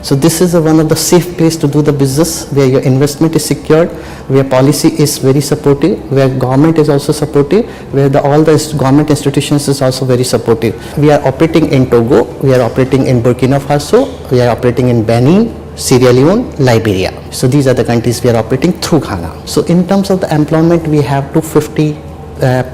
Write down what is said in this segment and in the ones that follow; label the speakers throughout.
Speaker 1: So this is one of the safe place to do the business, where your investment is secured, where policy is very supportive, where government is also supportive, where all the government institutions is also very supportive. We are operating in Togo, we are operating in Burkina Faso, we are operating in Benin, Sierra Leone, Liberia. So these are the countries we are operating through Ghana. So in terms of the employment, we have 250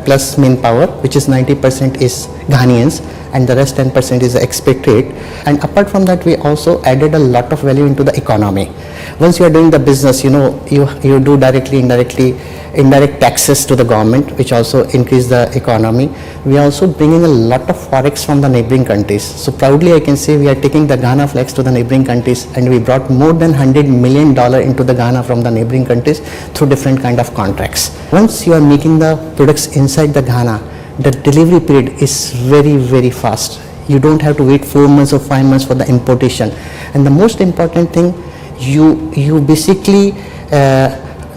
Speaker 1: plus manpower, which is 90% is Ghanaians and the rest 10% is expatriate. And apart from that, we also added a lot of value into the economy. Once you are doing the business, you do directly, indirectly, indirect taxes to the government, which also increase the economy. We are also bringing a lot of forex from the neighboring countries. So proudly I can say we are taking the Ghana flags to the neighboring countries, and we brought more than $100 million into the Ghana from the neighboring countries through different kind of contracts. Once you are making the products inside the Ghana, the delivery period is very, very fast. You don't have to wait 4 months or 5 months for the importation. And the most important thing, you basically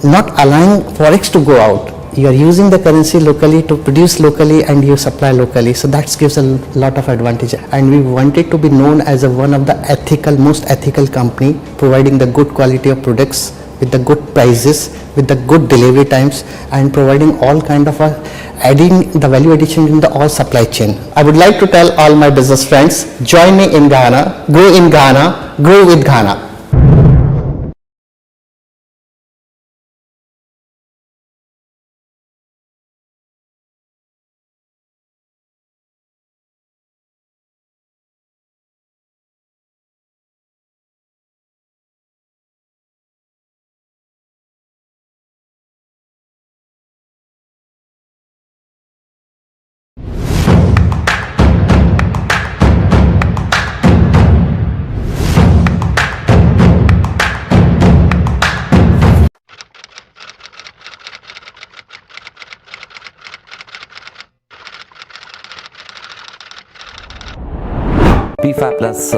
Speaker 1: not allowing forex to go out. You are using the currency locally to produce locally and you supply locally. So that gives a lot of advantage. And we wanted to be known as one of the most ethical company, providing the good quality of products with the good prices, with the good delivery times, and providing all kind of adding the value addition in the all supply chain. I would like to tell all my business friends, join me in Ghana, grow with Ghana.
Speaker 2: BFAP Plus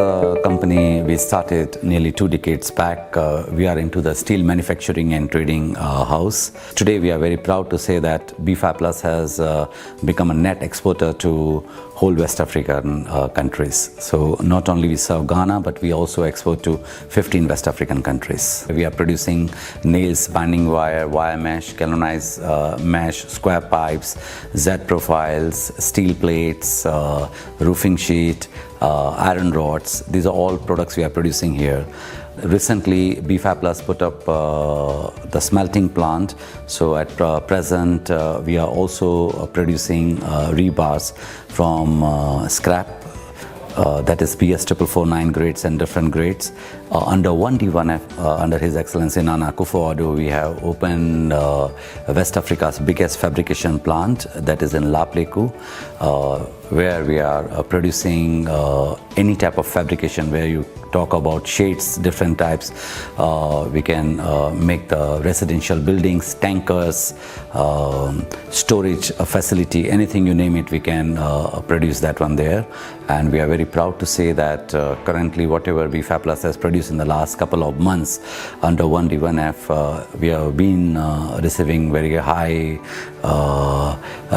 Speaker 2: company we started nearly 2 decades back. We are into the steel manufacturing and trading house. Today we are very proud to say that BFAP Plus has become a net exporter to whole West African countries. So not only we serve Ghana, but we also export to 15 West African countries. We are producing nails, binding wire, wire mesh, galvanized mesh, square pipes, Z profiles, steel plates, roofing sheet, iron rods. These are all products we are producing here. Recently, BFAP Plus put up the smelting plant. So at present, we are also producing rebars from scrap. That is BS 4449 grades and different grades. Under 1D1F, under His Excellency Nana Akufo-Addo, we have opened West Africa's biggest fabrication plant, that is in La Pleku, where we are producing any type of fabrication. Where you talk about shades, different types, we can make the residential buildings, tankers, storage facility, anything you name it, we can produce that one there. And we are very proud to say that currently whatever BFAP Plus has produced in the last couple of months under 1D1F, we have been receiving very high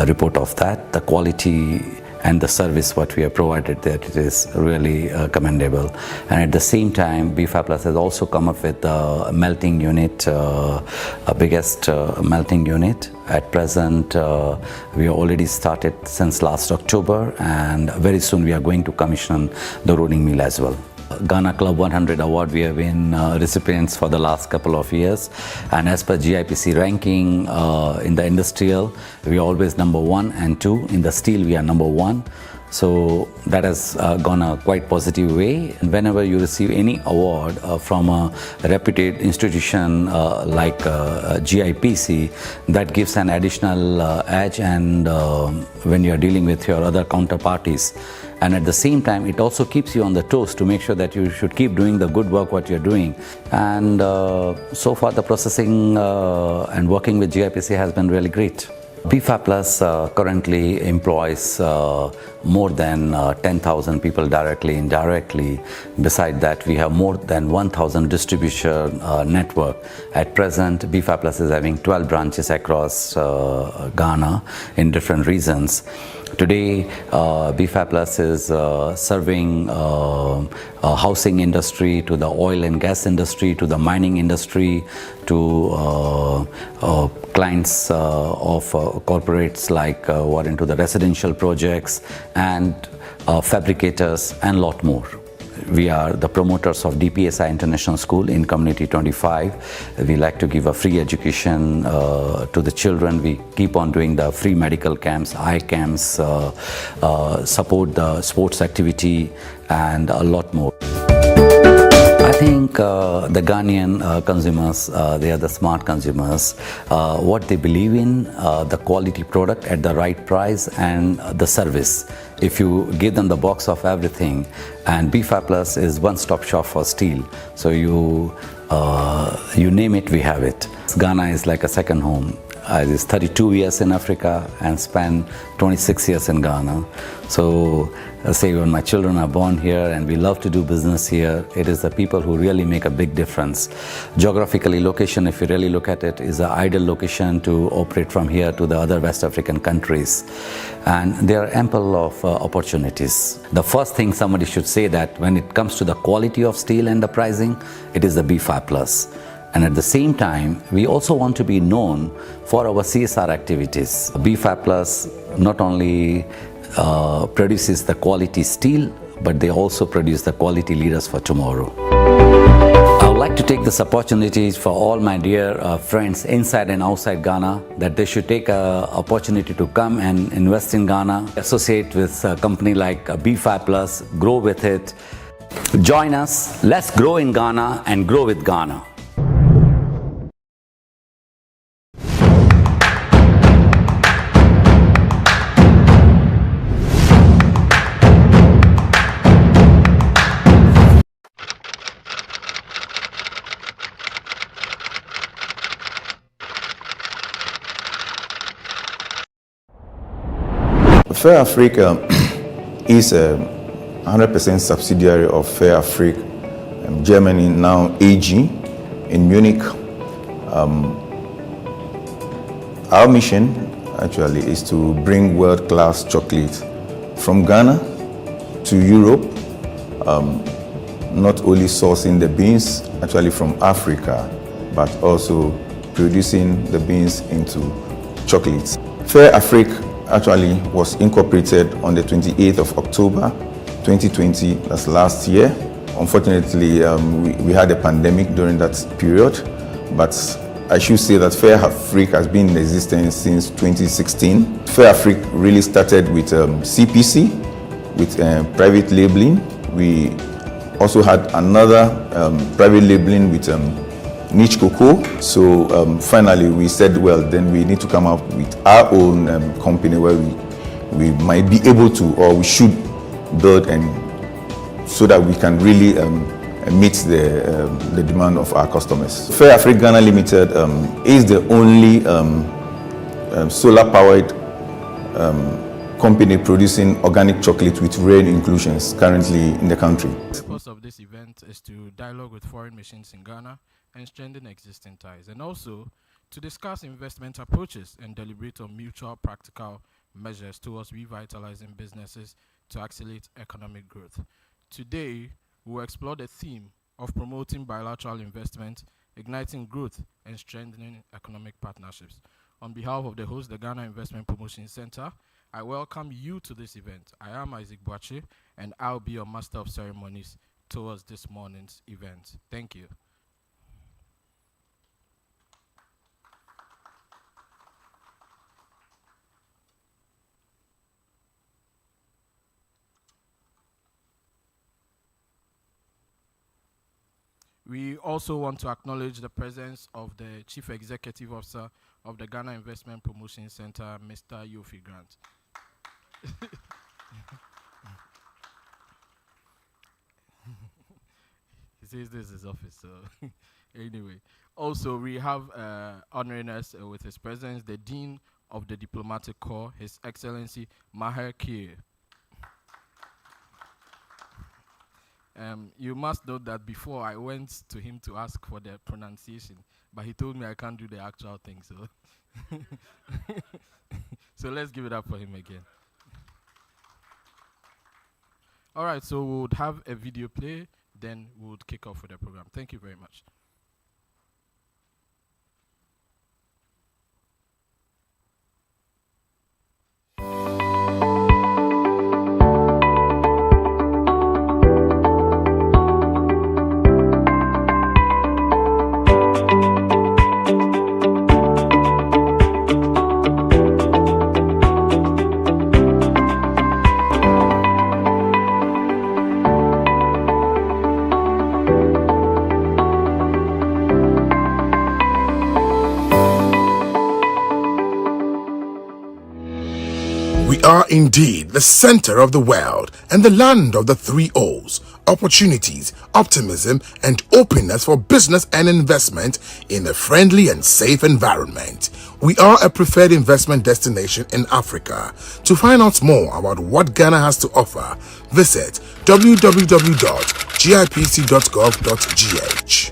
Speaker 2: report of that. The quality and the service what we have provided there, it is really commendable. And at the same time, BFAP Plus has also come up with a melting unit, a biggest melting unit. At present, we have already started since last October, and very soon we are going to commission the rolling mill as well. Ghana Club 100 Award, we have been recipients for the last couple of years, and as per GIPC ranking in the industrial, we are always number 1 and 2. In the steel, we are number 1. So that has gone a quite positive way. And whenever you receive any award from a reputed institution like GIPC, that gives an additional edge, and when you are dealing with your other counterparties. And at the same time, it also keeps you on the toes to make sure that you should keep doing the good work what you're doing. And so far the processing and working with GIPC has been really great. BFAP Plus currently employs more than 10,000 people directly, indirectly. Beside that, we have more than 1,000 distribution network. At present, BFAP Plus is having 12 branches across Ghana in different regions. Today, BFA Plus is serving housing industry, to the oil and gas industry, to the mining industry, to clients of corporates like who are into the residential projects, and fabricators, and lot more. We are the promoters of DPSI International School in Community 25. We like to give a free education to the children. We keep on doing the free medical camps, eye camps, support the sports activity, and a lot more. I think the Ghanaian consumers, they are the smart consumers. What they believe in, the quality product at the right price, and the service. If you give them the box of everything, and BFA Plus is one-stop shop for steel. So you name it, we have it. Ghana is like a second home. I was 32 years in Africa and spent 26 years in Ghana. So say when my children are born here and we love to do business here, it is the people who really make a big difference. Geographically, location, if you really look at it, is an ideal location to operate from here to the other West African countries. And there are ample of opportunities. The first thing somebody should say that when it comes to the quality of steel and the pricing, it is the BFA Plus. And at the same time, we also want to be known for our CSR activities. BFA Plus not only produces the quality steel, but they also produce the quality leaders for tomorrow. I would like to take this opportunity for all my dear friends inside and outside Ghana, that they should take an opportunity to come and invest in Ghana, associate with a company like BFA Plus, grow with it. Join us, let's grow in Ghana and grow with Ghana.
Speaker 3: Fair Africa is a 100% subsidiary of Fair Africa Germany, now AG, in Munich. Our mission actually is to bring world-class chocolate from Ghana to Europe, not only sourcing the beans actually from Africa, but also producing the beans into chocolates. Fair Africa actually was incorporated on the 28th of October 2020, that's last year. Unfortunately, we had a pandemic during that period, but I should say that Fair Africa has been in existence since 2016. Fair Africa really started with CPC, with private labeling. We also had another private labeling with niche cocoa. So finally we said, well, then we need to come up with our own company where we might be able to, or we should build, and so that we can really meet the demand of our customers. Fair Africa Ghana Limited is the only solar powered company producing organic chocolate with rare inclusions currently in the country.
Speaker 4: The purpose of this event is to dialogue with foreign machines in Ghana and strengthen existing ties, and also to discuss investment approaches and deliberate on mutual practical measures towards revitalizing businesses to accelerate economic growth. Today, we will explore the theme of promoting bilateral investment, igniting growth, and strengthening economic partnerships. On behalf of the host, the Ghana Investment Promotion Center, I welcome you to this event. I am Isaac Boache, and I'll be your master of ceremonies towards this morning's event. Thank you. We also want to acknowledge the presence of the Chief Executive Officer of the Ghana Investment Promotion Center, Mr. Yofi Grant. He says this is his office, so anyway. Also, we have honoring us with his presence, the Dean of the Diplomatic Corps, His Excellency Maher Kier. You must note that before I went to him to ask for the pronunciation, but he told me I can't do the actual thing, so so let's give it up for him again. All right, so we would have a video play, then we would kick off with the program. Thank you very much.
Speaker 5: We are indeed the center of the world and the land of the three O's: opportunities, optimism, and openness for business and investment in a friendly and safe environment. We are a preferred investment destination in Africa. To find out more about what Ghana has to offer, visit www.gipc.gov.gh.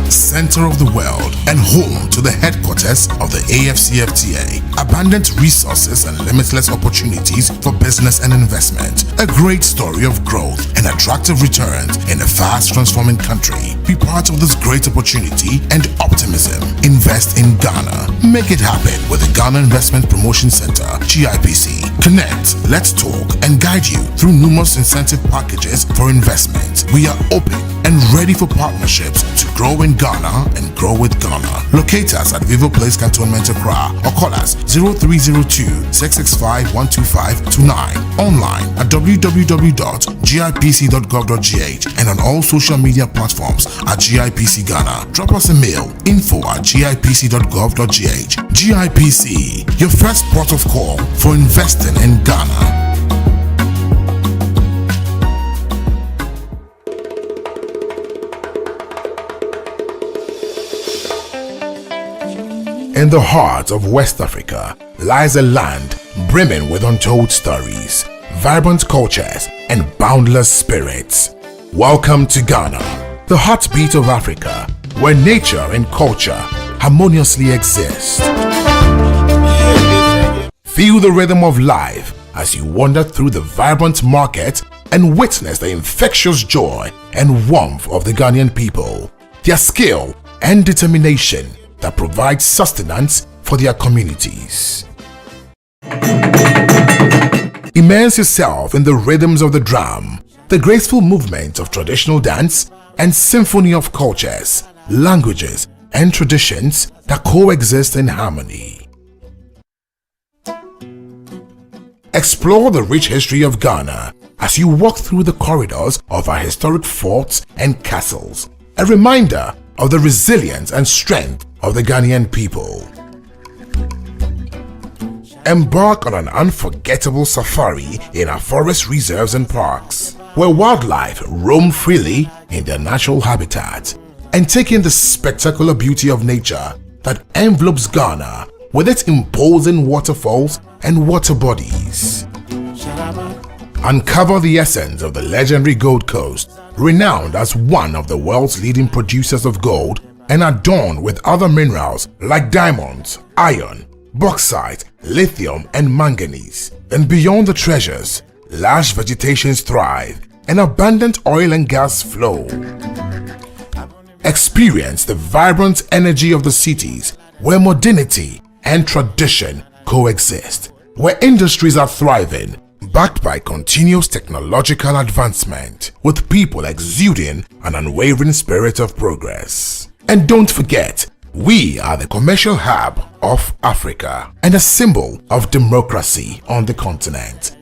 Speaker 5: Center of the world and home to the headquarters of the AFCFTA. Abundant resources and limitless opportunities for business and investment. A great story of growth and attractive returns in a fast transforming country. Be part of this great opportunity and optimism. Invest in Ghana. Make it happen with the Ghana Investment Promotion Center, GIPC. Connect, let's talk, and guide you through numerous incentive packages for investment. We are open and ready for partnerships to grow in Ghana and grow with Ghana. Locate us at Vivo Place Cantonment Accra or call us 0302-665-12529. Online at www.gipc.gov.gh and on all social media platforms at GIPC Ghana. Drop us a mail, info@gipc.gov.gh. GIPC, your first port of call for investing in Ghana. In the heart of West Africa lies a land brimming with untold stories, vibrant cultures, and boundless spirits. Welcome to Ghana, the heartbeat of Africa, where nature and culture harmoniously exist. Feel the rhythm of life as you wander through the vibrant market and witness the infectious joy and warmth of the Ghanaian people, their skill and determination that provides sustenance for their communities. Immerse yourself in the rhythms of the drum, the graceful movement of traditional dance, and symphony of cultures, languages, and traditions that coexist in harmony. Explore the rich history of Ghana as you walk through the corridors of our historic forts and castles, a reminder of the resilience and strength of the Ghanaian people. Embark on an unforgettable safari in our forest reserves and parks, where wildlife roam freely in their natural habitat, and take in the spectacular beauty of nature that envelopes Ghana with its imposing waterfalls and water bodies. Uncover the essence of the legendary Gold Coast, renowned as one of the world's leading producers of gold and adorned with other minerals like diamonds, iron, bauxite, lithium, and manganese. And beyond the treasures, lush vegetations thrive and abundant oil and gas flow. Experience the vibrant energy of the cities where modernity and tradition coexist, where industries are thriving, backed by continuous technological advancement, with people exuding an unwavering spirit of progress. And don't forget, we are the commercial hub of Africa and a symbol of democracy on the continent.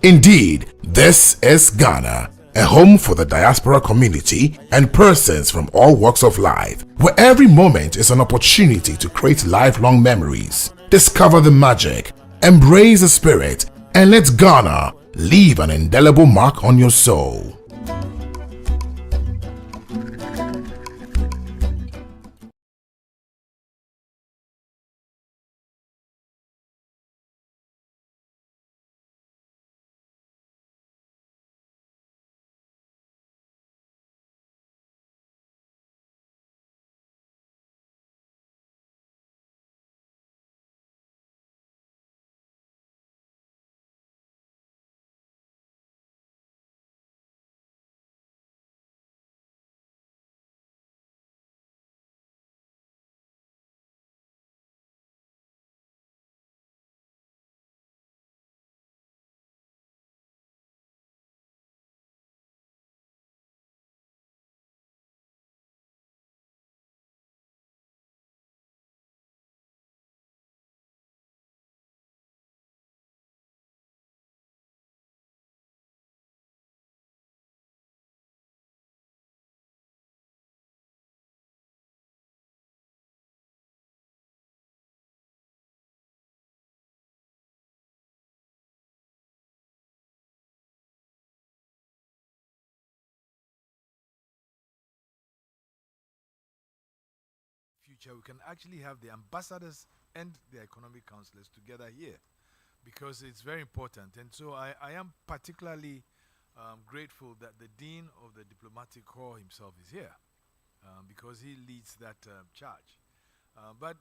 Speaker 5: Indeed, this is Ghana, a home for the diaspora community and persons from all walks of life, where every moment is an opportunity to create lifelong memories. Discover the magic, embrace the spirit, and let Ghana leave an indelible mark on your soul.
Speaker 6: future, we can actually have the ambassadors and the economic counselors together here, because it's very important. And so I am particularly grateful that the Dean of the Diplomatic Corps himself is here, because he leads that charge. But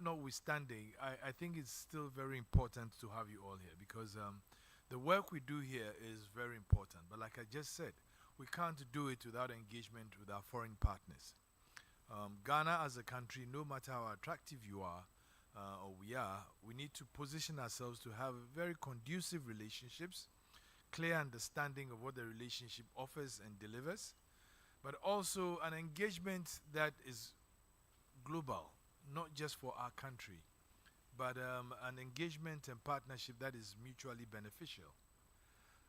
Speaker 6: notwithstanding, I think it's still very important to have you all here, because the work we do here is very important. But like I just said, we can't do it without engagement with our foreign partners. Ghana as a country, no matter how attractive you are, or we are, we need to position ourselves to have very conducive relationships, clear understanding of what the relationship offers and delivers, but also an engagement that is global, not just for our country, but an engagement and partnership that is mutually beneficial.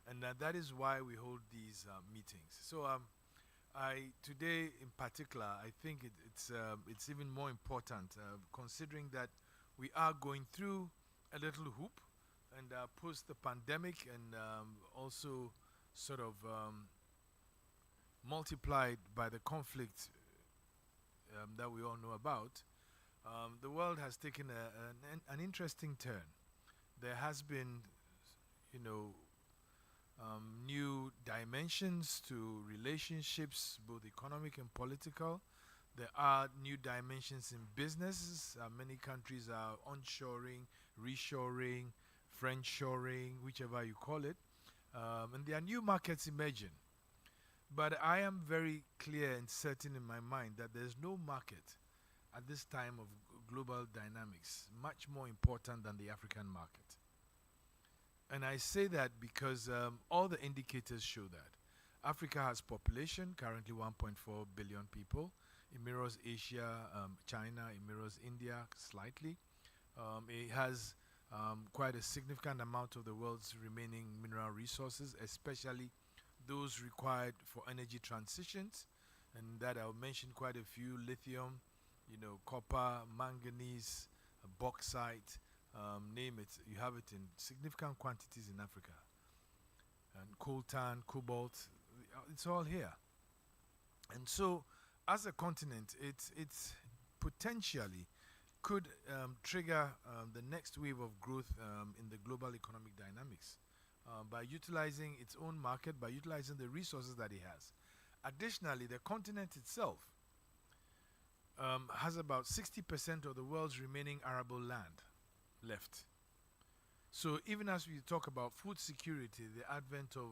Speaker 6: And that is why we hold these meetings. So today in particular, I think it's even more important, considering that we are going through a little hoop, and post the pandemic, and also sort of multiplied by the conflict that we all know about. The world has taken an interesting turn. There has been, new dimensions to relationships, both economic and political. There are new dimensions in businesses. Many countries are onshoring, reshoring, friendshoring, whichever you call it. And there are new markets emerging. But I am very clear and certain in my mind that there's no market at this time of global dynamics much more important than the African market. And I say that because all the indicators show that. Africa has population, currently 1.4 billion people. It mirrors Asia, China, it mirrors India slightly. It has quite a significant amount of the world's remaining mineral resources, especially those required for energy transitions. And that I'll mention quite a few: lithium, copper, manganese, bauxite, name it. You have it in significant quantities in Africa. And coltan, cobalt, it's all here. And so, as a continent, it's potentially could trigger the next wave of growth in the global economic dynamics by utilizing its own market, by utilizing the resources that it has. Additionally, the continent itself has about 60% of the world's remaining arable land left. So even as we talk about food security, the advent of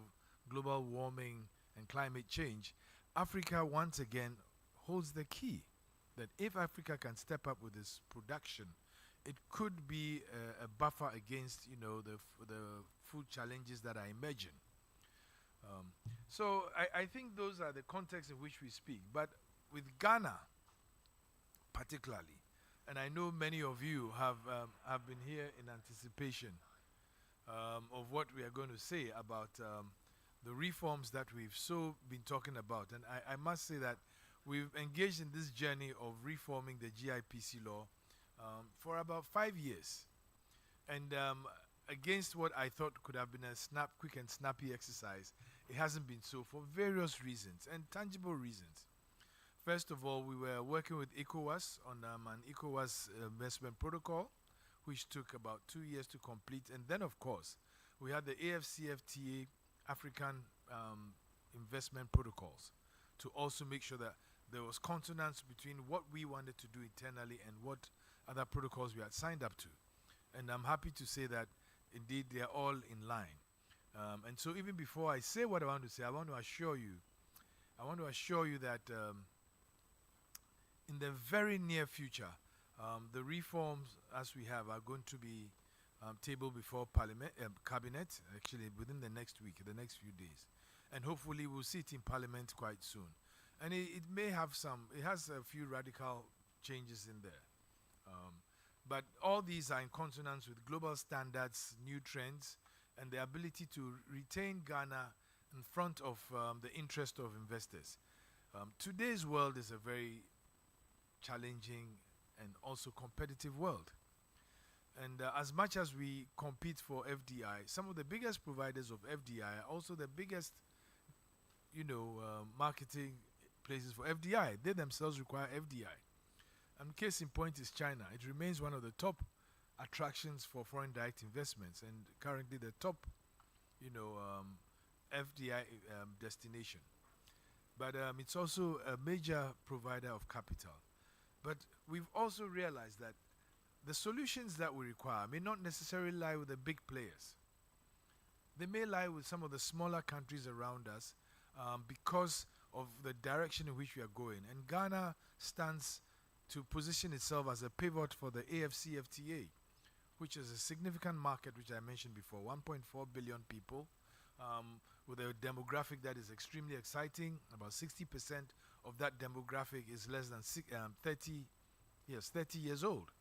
Speaker 6: global warming and climate change, Africa once again holds the key that if Africa can step up with its production, it could be a buffer against the food challenges that are emerging. So I think those are the contexts in which we speak. But with Ghana particularly, and I know many of you have been here in anticipation of what we are going to say about the reforms that we've so been talking about. And I must say that we've engaged in this journey of reforming the GIPC law for about 5 years. And against what I thought could have been a quick and snappy exercise, it hasn't been so for various reasons and tangible reasons. First of all, we were working with ECOWAS on an ECOWAS investment protocol, which took about 2 years to complete. And then, of course, we had the AFCFTA African investment protocols to also make sure that there was consonance between what we wanted to do internally and what other protocols we had signed up to. And I'm happy to say that, indeed, they are all in line. And so even before I say what I want to say, I want to assure you that in the very near future, the reforms as we have are going to be tabled before Parliament, Cabinet, actually within the next week, the next few days. And hopefully we'll see it in Parliament quite soon. And it may have it has a few radical changes in there. But all these are in consonance with global standards, new trends, and the ability to retain Ghana in front of the interest of investors. Today's world is a very challenging and also competitive world. And as much as we compete for FDI, some of the biggest providers of FDI are also the biggest, marketing places for FDI. They themselves require FDI. And case in point is China. It remains one of the top attractions for foreign direct investments, and currently the top, FDI destination. But it's also a major provider of capital. But we've also realized that the solutions that we require may not necessarily lie with the big players. They may lie with some of the smaller countries around us because of the direction in which we are going. And Ghana stands to position itself as a pivot for the AFCFTA, which is a significant market, which I mentioned before, 1.4 billion people, with a demographic that is extremely exciting. About 60% of that demographic is less than 30 years old.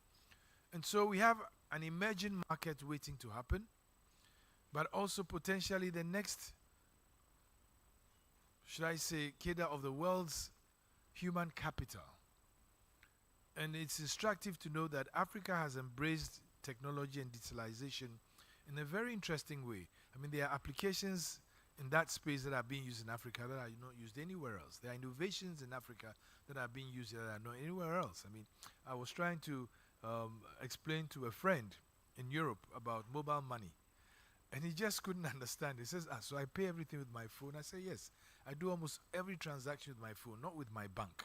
Speaker 6: And so we have an emerging market waiting to happen, but also potentially the next, should I say, cadre of the world's human capital. And it's instructive to know that Africa has embraced technology and digitalization in a very interesting way. I mean, there are applications in that space that are being used in Africa that are not used anywhere else. There are innovations in Africa that are being used that are not anywhere else. I mean, I was trying to explain to a friend in Europe about mobile money, and he just couldn't understand. He says, so I pay everything with my phone? I say, yes, I do almost every transaction with my phone, not with my bank,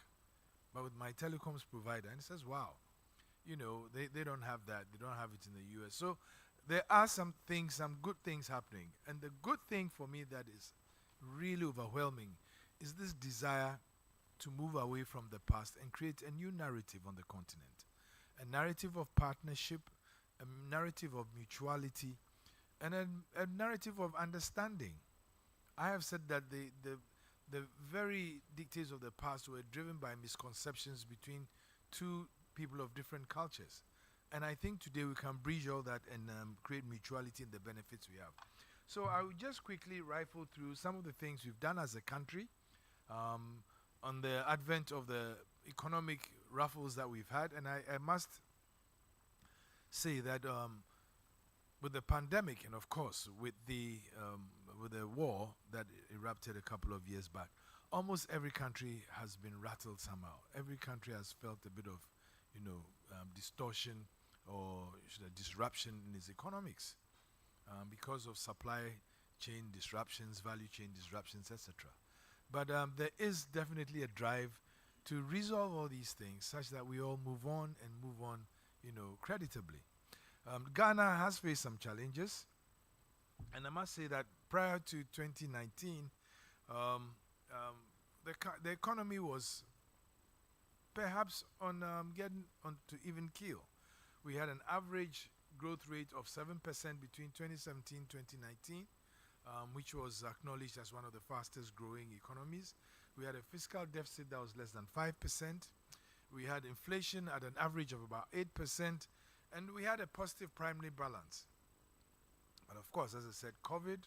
Speaker 6: but with my telecoms provider. And he says, wow, they don't have that. They don't have it in the US. So there are some good things happening. And the good thing for me that is really overwhelming is this desire to move away from the past and create a new narrative on the continent. A narrative of partnership, a narrative of mutuality, and a narrative of understanding. I have said that the very dictates of the past were driven by misconceptions between two people of different cultures. And I think today we can bridge all that and create mutuality in the benefits we have. So I will just quickly rifle through some of the things we've done as a country on the advent of the economic ruffles that we've had. And I must say that with the pandemic and of course with the war that erupted a couple of years back, almost every country has been rattled somehow. Every country has felt a bit of distortion or disruption in its economics because of supply chain disruptions, value chain disruptions, etc. But there is definitely a drive to resolve all these things such that we all move on creditably. Ghana has faced some challenges, and I must say that prior to 2019, the economy was perhaps on getting onto even keel. We had an average growth rate of 7% between 2017 and 2019, which was acknowledged as one of the fastest growing economies. We had a fiscal deficit that was less than 5%. We had inflation at an average of about 8%, and we had a positive primary balance. But of course, as I said, COVID,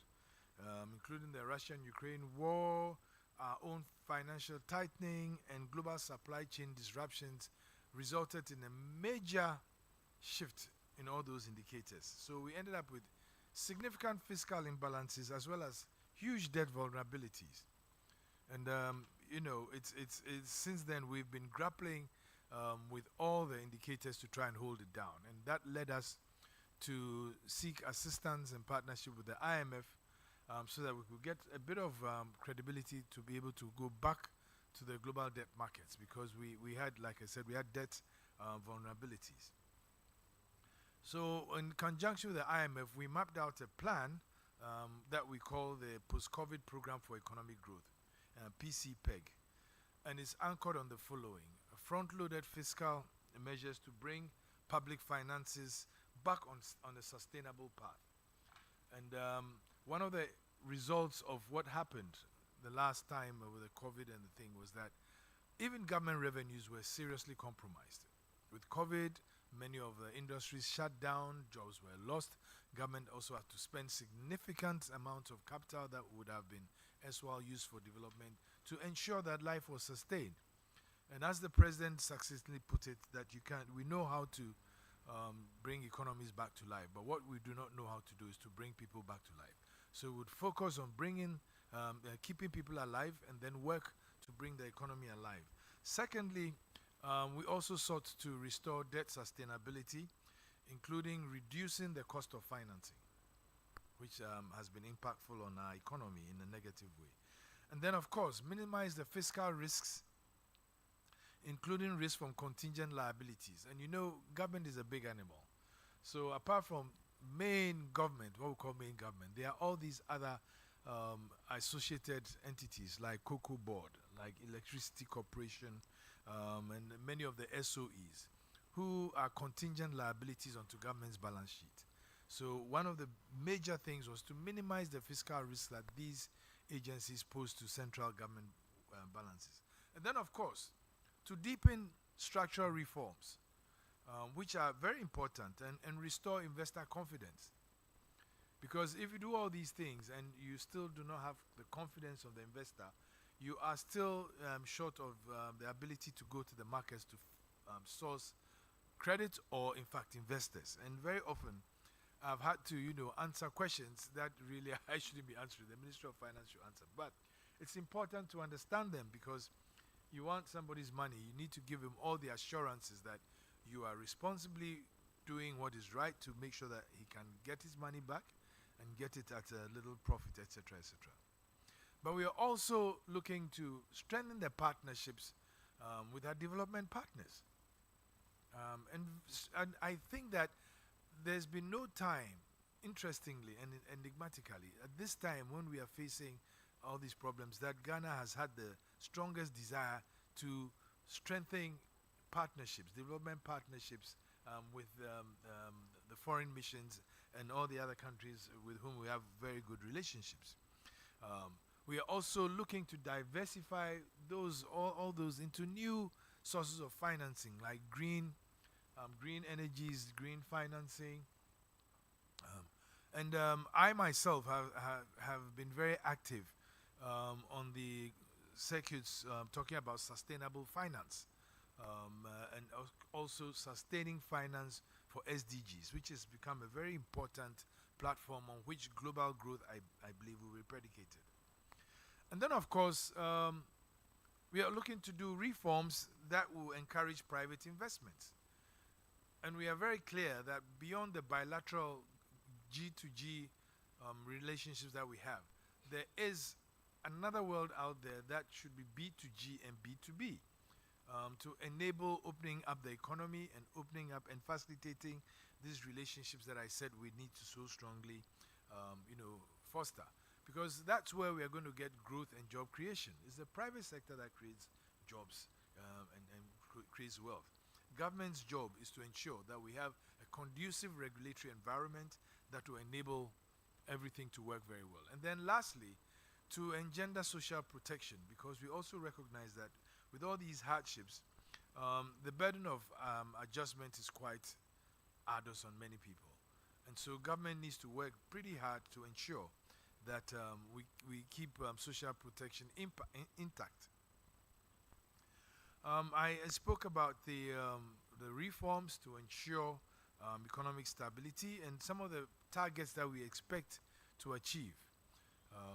Speaker 6: including the Russian-Ukraine war, our own financial tightening, and global supply chain disruptions resulted in a major shift in all those indicators. So we ended up with significant fiscal imbalances as well as huge debt vulnerabilities. And it's since then we've been grappling with all the indicators to try and hold it down, and that led us to seek assistance and partnership with the IMF so that we could get a bit of credibility to be able to go back to the global debt markets, because we had, like I said, we had debt vulnerabilities. So in conjunction with the IMF, we mapped out a plan that we call the Post-COVID Program for Economic Growth, PCPEG, and it's anchored on the following: front-loaded fiscal measures to bring public finances back on a sustainable path. And one of the results of what happened the last time with the COVID and the thing was that even government revenues were seriously compromised. With COVID, many of the industries shut down, jobs were lost. Government also had to spend significant amounts of capital that would have been as well used for development to ensure that life was sustained. And as the president successfully put it, that we know how to bring economies back to life, but what we do not know how to do is to bring people back to life. So we would focus on keeping people alive, and then work to bring the economy alive. Secondly, We also sought to restore debt sustainability, including reducing the cost of financing, which has been impactful on our economy in a negative way. And then, of course, minimize the fiscal risks, including risk from contingent liabilities. And you know, government is a big animal. So apart from main government, what we call main government, there are all these other associated entities like Cocoa Board, like Electricity Corporation, and many of the SOEs, who are contingent liabilities onto government's balance sheet. So one of the major things was to minimize the fiscal risk that these agencies pose to central government balances. And then, of course, to deepen structural reforms, which are very important, and restore investor confidence. Because if you do all these things and you still do not have the confidence of the investor, you are still short of the ability to go to the markets to source credit or, in fact, investors. And very often, I've had to, answer questions that really I shouldn't be answering. The Ministry of Finance should answer. But it's important to understand them, because you want somebody's money, you need to give him all the assurances that you are responsibly doing what is right to make sure that he can get his money back and get it at a little profit, etc., etc. But we are also looking to strengthen the partnerships with our development partners. And I think that there's been no time, interestingly and enigmatically, at this time when we are facing all these problems, that Ghana has had the strongest desire to strengthen partnerships, development partnerships with the foreign missions and all the other countries with whom we have very good relationships. We are also looking to diversify all those into new sources of financing, like green energies, green financing. And I myself have been very active on the circuits talking about sustainable finance, and also sustaining finance for SDGs, which has become a very important platform on which global growth, I believe, will be predicated. And then, of course, we are looking to do reforms that will encourage private investments. And we are very clear that beyond the bilateral G2G relationships that we have, there is another world out there that should be B2G and B2B, to enable opening up the economy and opening up and facilitating these relationships that I said we need to so strongly foster. Because that's where we are going to get growth and job creation. It's the private sector that creates jobs and creates wealth. Government's job is to ensure that we have a conducive regulatory environment that will enable everything to work very well. And then lastly, to engender social protection, because we also recognize that with all these hardships, the burden of adjustment is quite arduous on many people. And so government needs to work pretty hard to ensure that we keep social protection intact. I spoke about the reforms to ensure economic stability and some of the targets that we expect to achieve.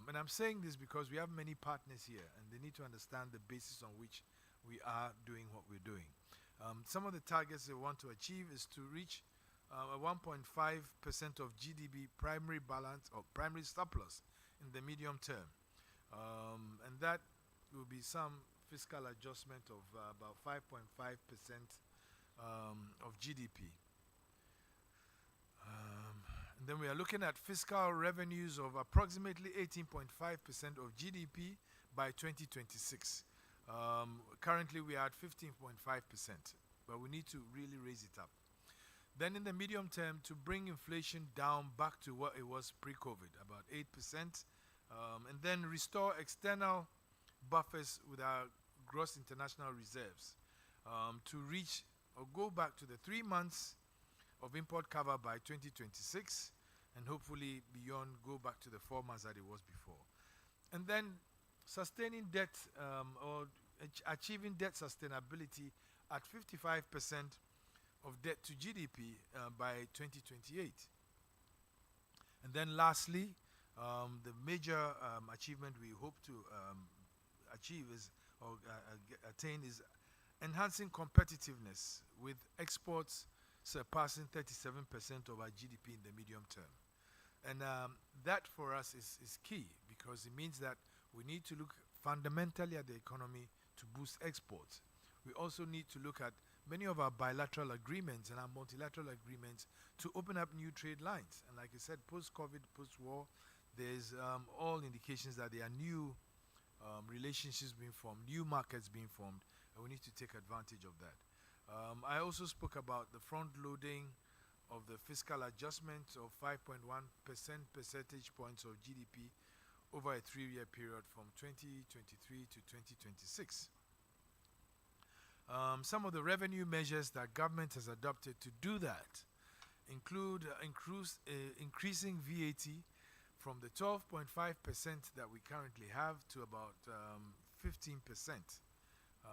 Speaker 6: And I'm saying this because we have many partners here, and they need to understand the basis on which we are doing what we're doing. Some of the targets they want to achieve is to reach a 1.5% of GDP primary balance or primary surplus in the medium term. And that will be some fiscal adjustment of about 5.5% of GDP. And then we are looking at fiscal revenues of approximately 18.5% of GDP by 2026. Currently we are at 15.5%, but we need to really raise it up. Then in the medium term, to bring inflation down back to what it was pre-COVID, about 8%, and then restore external buffers with our gross international reserves to reach or go back to the 3 months of import cover by 2026, and hopefully beyond go back to the 4 months that it was before. And then sustaining debt or achieving debt sustainability at 55% of debt to GDP by 2028. And then lastly, the major achievement we hope to achieve is attain is enhancing competitiveness with exports surpassing 37% of our GDP in the medium term. And that for us is key, because it means that we need to look fundamentally at the economy to boost exports. We also need to look at many of our bilateral agreements and our multilateral agreements to open up new trade lines. And like I said, post-COVID, post-war, there's all indications that there are new relationships being formed, new markets being formed, and we need to take advantage of that. I also spoke about the front loading of the fiscal adjustment of 5.1 percentage points of GDP over a 3-year period from 2023 to 2026. Some of the revenue measures that government has adopted to do that include increasing VAT from the 12.5% that we currently have to about 15%,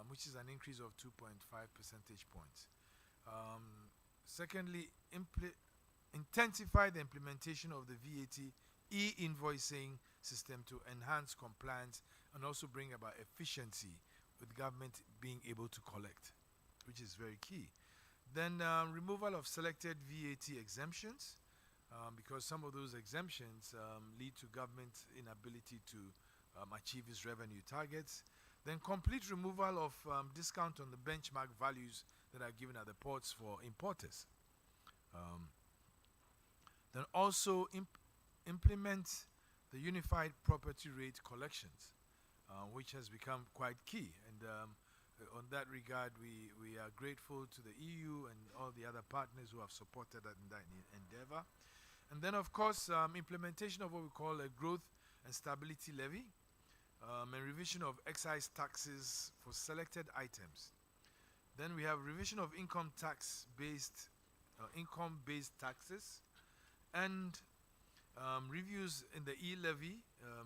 Speaker 6: which is an increase of 2.5 percentage points. Secondly, intensify the implementation of the VAT e-invoicing system to enhance compliance and also bring about efficiency with government being able to collect, which is very key. Then removal of selected VAT exemptions, because some of those exemptions lead to government's inability to achieve its revenue targets. Then complete removal of discount on the benchmark values that are given at the ports for importers. Then also implement the unified property rate collections, which has become quite key. And on that regard, we are grateful to the EU and all the other partners who have supported that in that endeavor. And then, of course, implementation of what we call a growth and stability levy, and revision of excise taxes for selected items. Then we have revision of income-based taxes, and reviews in the e-levy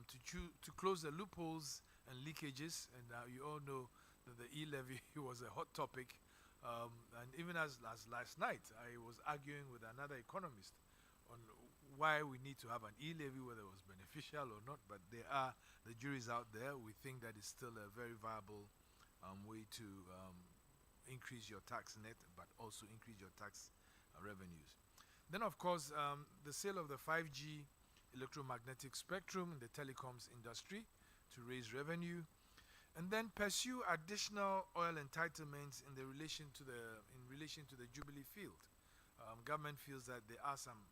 Speaker 6: to close the loopholes and leakages. And you all know that the e-levy was a hot topic. And even as last night, I was arguing with another economist on why we need to have an e-levy, whether it was beneficial or not. But the jury's out there. We think that it's still a very viable way to increase your tax net, but also increase your tax revenues. Then, of course, the sale of the 5G electromagnetic spectrum in the telecoms industry to raise revenue, and then pursue additional oil entitlements in relation to the Jubilee field. Government feels that there are some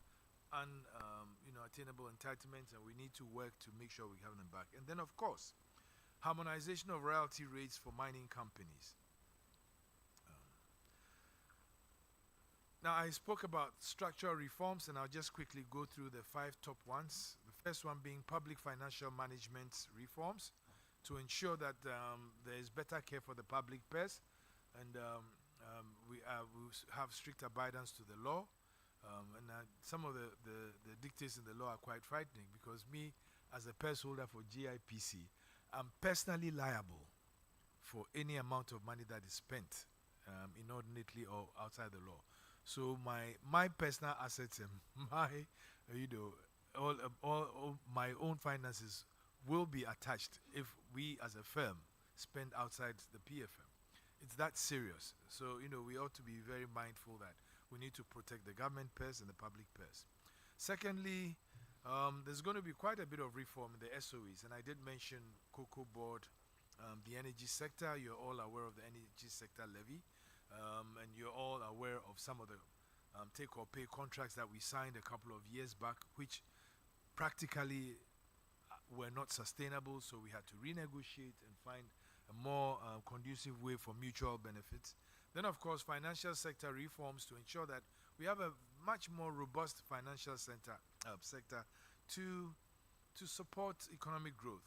Speaker 6: attainable entitlements, and we need to work to make sure we have them back. And then, of course, harmonization of royalty rates for mining companies. Now, I spoke about structural reforms, and I'll just quickly go through the 5 top ones. The first one being public financial management reforms to ensure that there is better care for the public purse, and we have strict abidance to the law. Some of the dictates in the law are quite frightening, because me, as a purse holder for GIPC, I'm personally liable for any amount of money that is spent inordinately or outside the law. So my personal assets and my all my own finances will be attached if we as a firm spend outside the PFM. It's that serious. So we ought to be very mindful that we need to protect the government purse and the public purse. Secondly, there's going to be quite a bit of reform in the SOEs, and I did mention Cocoa Board, the energy sector. You're all aware of the energy sector levy. And you're all aware of some of the take-or-pay contracts that we signed a couple of years back, which practically were not sustainable, so we had to renegotiate and find a more conducive way for mutual benefits. Then, of course, financial sector reforms to ensure that we have a much more robust financial sector to support economic growth.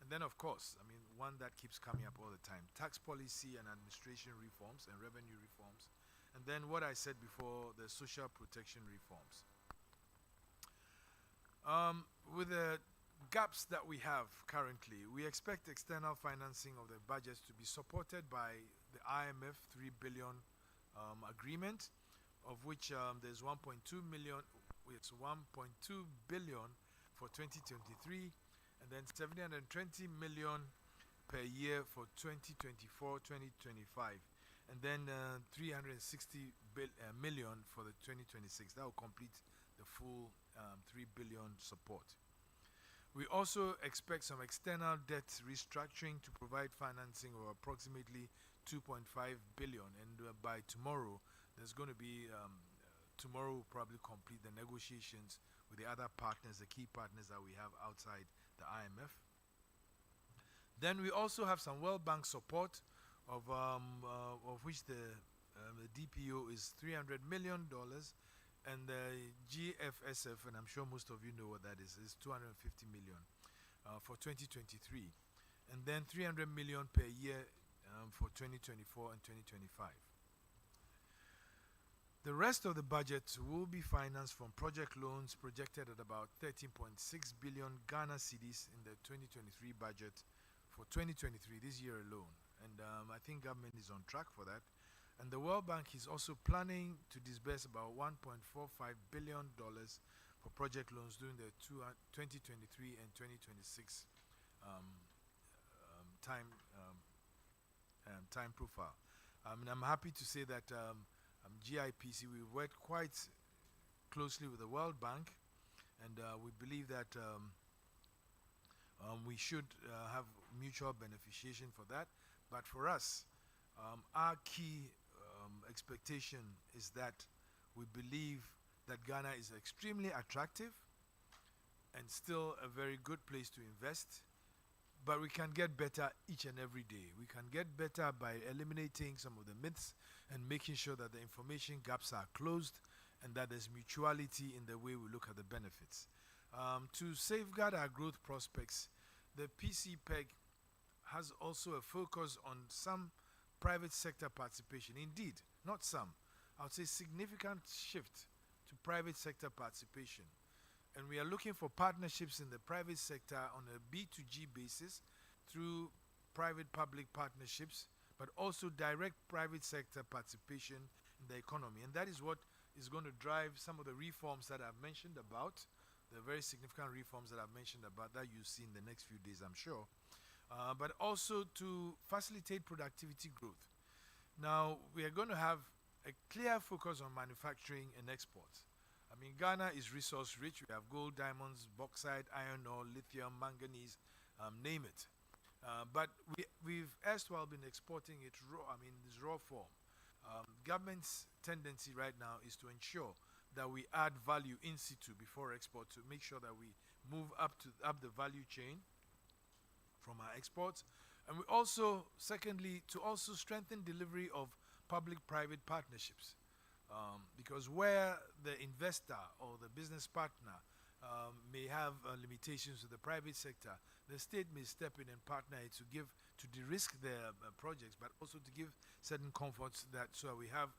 Speaker 6: And then, of course, one that keeps coming up all the time, tax policy and administration reforms and revenue reforms. And then what I said before, the social protection reforms. With the gaps that we have currently, we expect external financing of the budgets to be supported by the IMF 3 billion agreement, of which there's 1.2 billion for 2023, and then 720 million per year for 2024-2025. and then 360 million for the 2026. That will complete the full 3 billion support. We also expect some external debt restructuring to provide financing of approximately 2.5 billion, and by tomorrow there's going to be tomorrow we'll probably complete the negotiations with the other partners, the key partners that we have outside the IMF. Then we also have some World Bank support of which the DPO is $300 million, and the GFSF, and I'm sure most of you know what that is 250 million for 2023, and then 300 million per year for 2024 and 2025. The rest of the budget will be financed from project loans projected at about 13.6 billion Ghana cedis in the 2023 budget for 2023, this year alone. And I think government is on track for that. And the World Bank is also planning to disburse about $1.45 billion for project loans during the 2023 and 2026 time profile. And I'm happy to say that GIPC, we worked quite closely with the World Bank, and we believe that we should have mutual beneficiation for that. But for us, our key expectation is that we believe that Ghana is extremely attractive and still a very good place to invest, but we can get better each and every day. We can get better by eliminating some of the myths and making sure that the information gaps are closed and that there's mutuality in the way we look at the benefits. To safeguard our growth prospects, the PCPEG has also a focus on some private sector participation. Indeed, not some. I would say significant shift to private sector participation. And we are looking for partnerships in the private sector on a B2G basis through private-public partnerships, but also direct private sector participation in the economy. And that is what is going to drive some of the reforms that I've mentioned about, the very significant reforms that I've mentioned about that you'll see in the next few days, I'm sure. But also to facilitate productivity growth. Now, we are going to have a clear focus on manufacturing and exports. I mean, Ghana is resource rich. We have gold, diamonds, bauxite, iron ore, lithium, manganese, name it. But we've erstwhile been exporting it raw, this raw form. Government's tendency right now is to ensure that we add value in situ before export to make sure that we move up the value chain from our exports. And we also, secondly, to also strengthen delivery of public-private partnerships. Because where the investor or the business partner may have limitations to the private sector, the state may step in and partner to de-risk their projects, but also to give certain comforts so we have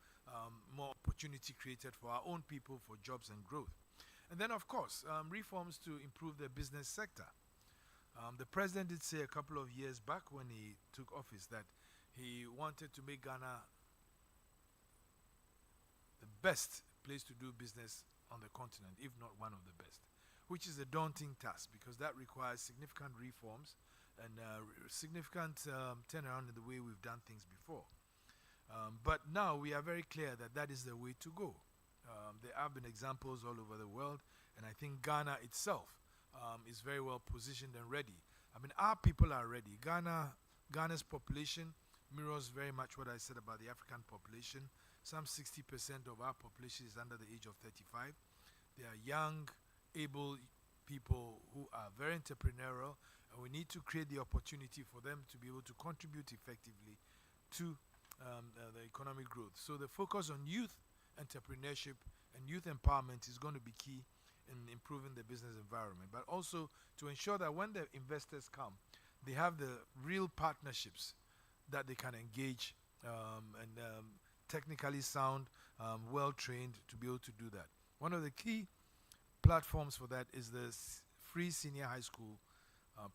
Speaker 6: more opportunity created for our own people for jobs and growth. And then, of course, reforms to improve the business sector. The president did say a couple of years back when he took office that he wanted to make Ghana the best place to do business on the continent, if not one of the best, which is a daunting task because that requires significant reforms and significant turnaround in the way we've done things before. But now we are very clear that that is the way to go. There have been examples all over the world, and I think Ghana itself is very well positioned and ready. I mean, our people are ready. Ghana's population mirrors very much what I said about the African population. Some 60% of our population is under the age of 35. They are young, able people who are very entrepreneurial, and we need to create the opportunity for them to be able to contribute effectively to the economic growth. So the focus on youth entrepreneurship and youth empowerment is going to be key in improving the business environment, but also to ensure that when the investors come, they have the real partnerships that they can engage and technically sound, well-trained to be able to do that. One of the key platforms for that is the free senior high school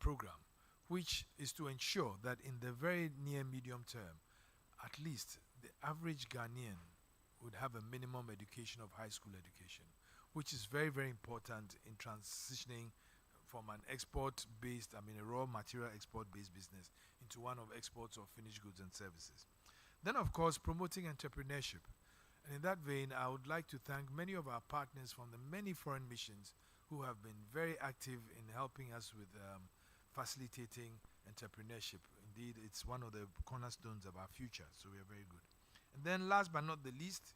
Speaker 6: program, which is to ensure that in the very near medium term, at least the average Ghanaian would have a minimum education of high school education, which is very, very important in transitioning from an export-based, a raw material export-based business into one of exports of finished goods and services. Then, of course, promoting entrepreneurship. And in that vein, I would like to thank many of our partners from the many foreign missions who have been very active in helping us with facilitating entrepreneurship. Indeed, it's one of the cornerstones of our future, so we are very good. And then last but not the least,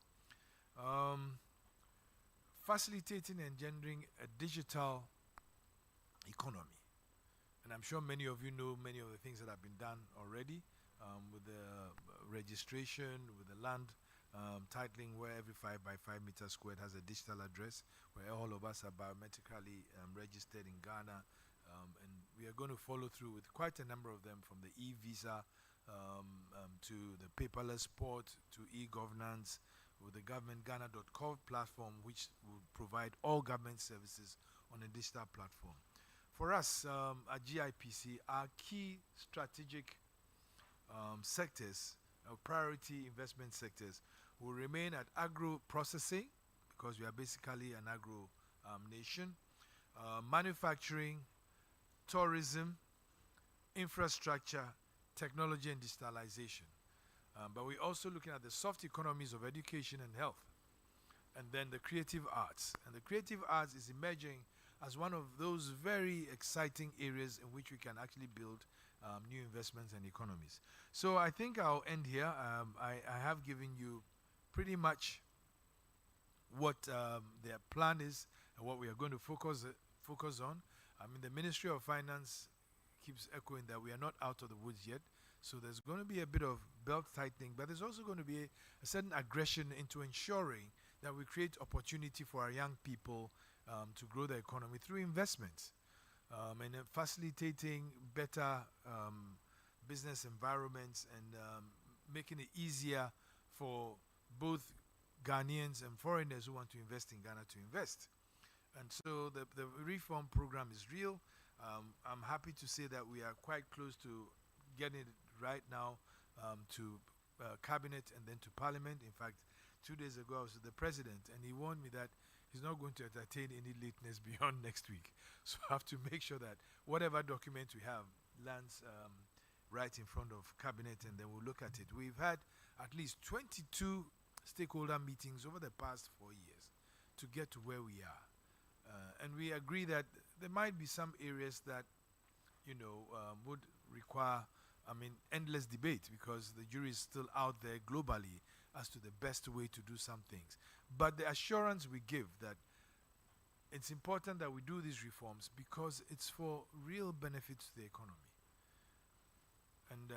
Speaker 6: facilitating and engendering a digital economy. And I'm sure many of you know many of the things that have been done already with the registration, with the land titling, where every 5 by 5 meters squared has a digital address, where all of us are biometrically registered in Ghana. And we are going to follow through with quite a number of them, from the e-visa to the paperless port to e-governance, with the governmentghana.gov platform, which will provide all government services on a digital platform. For us at GIPC, our key strategic sectors, priority investment sectors, will remain at agro-processing, because we are basically an agro nation, manufacturing, tourism, infrastructure, technology and digitalization. But we're also looking at the soft economies of education and health, and then the creative arts. And the creative arts is emerging as one of those very exciting areas in which we can actually build new investments and economies. So I think I'll end here. I have given you pretty much what their plan is and what we are going to focus on. I mean, the Ministry of Finance keeps echoing that we are not out of the woods yet. So there's going to be a bit of belt tightening, but there's also going to be a certain aggression into ensuring that we create opportunity for our young people to grow the economy through investments, and facilitating better business environments, and making it easier for both Ghanaians and foreigners who want to invest in Ghana to invest. And so the reform program is real. I'm happy to say that we are quite close to getting it right now to cabinet and then to parliament. In fact, 2 days ago I was with the president, and he warned me that he's not going to entertain any lateness beyond next week. So I have to make sure that whatever document we have lands right in front of cabinet, and then we'll look at it. We've had at least 22 stakeholder meetings over the past 4 years to get to where we are. And we agree that there might be some areas that, would require, endless debate, because the jury is still out there globally as to the best way to do some things. But the assurance we give that it's important that we do these reforms because it's for real benefits to the economy. And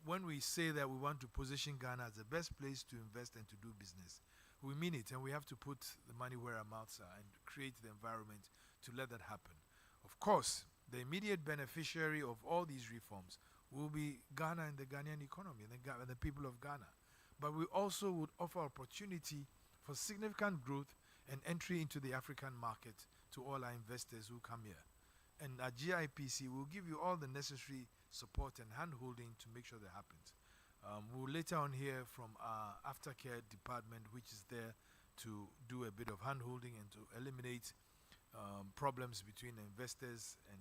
Speaker 6: when we say that we want to position Ghana as the best place to invest and to do business, we mean it, and we have to put the money where our mouths are and create the environment to let that happen. Of course, the immediate beneficiary of all these reforms will be Ghana and the Ghanaian economy and the people of Ghana. But we also would offer opportunity for significant growth and entry into the African market to all our investors who come here. And at GIPC, we'll give you all the necessary support and hand-holding to make sure that happens. We'll later on hear from our aftercare department, which is there to do a bit of hand-holding and to eliminate problems between the investors and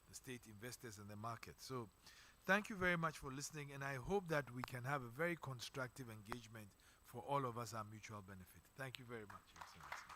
Speaker 6: the state investors and the market. So thank you very much for listening, and I hope that we can have a very constructive engagement for all of us, our mutual benefit. Thank you very much, Your Excellency.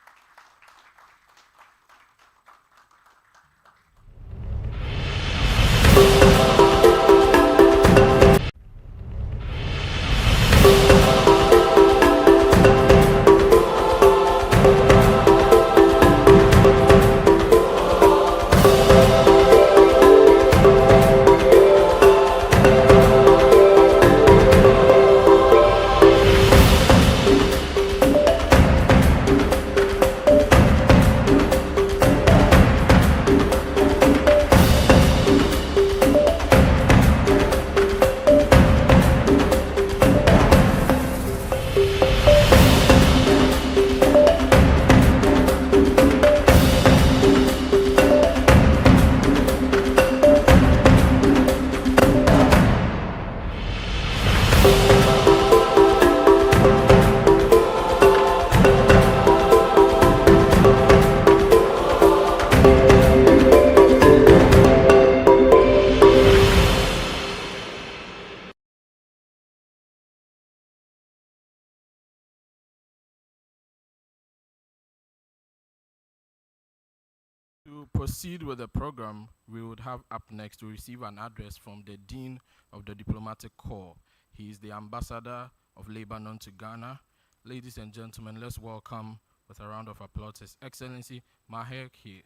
Speaker 4: To proceed with the program, we would have up next to receive an address from the Dean of the Diplomatic Corps. He is the Ambassador of Lebanon to Ghana. Ladies and gentlemen, let's welcome with a round of applause His Excellency Maher Kir.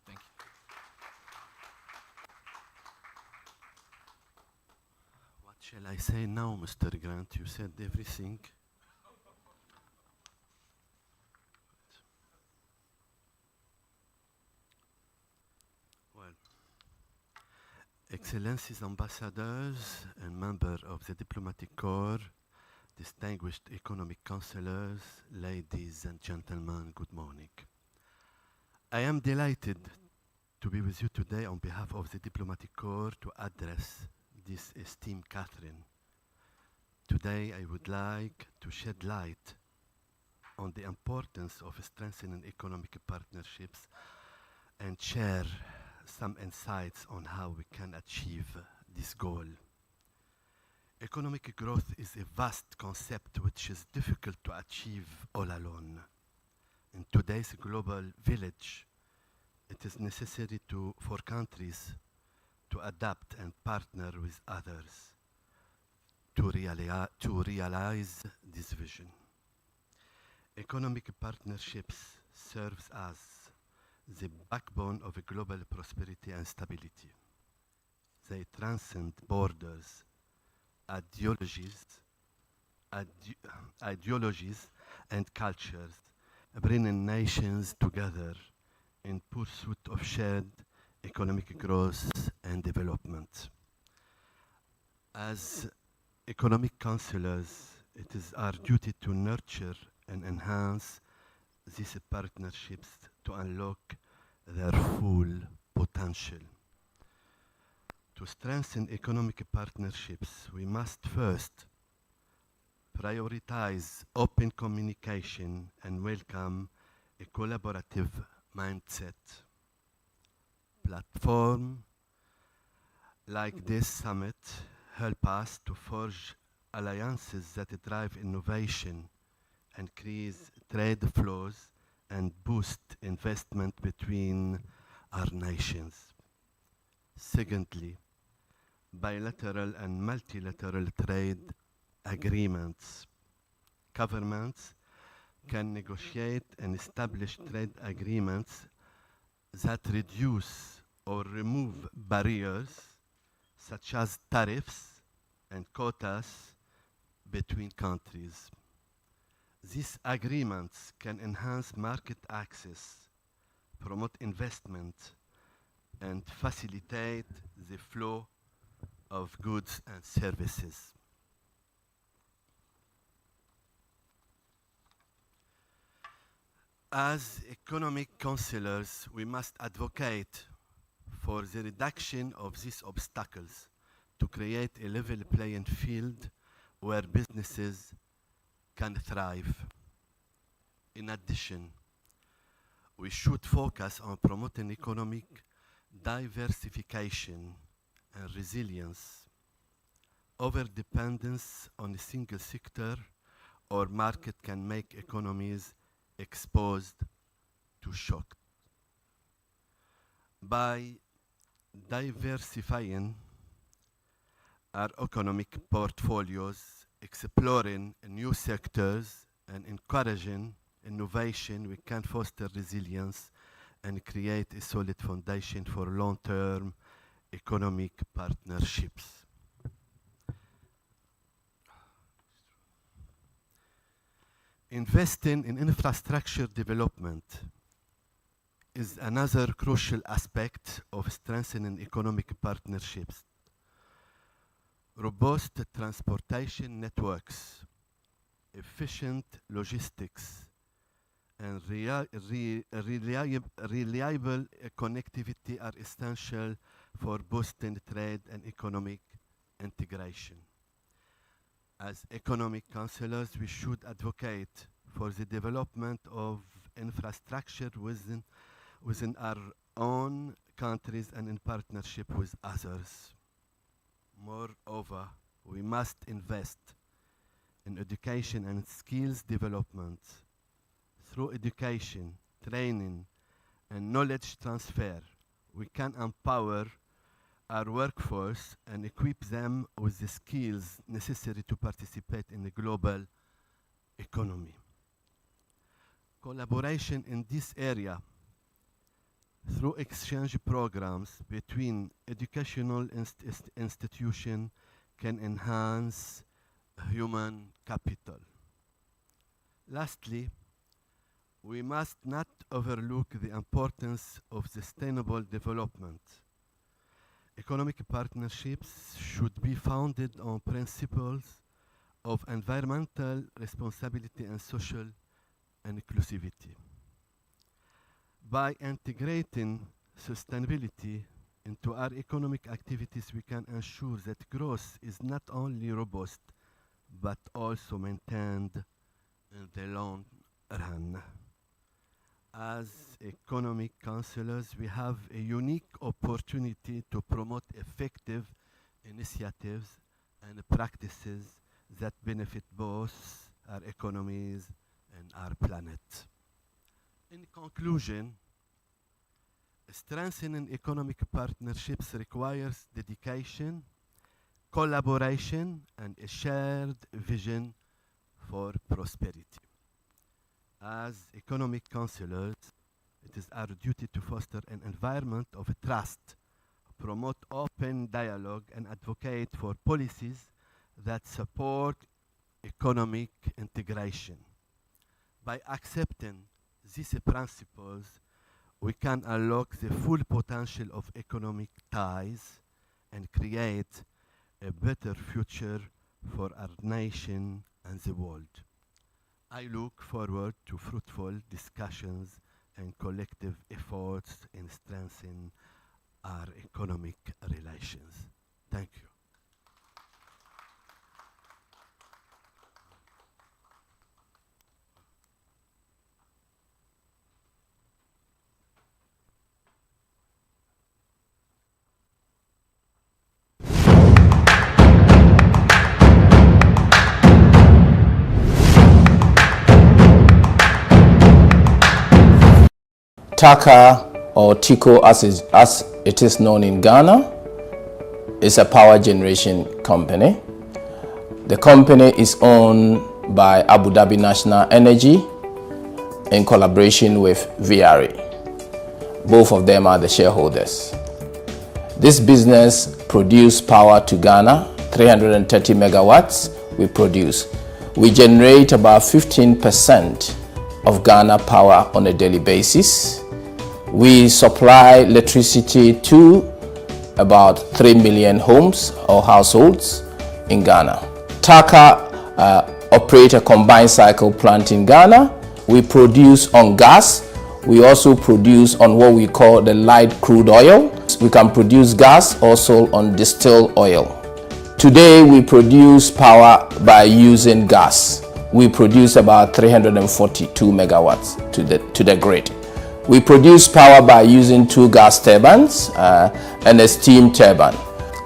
Speaker 4: Thank you.
Speaker 7: What shall I say now, Mr. Grant? You said everything. Well, Excellencies, ambassadors, and members of the Diplomatic Corps, distinguished economic councillors, ladies and gentlemen, good morning. I am delighted to be with you today on behalf of the Diplomatic Corps to address this esteemed Catherine. Today I would like to shed light on the importance of strengthening economic partnerships and share some insights on how we can achieve this goal. Economic growth is a vast concept which is difficult to achieve all alone. In today's global village, it is necessary for countries to adapt and partner with others to realize this vision. Economic partnerships serves as the backbone of a global prosperity and stability. They transcend borders, ideologies and cultures, bringing nations together in pursuit of shared economic growth and development. As economic councillors, it is our duty to nurture and enhance these partnerships to unlock their full potential. To strengthen economic partnerships, we must first prioritize open communication and welcome a collaborative mindset. Platform like this summit help us to forge alliances that drive innovation, increase trade flows, and boost investment between our nations. Secondly, bilateral and multilateral trade agreements. Governments can negotiate and establish trade agreements that reduce or remove barriers such as tariffs and quotas between countries. These agreements can enhance market access, promote investment, and facilitate the flow of goods and services. As economic councillors, we must advocate for the reduction of these obstacles to create a level playing field where businesses can thrive. In addition, we should focus on promoting economic diversification and resilience. Overdependence on a single sector or market can make economies exposed to shock. By diversifying our economic portfolios, exploring new sectors, and encouraging innovation, we can foster resilience and create a solid foundation for long-term economic partnerships. Investing in infrastructure development is another crucial aspect of strengthening economic partnerships. Robust transportation networks, efficient logistics, and reliable connectivity are essential for boosting trade and economic integration. As economic councillors, we should advocate for the development of infrastructure within our own countries and in partnership with others. Moreover, we must invest in education and skills development. Through education, training, and knowledge transfer, we can empower our workforce and equip them with the skills necessary to participate in the global economy. Collaboration in this area through exchange programs between educational institutions can enhance human capital. Lastly, we must not overlook the importance of sustainable development. Economic partnerships should be founded on principles of environmental responsibility and social inclusivity. By integrating sustainability into our economic activities, we can ensure that growth is not only robust, but also maintained in the long run. As economic counselors, we have a unique opportunity to promote effective initiatives and practices that benefit both our economies and our planet. In conclusion, strengthening economic partnerships requires dedication, collaboration, and a shared vision for prosperity. As economic counselors, it is our duty to foster an environment of trust, promote open dialogue, and advocate for policies that support economic integration. By accepting these principles, we can unlock the full potential of economic ties and create a better future for our nation and the world. I look forward to fruitful discussions and collective efforts in strengthening our economic relations. Thank you.
Speaker 8: TACA, or TICO as it is known in Ghana, is a power generation company. The company is owned by Abu Dhabi National Energy in collaboration with VRA. Both of them are the shareholders. This business produces power to Ghana, 330 megawatts we produce. We generate about 15% of Ghana power on a daily basis. We supply electricity to about 3 million homes or households in Ghana. TACA operates a combined cycle plant in Ghana. We produce on gas. We also produce on what we call the light crude oil. We can produce gas also on distilled oil. Today we produce power by using gas. We produce about 342 megawatts to the grid. We produce power by using 2 gas turbines and a steam turbine.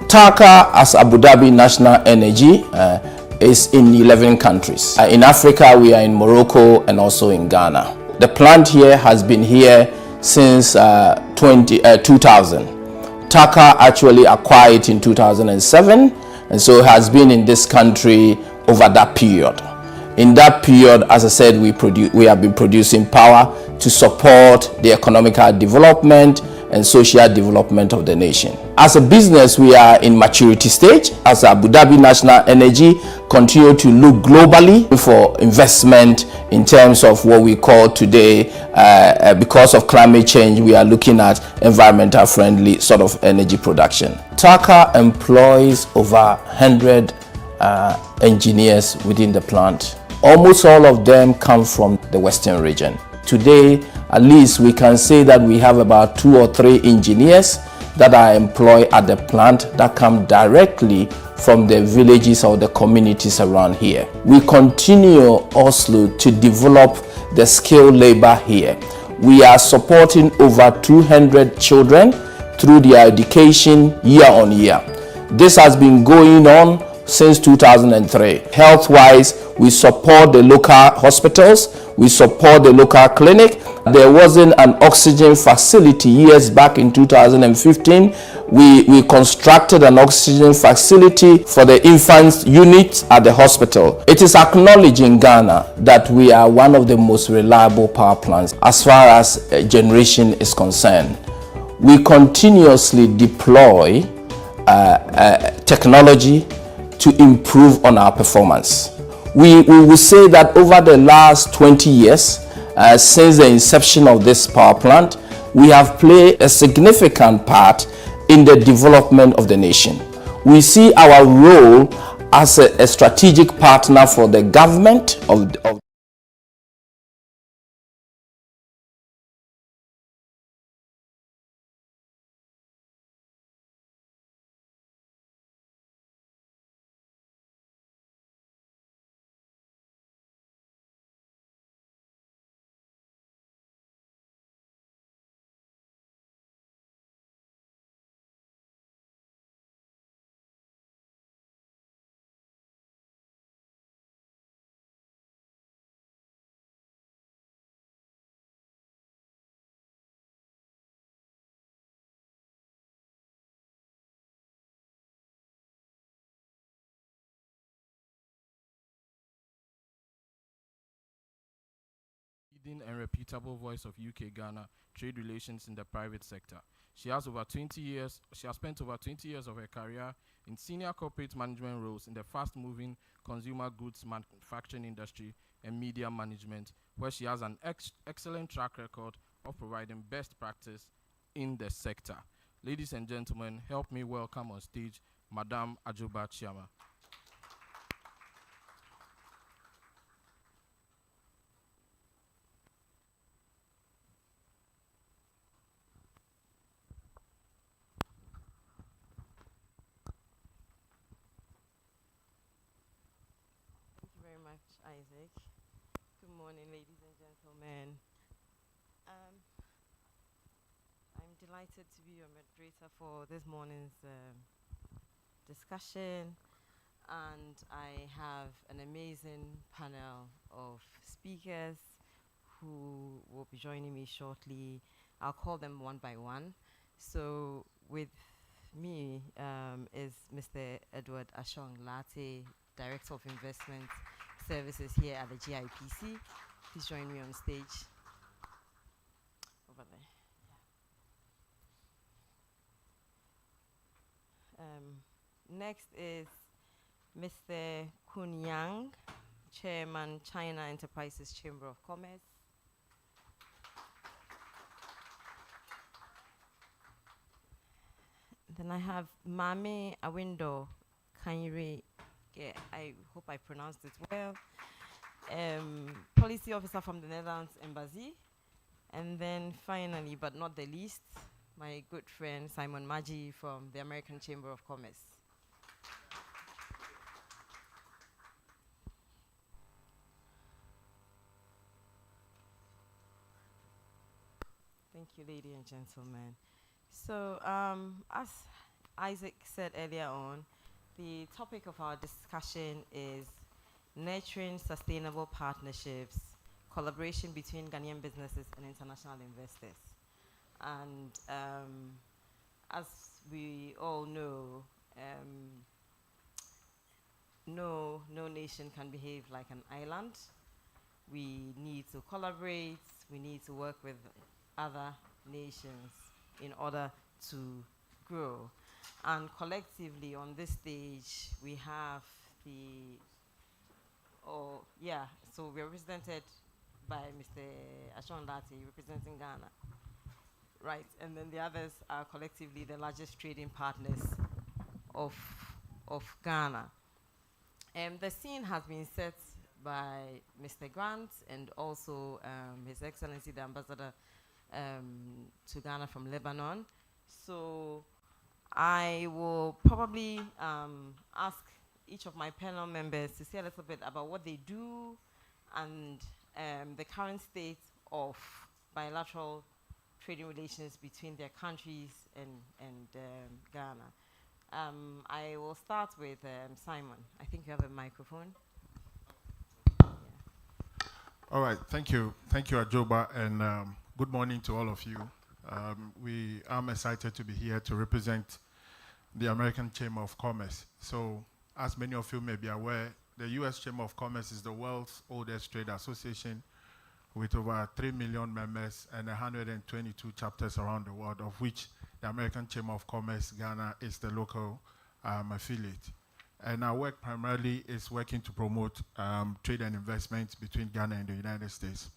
Speaker 8: TACA, as Abu Dhabi National Energy, is in 11 countries. In Africa, we are in Morocco and also in Ghana. The plant here has been here since 2000. TACA actually acquired it in 2007, and so has been in this country over that period. In that period, as I said, we have been producing power to support the economical development and social development of the nation. As a business, we are in maturity stage. As Abu Dhabi National Energy, continue to look globally for investment in terms of what we call today, because of climate change, we are looking at environmental friendly sort of energy production. TACA employs over 100 engineers within the plant. Almost all of them come from the Western region. Today, at least we can say that we have about 2 or 3 engineers that are employed at the plant that come directly from the villages or the communities around here. We continue also to develop the skilled labor here. We are supporting over 200 children through their education year on year. This has been going on since 2003. Health-wise, we support the local hospitals We support the local clinic. There wasn't an oxygen facility years back in 2015. We constructed an oxygen facility for the infants unit at the hospital. It is acknowledged in Ghana that we are one of the most reliable power plants as far as generation is concerned. We continuously deploy technology to improve on our performance. We will say that over the last 20 years, since the inception of this power plant, we have played a significant part in the development of the nation. We see our role as a strategic partner for the government of
Speaker 4: leading and reputable voice of UK-Ghana trade relations in the private sector. She has spent over 20 years of her career in senior corporate management roles in the fast-moving consumer goods manufacturing industry and media management, where she has an excellent track record of providing best practice in the sector. Ladies and gentlemen, help me welcome on stage Madame Ajoba Chiama.
Speaker 9: Isaac. Good morning, ladies and gentlemen. I'm delighted to be your moderator for this morning's discussion, and I have an amazing panel of speakers who will be joining me shortly. I'll call them one by one. So with me is Mr. Edward Ashong Latte, Director of Investment Services here at the GIPC. Please join me on stage. Over there. Next is Mr. Kun Yang, Chairman, China Enterprises Chamber of Commerce. Then I have Mame Awindo Kanyire. Yeah, I hope I pronounced it well. Policy officer from the Netherlands Embassy. And then finally, but not the least, my good friend Simon Maggi from the American Chamber of Commerce. Thank you, ladies and gentlemen. So, as Isaac said earlier on, the topic of our discussion is nurturing sustainable partnerships, collaboration between Ghanaian businesses and international investors. And as we all know, no nation can behave like an island. We need to collaborate, we need to work with other nations in order to grow. And collectively on this stage, we have so we're represented by Mr. Ashon Latte, representing Ghana. Right, and then the others are collectively the largest trading partners of Ghana. The scene has been set by Mr. Grant and also His Excellency the Ambassador to Ghana from Lebanon. So I will probably ask each of my panel members to say a little bit about what they do and the current state of bilateral trading relations between their countries and Ghana. I will start with Simon. I think you have a microphone.
Speaker 10: All right, thank you, Ajoba, and good morning to all of you. I'm excited to be here to represent the American Chamber of Commerce. So, as many of you may be aware, the U.S. Chamber of Commerce is the world's oldest trade association with over 3 million members and 122 chapters around the world, of which the American Chamber of Commerce Ghana is the local affiliate. And our work primarily is working to promote trade and investment between Ghana and the United States.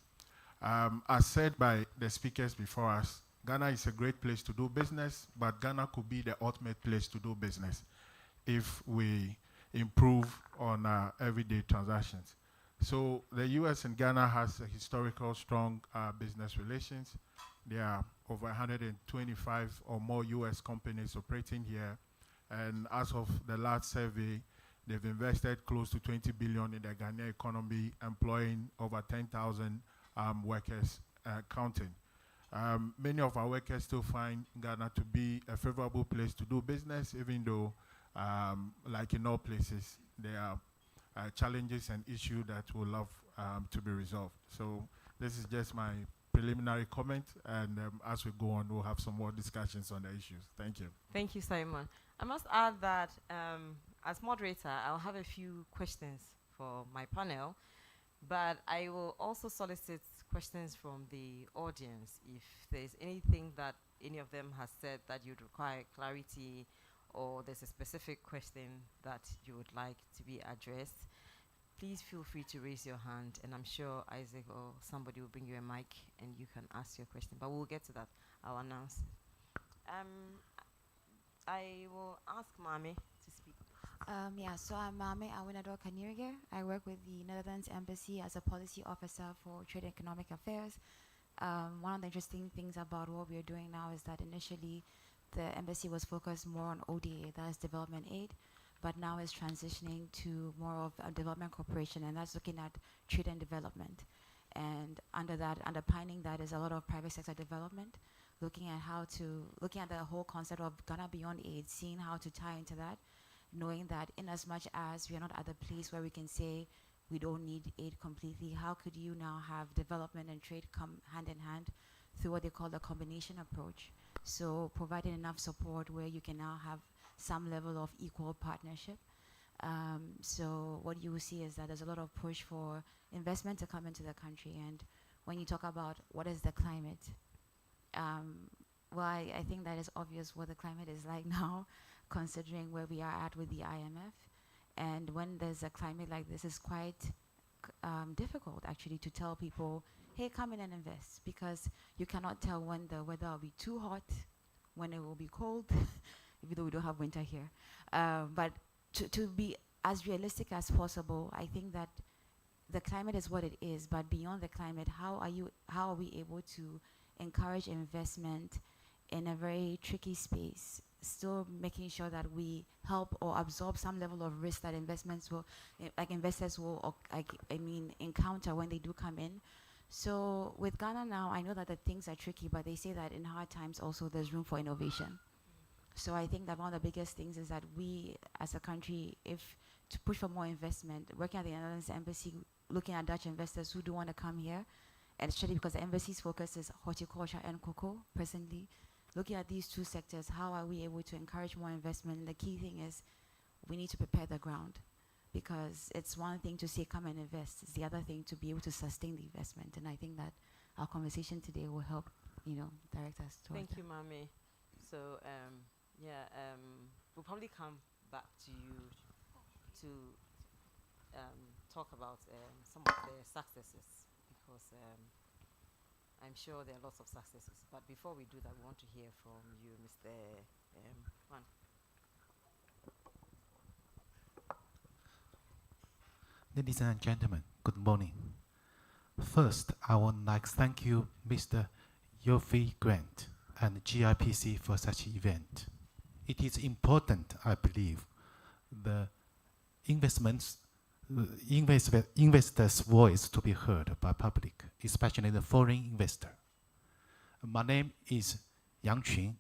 Speaker 10: As said by the speakers before us, Ghana is a great place to do business, but Ghana could be the ultimate place to do business if we improve on everyday transactions. So the U.S. and Ghana has a historical strong business relations. There are over 125 or more U.S. companies operating here. And as of the last survey, they've invested close to 20 billion in the Ghanaian economy, employing over 10,000 workers counting. Many of our workers still find Ghana to be a favorable place to do business, even though, like in all places, there are challenges and issues that we'll love to be resolved. So this is just my preliminary comment, and as we go on, we'll have some more discussions on the issues. Thank you.
Speaker 9: Thank you, Simon. I must add that as moderator, I'll have a few questions for my panel, but I will also solicit questions from the audience. If there's anything that any of them has said that you'd require clarity, or there's a specific question that you would like to be addressed, please feel free to raise your hand, and I'm sure Isaac or somebody will bring you a mic and you can ask your question, but we'll get to that. I'll announce. I will ask Mame to speak.
Speaker 11: So I'm Mame Awinado Kanirige. I work with the Netherlands Embassy as a policy officer for trade and economic affairs. One of the interesting things about what we're doing now is that initially the embassy was focused more on ODA, that is development aid, but now is transitioning to more of a development cooperation, and that's looking at trade and development. And underpinning that is a lot of private sector development, looking at the whole concept of Ghana Beyond Aid, seeing how to tie into that, knowing that in as much as we are not at the place where we can say we don't need aid completely, how could you now have development and trade come hand in hand through what they call the combination approach? So providing enough support where you can now have some level of equal partnership. So what you will see is that there's a lot of push for investment to come into the country. And when you talk about what is the climate, I think that is obvious what the climate is like now, considering where we are at with the IMF. And when there's a climate like this, it's quite difficult actually to tell people, hey, come in and invest, because you cannot tell when the weather will be too hot, when it will be cold, even though we don't have winter here. But to be as realistic as possible, I think that the climate is what it is, but beyond the climate, how are we able to encourage investment in a very tricky space, still making sure that we help or absorb some level of risk that investors will encounter when they do come in. So with Ghana now, I know that the things are tricky, but they say that in hard times also there's room for innovation. So I think that one of the biggest things is that we as a country, if to push for more investment, working at the Netherlands Embassy, looking at Dutch investors who do want to come here, and especially because the embassy's focus is horticulture and cocoa presently, looking at these two sectors, how are we able to encourage more investment? And the key thing is we need to prepare the ground, because it's one thing to say come and invest, it's the other thing to be able to sustain the investment. And I think that our conversation today will help, direct us towards
Speaker 9: Thank you, Mame. So, we'll probably come back to you to talk about some of the successes, because I'm sure there are lots of successes. But before we do that, we want to hear from you, Mr. Juan.
Speaker 12: Ladies and gentlemen, good morning. First, I would like to thank you, Mr. Yofi Grant and GIPC for such an event. It is important, I believe, the investors' voice to be heard by public, especially the foreign investor. My name is Yang Qun.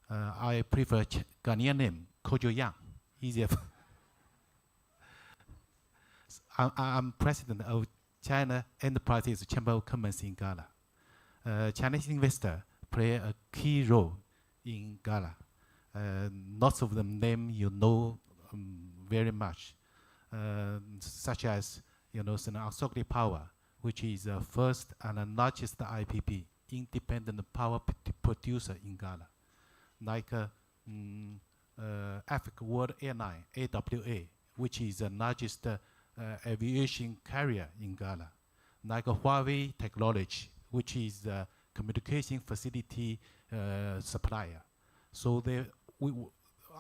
Speaker 12: I prefer Ghanaian name, Kojo Yang, easier. I'm president of China Enterprises Chamber of Commerce in Ghana. Chinese investors play a key role in Ghana. Lots of them name you know very much, such as Sogli Power, which is the first and the largest IPP, independent power producer in Ghana, like Africa World Airline (AWA), which is the largest aviation carrier in Ghana, like Huawei Technology, which is the communication facility supplier. So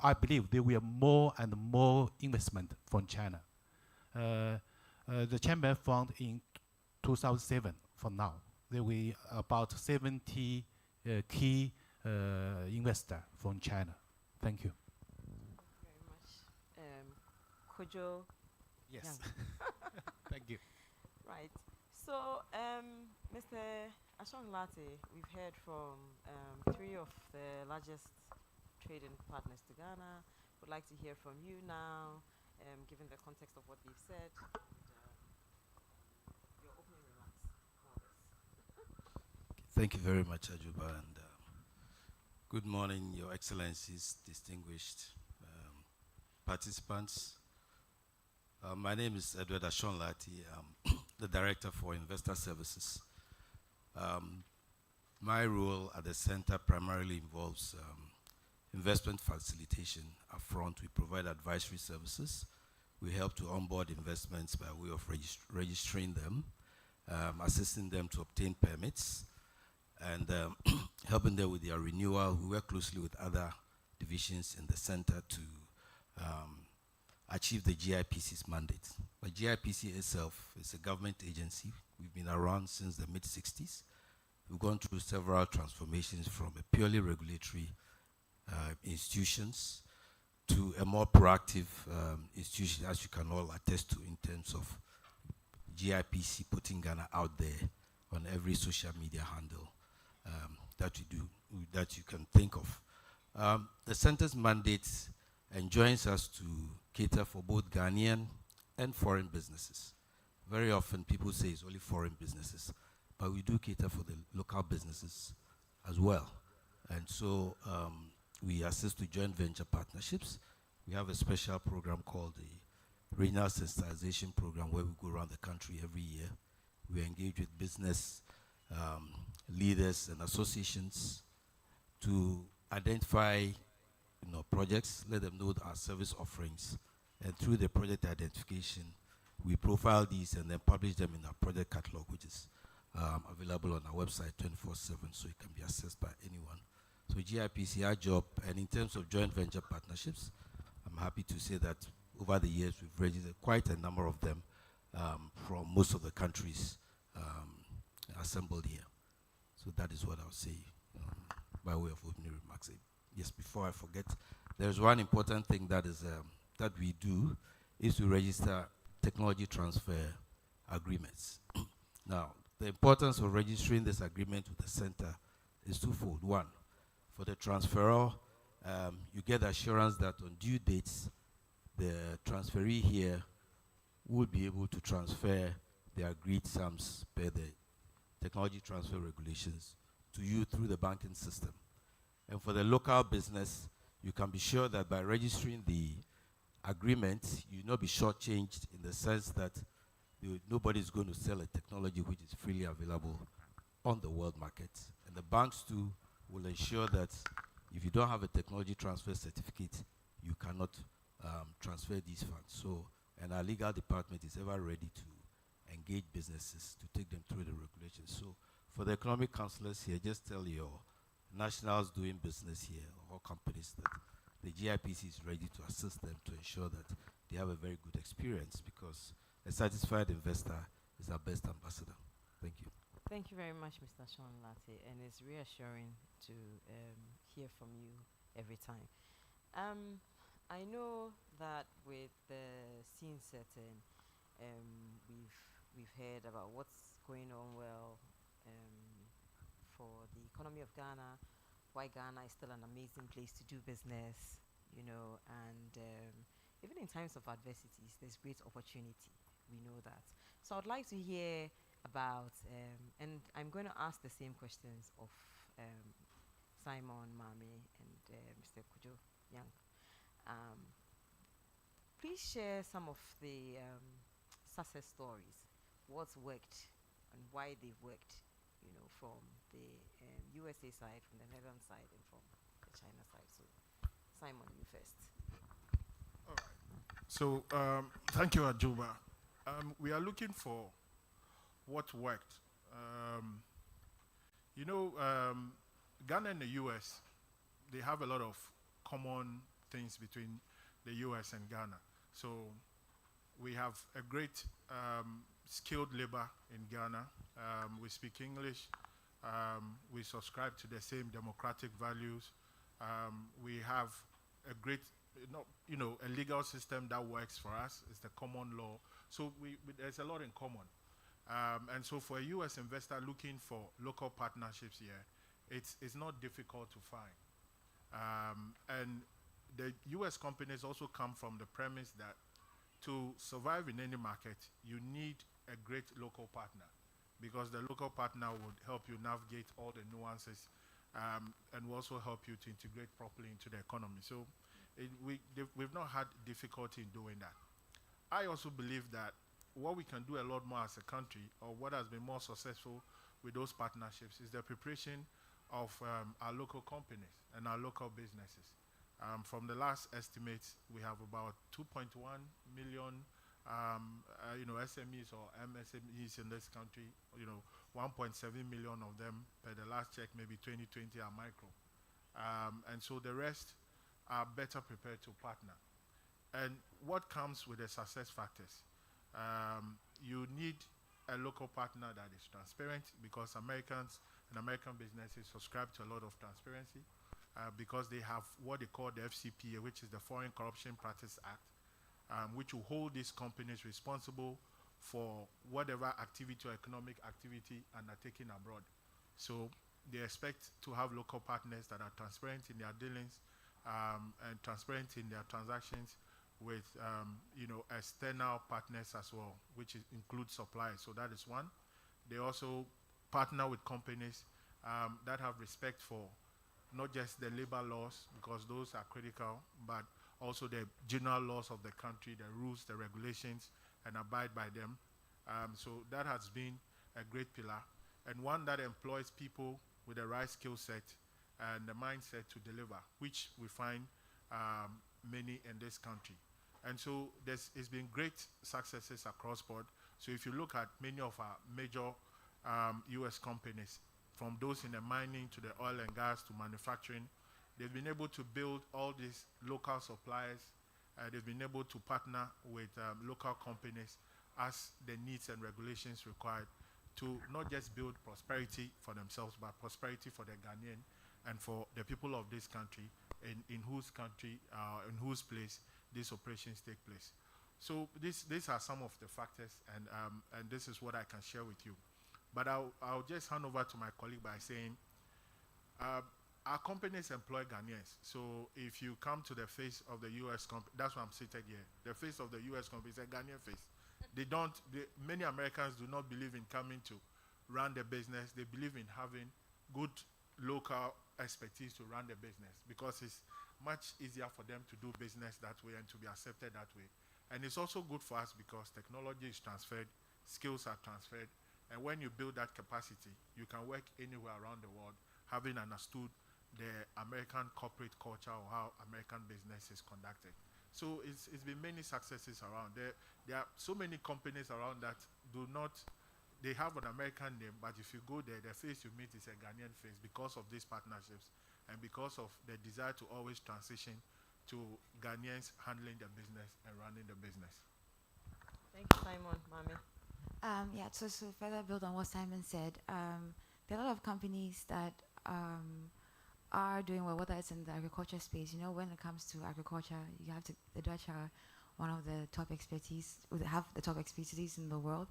Speaker 12: I believe there will be more and more investment from China. The chamber formed in 2007 for now. There will be about 70 key investors from China. Thank you.
Speaker 9: Thank you very much. Kojo?
Speaker 12: Yes.
Speaker 9: Young.
Speaker 12: Thank you.
Speaker 9: Right. So, Mr. Ashong Lati, we've heard from 3 of the largest trading partners to Ghana. Would like to hear from you now, given the context of what we've said, and your opening remarks for this.
Speaker 13: Thank you very much, Ajuba, and good morning, Your Excellencies, distinguished participants. My name is Edward Ashong Lati. I'm the Director for Investor Services. My role at the center primarily involves investment facilitation. Up front, we provide advisory services. We help to onboard investments by way of registering them, assisting them to obtain permits, and helping them with their renewal. We work closely with other divisions in the center to achieve the GIPC's mandate. But GIPC itself is a government agency. We've been around since the mid-60s. We've gone through several transformations from a purely regulatory institutions to a more proactive institution, as you can all attest to, in terms of GIPC putting Ghana out there on every social media handle that you can think of. The center's mandate enjoins us to cater for both Ghanaian and foreign businesses. Very often people say it's only foreign businesses, but we do cater for the local businesses as well. And so we assist with joint venture partnerships. We have a special program called the Regional Sensitization Program, where we go around the country every year. We engage with business leaders and associations to identify projects, let them know our service offerings, and through the project identification, we profile these and then publish them in our project catalog, which is available on our website 24/7, so it can be accessed by anyone. So GIPC, our job, and in terms of joint venture partnerships, I'm happy to say that over the years we've registered quite a number of them from most of the countries assembled here. So that is what I'll say by way of opening remarks. Yes, before I forget, there's one important thing that is that we do is to register technology transfer agreements. Now, the importance of registering this agreement with the center is twofold. One, for the transferor, you get assurance that on due dates, the transferee here will be able to transfer the agreed sums per the technology transfer regulations to you through the banking system. And for the local business, you can be sure that by registering the agreement, you will not be shortchanged in the sense that nobody is going to sell a technology which is freely available on the world market. And the banks too will ensure that if you don't have a technology transfer certificate, you cannot transfer these funds. So, and our legal department is ever ready to engage businesses to take them through the regulations. So, for the economic counselors here, just tell your nationals doing business here, or companies, that the GIPC is ready to assist them to ensure that they have a very good experience, because a satisfied investor is our best ambassador. Thank you.
Speaker 9: Thank you very much, Mr. Sean Latte, and it's reassuring to hear from you every time. I know that with the scene setting, we've heard about what's going on for the economy of Ghana, why Ghana is still an amazing place to do business, and even in times of adversities, there's great opportunity. We know that. So I'd like to hear about, and I'm going to ask the same questions of Simon, Mami, and Mr. Kujo Young. Please share some of the success stories, what's worked and why they've worked, you know, from the USA side, from the Netherlands side, and from the China side. So, Simon, you first.
Speaker 10: All right. So, thank you, Ajuba. We are looking for what worked. Ghana and the US, they have a lot of common things between the US and Ghana. So we have a great skilled labor in Ghana. We speak English. We subscribe to the same democratic values. We have a great, a legal system that works for us. It's the common law. So there's a lot in common. And so for a US investor looking for local partnerships here, it's not difficult to find. And the US companies also come from the premise that to survive in any market, you need a great local partner, because the local partner would help you navigate all the nuances and will also help you to integrate properly into the economy. So we've not had difficulty in doing that. I also believe that what we can do a lot more as a country, or what has been more successful with those partnerships, is the preparation of our local companies and our local businesses. From the last estimates, we have about 2.1 million SMEs or MSMEs in this country. 1.7 million of them, per the last check, maybe 2020, are micro. And so the rest are better prepared to partner. And what comes with the success factors? You need a local partner that is transparent, because Americans and American businesses subscribe to a lot of transparency, because they have what they call the FCPA, which is the Foreign Corruption Practice Act, which will hold these companies responsible for whatever activity or economic activity undertaken abroad. So they expect to have local partners that are transparent in their dealings and transparent in their transactions with external partners as well, which includes suppliers. So that is one. They also partner with companies that have respect for not just the labor laws, because those are critical, but also the general laws of the country, the rules, the regulations, and abide by them. So that has been a great pillar, and one that employs people with the right skill set and the mindset to deliver, which we find many in this country. And so it's been great successes across board. So if you look at many of our major US companies, from those in the mining to the oil and gas to manufacturing, they've been able to build all these local suppliers. They've been able to partner with local companies as the needs and regulations required to not just build prosperity for themselves, but prosperity for the Ghanaian and for the people of this country, in whose country, in whose place these operations take place. So these are some of the factors, and this is what I can share with you. But I'll just hand over to my colleague by saying, our companies employ Ghanaians. So if you come to the face of the US company, that's why I'm seated here. The face of the US company is a Ghanaian face. Many Americans do not believe in coming to run the business. They believe in having good local expertise to run the business, because it's much easier for them to do business that way and to be accepted that way. And it's also good for us because technology is transferred, skills are transferred, and when you build that capacity, you can work anywhere around the world, having understood the American corporate culture or how American business is conducted. So it's been many successes around. There are so many companies around that they have an American name, but if you go there, the face you meet is a Ghanaian face, because of these partnerships and because of the desire to always transition to Ghanaians handling the business and running the business.
Speaker 9: Thank you, Simon. Mami?
Speaker 11: So further build on what Simon said, there are a lot of companies that are doing well, whether it's in the agriculture space. When it comes to agriculture, you have the Dutch are one of the top expertise, have the top expertise in the world.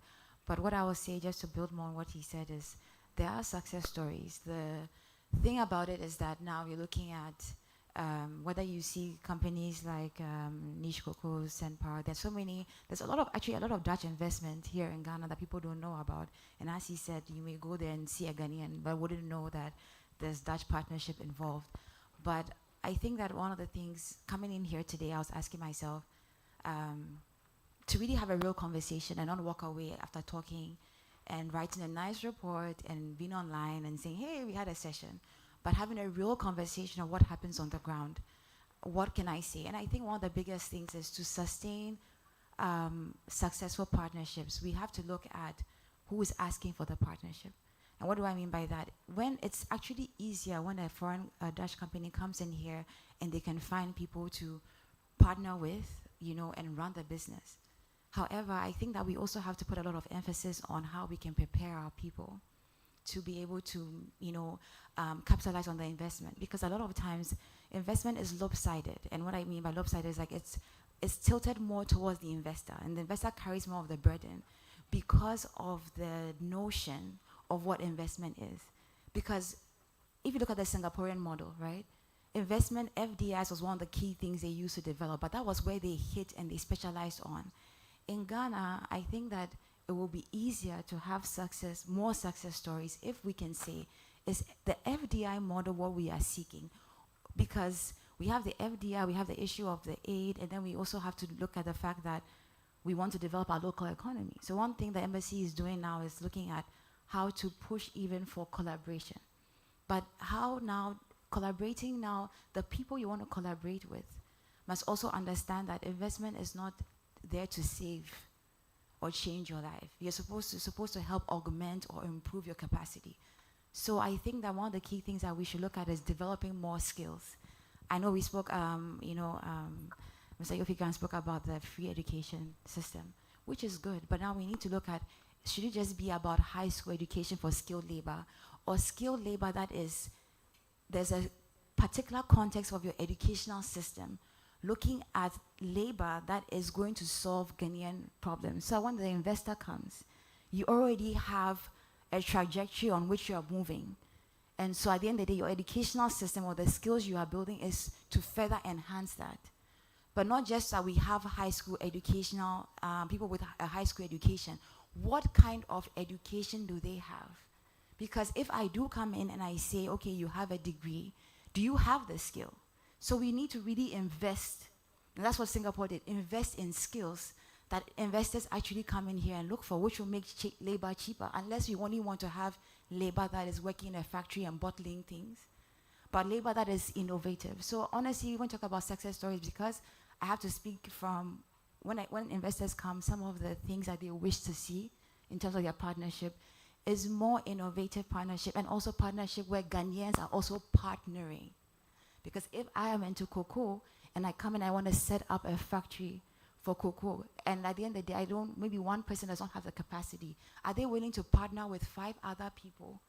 Speaker 11: But what I will say, just to build more on what he said, is there are success stories. The thing about it is that now you're looking at whether you see companies like Niche Cocoa, Senpower, there's a lot of Dutch investment here in Ghana that people don't know about. And as he said, you may go there and see a Ghanaian, but wouldn't know that there's Dutch partnership involved. But I think that one of the things coming in here today, I was asking myself, to really have a real conversation and not walk away after talking and writing a nice report and being online and saying, hey, we had a session, but having a real conversation of what happens on the ground. What can I say? And I think one of the biggest things is to sustain successful partnerships. We have to look at who is asking for the partnership. And what do I mean by that? When it's actually easier when a foreign Dutch company comes in here and they can find people to partner with, and run the business. However, I think that we also have to put a lot of emphasis on how we can prepare our people to be able to, capitalize on the investment. Because a lot of times, investment is lopsided. And what I mean by lopsided is like it's tilted more towards the investor. And the investor carries more of the burden because of the notion of what investment is. Because if you look at the Singaporean model, right? Investment, FDIs was one of the key things they used to develop, but that was where they hit and they specialized on. In Ghana, I think that it will be easier to have more success stories if we can say, is the FDI model what we are seeking? Because we have the FDI, we have the issue of the aid, and then we also have to look at the fact that we want to develop our local economy. So one thing the embassy is doing now is looking at how to push even for collaboration. But how now, collaborating now, the people you want to collaborate with must also understand that investment is not there to save or change your life. You're supposed to help augment or improve your capacity. So I think that one of the key things that we should look at is developing more skills. I know we spoke, Mr. Yofi Grant spoke about the free education system, which is good, but now we need to look at, should it just be about high school education for skilled labor, or skilled labor that is, there's a particular context of your educational system, looking at labor that is going to solve Ghanaian problems. So when the investor comes, you already have a trajectory on which you are moving. And so at the end of the day, your educational system or the skills you are building is to further enhance that. But not just that we have high school educational, people with a high school education. What kind of education do they have? Because if I do come in and I say, okay, you have a degree, do you have the skill? So we need to really invest, and that's what Singapore did, invest in skills that investors actually come in here and look for, which will make labor cheaper, unless you only want to have labor that is working in a factory and bottling things, but labor that is innovative. So honestly, we want to talk about success stories because I have to speak from, when investors come, some of the things that they wish to see in terms of their partnership is more innovative partnership, and also partnership where Ghanaians are also partnering. Because if I am into cocoa and I come and I want to set up a factory for cocoa, and at the end of the day, maybe one person does not have the capacity, are they willing to partner with 5 other people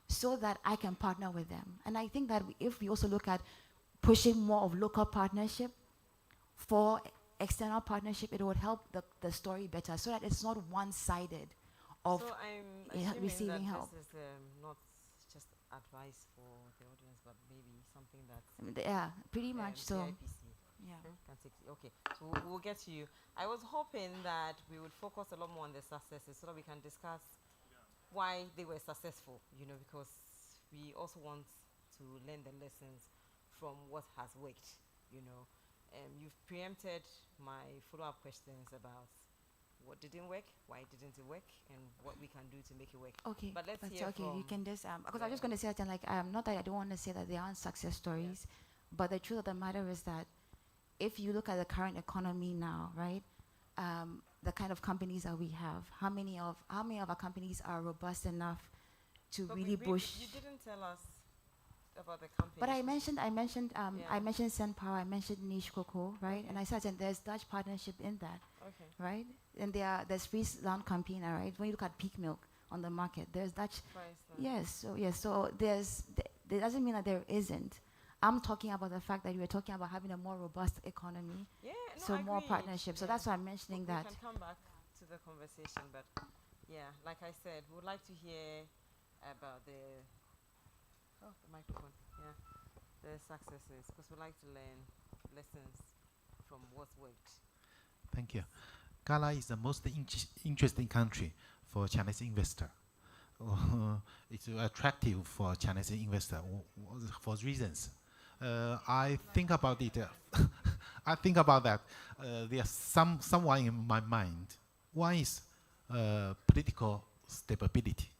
Speaker 11: so that I can partner with them? And I think that if we also look at pushing more of local partnership for external partnership, it would help the story better so that it's not one-sided of
Speaker 9: so I'm
Speaker 11: receiving
Speaker 9: that
Speaker 11: help.
Speaker 9: This is not just advice for the audience, but maybe something that
Speaker 11: Yeah, pretty much so.
Speaker 9: GIPC
Speaker 11: Yeah.
Speaker 9: can take. Okay, so we'll get to you. I was hoping that we would focus a lot more on the successes so that we can discuss why they were successful, because we also want to learn the lessons from what has worked, You've preempted my follow-up questions about what didn't work, why didn't it work, and what we can do to make it work.
Speaker 11: Okay,
Speaker 9: but let's
Speaker 11: that's
Speaker 9: hear
Speaker 11: okay.
Speaker 9: from
Speaker 11: You can just because I'm just going to say something like not that I don't want to say that there aren't success stories, but the truth of the matter is that if you look at the current economy now, right, the kind of companies that we have, how many of our companies are robust enough to
Speaker 9: But
Speaker 11: really push?
Speaker 9: You didn't tell us about the company.
Speaker 11: But I mentioned Senpower, I mentioned Niche Cocoa, right? Okay. And I said there's Dutch partnership in that, okay, right? And there's Friesland Campina, right? When you look at peak milk on the market, there's Dutch. Yes, so there doesn't mean that there isn't. I'm talking about the fact that you were talking about having a more robust economy, more partnership. So that's why I'm mentioning that.
Speaker 9: We can come back to the conversation, but like I said, we would like to hear about the microphone. the successes, because we like to learn lessons from what worked.
Speaker 12: Thank you. Ghana is the most interesting country for Chinese investor. It's attractive for Chinese investor for reasons. I think about it. I think about that. There's someone in my mind. One is political stability.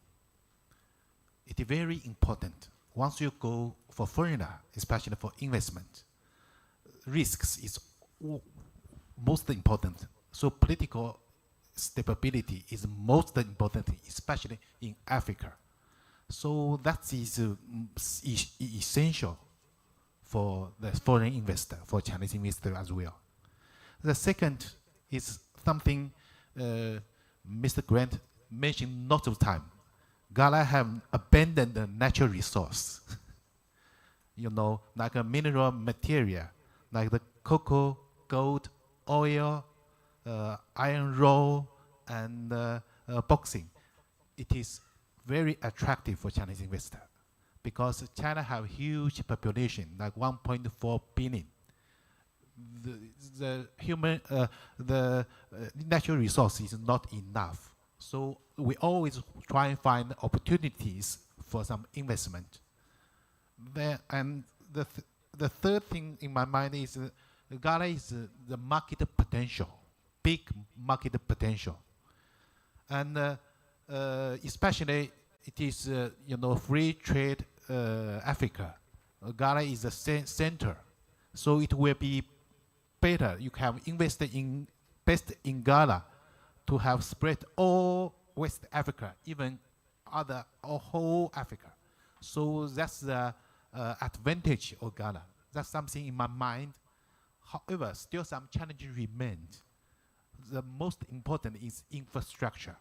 Speaker 12: It is very important. Once you go for foreigner, especially for investment, risks is most important. So political stability is most important, especially in Africa. So that is essential for the foreign investor, for Chinese investor as well. The second is something Mr. Grant mentioned lots of time. Ghana have abandoned the natural resource. You know, like a mineral material, like the cocoa, gold, oil, iron ore, and bauxite. It is very attractive for Chinese investor because China have huge population, like 1.4 billion. The natural resource is not enough. So we always try and find opportunities for some investment. And the third thing in my mind is Ghana is the market potential, big market potential. And especially it is, free trade Africa. Ghana is the center. So it will be better. You can invest best in Ghana to have spread all West Africa, even whole Africa. So that's the advantage of Ghana. That's something in my mind. However, still some challenges remain. The most important is infrastructure.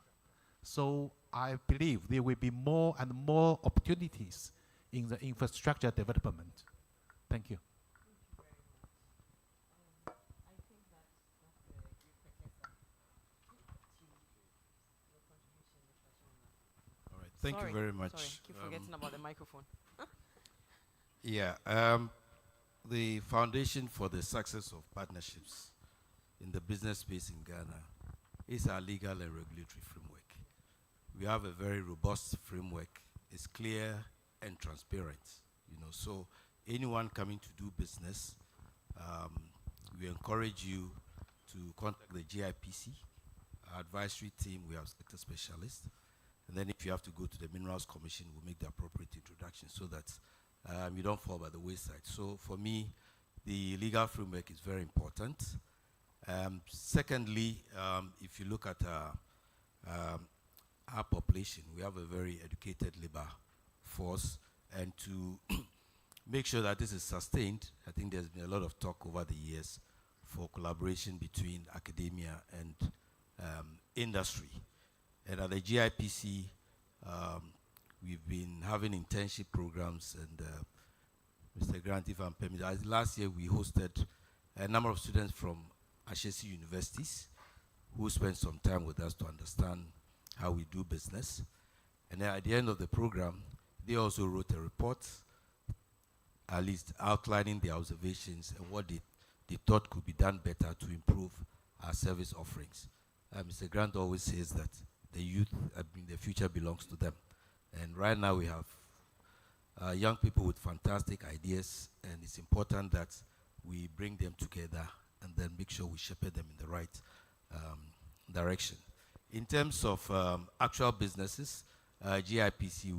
Speaker 12: So I believe there will be more and more opportunities in the infrastructure development. Thank you.
Speaker 13: All right, thank you very much.
Speaker 9: Sorry, keep forgetting about the microphone.
Speaker 13: The foundation for the success of partnerships in the business space in Ghana is our legal and regulatory framework. We have a very robust framework. It's clear and transparent. So anyone coming to do business, we encourage you to contact the GIPC, our advisory team. We have sector specialists. And then if you have to go to the Minerals Commission, we'll make the appropriate introduction so that you don't fall by the wayside. So for me, the legal framework is very important. Secondly, if you look at our population, we have a very educated labor force, and to make sure that this is sustained, I think there's been a lot of talk over the years for collaboration between academia and industry. And at the GIPC, we've been having internship programs, and Mr. Grant, if I'm permitted, last year we hosted a number of students from Ashesi universities who spent some time with us to understand how we do business. And then at the end of the program, they also wrote a report, at least outlining their observations and what they thought could be done better to improve our service offerings. Mr. Grant always says that the youth, the future belongs to them. And right now we have young people with fantastic ideas, and it's important that we bring them together and then make sure we shepherd them in the right direction. In terms of actual businesses, GIPC,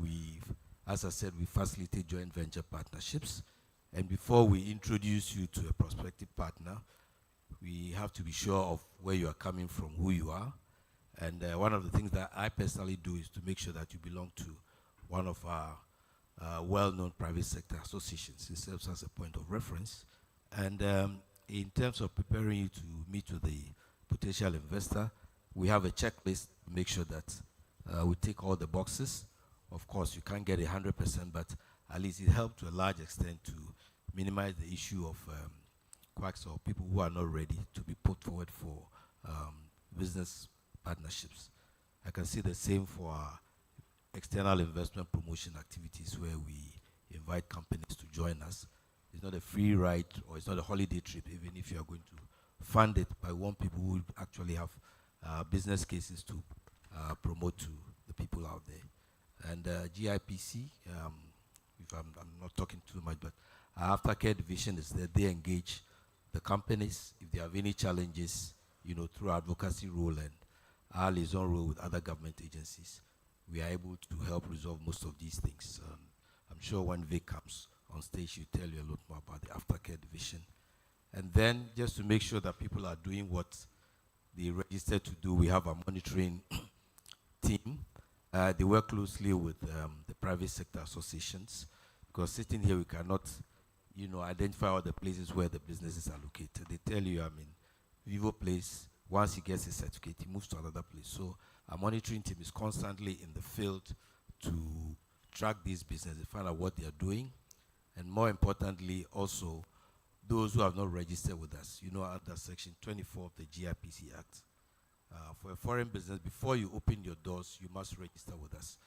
Speaker 13: as I said, we facilitate joint venture partnerships. And before we introduce you to a prospective partner, we have to be sure of where you are coming from, who you are. And one of the things that I personally do is to make sure that you belong to one of our well-known private sector associations. It serves as a point of reference. And in terms of preparing you to meet with the potential investor, we have a checklist to make sure that we tick all the boxes. Of course, you can't get 100%, but at least it helps to a large extent to minimize the issue of quacks or people who are not ready to be put forward for business partnerships. I can see the same for our external investment promotion activities, where we invite companies to join us. It's not a free ride, or it's not a holiday trip, even if you are going to fund it. But we want people who actually have business cases to promote to the people out there. And GIPC, if I'm not talking too much, but our aftercare division is that they engage the companies if they have any challenges, through advocacy role and our liaison role with other government agencies. We are able to help resolve most of these things. I'm sure when Vic comes on stage, she'll tell you a lot more about the aftercare division. And then, just to make sure that people are doing what they registered to do, we have a monitoring team. They work closely with the private sector associations, because sitting here, we cannot, identify all the places where the businesses are located. They tell you, Vivo Place, once he gets his certificate, he moves to another place. So our monitoring team is constantly in the field to track these businesses, find out what they are doing, and more importantly, also, those who have not registered with us. Under Section 24 of the GIPC Act, for a foreign business, before you open your doors, you must register with us.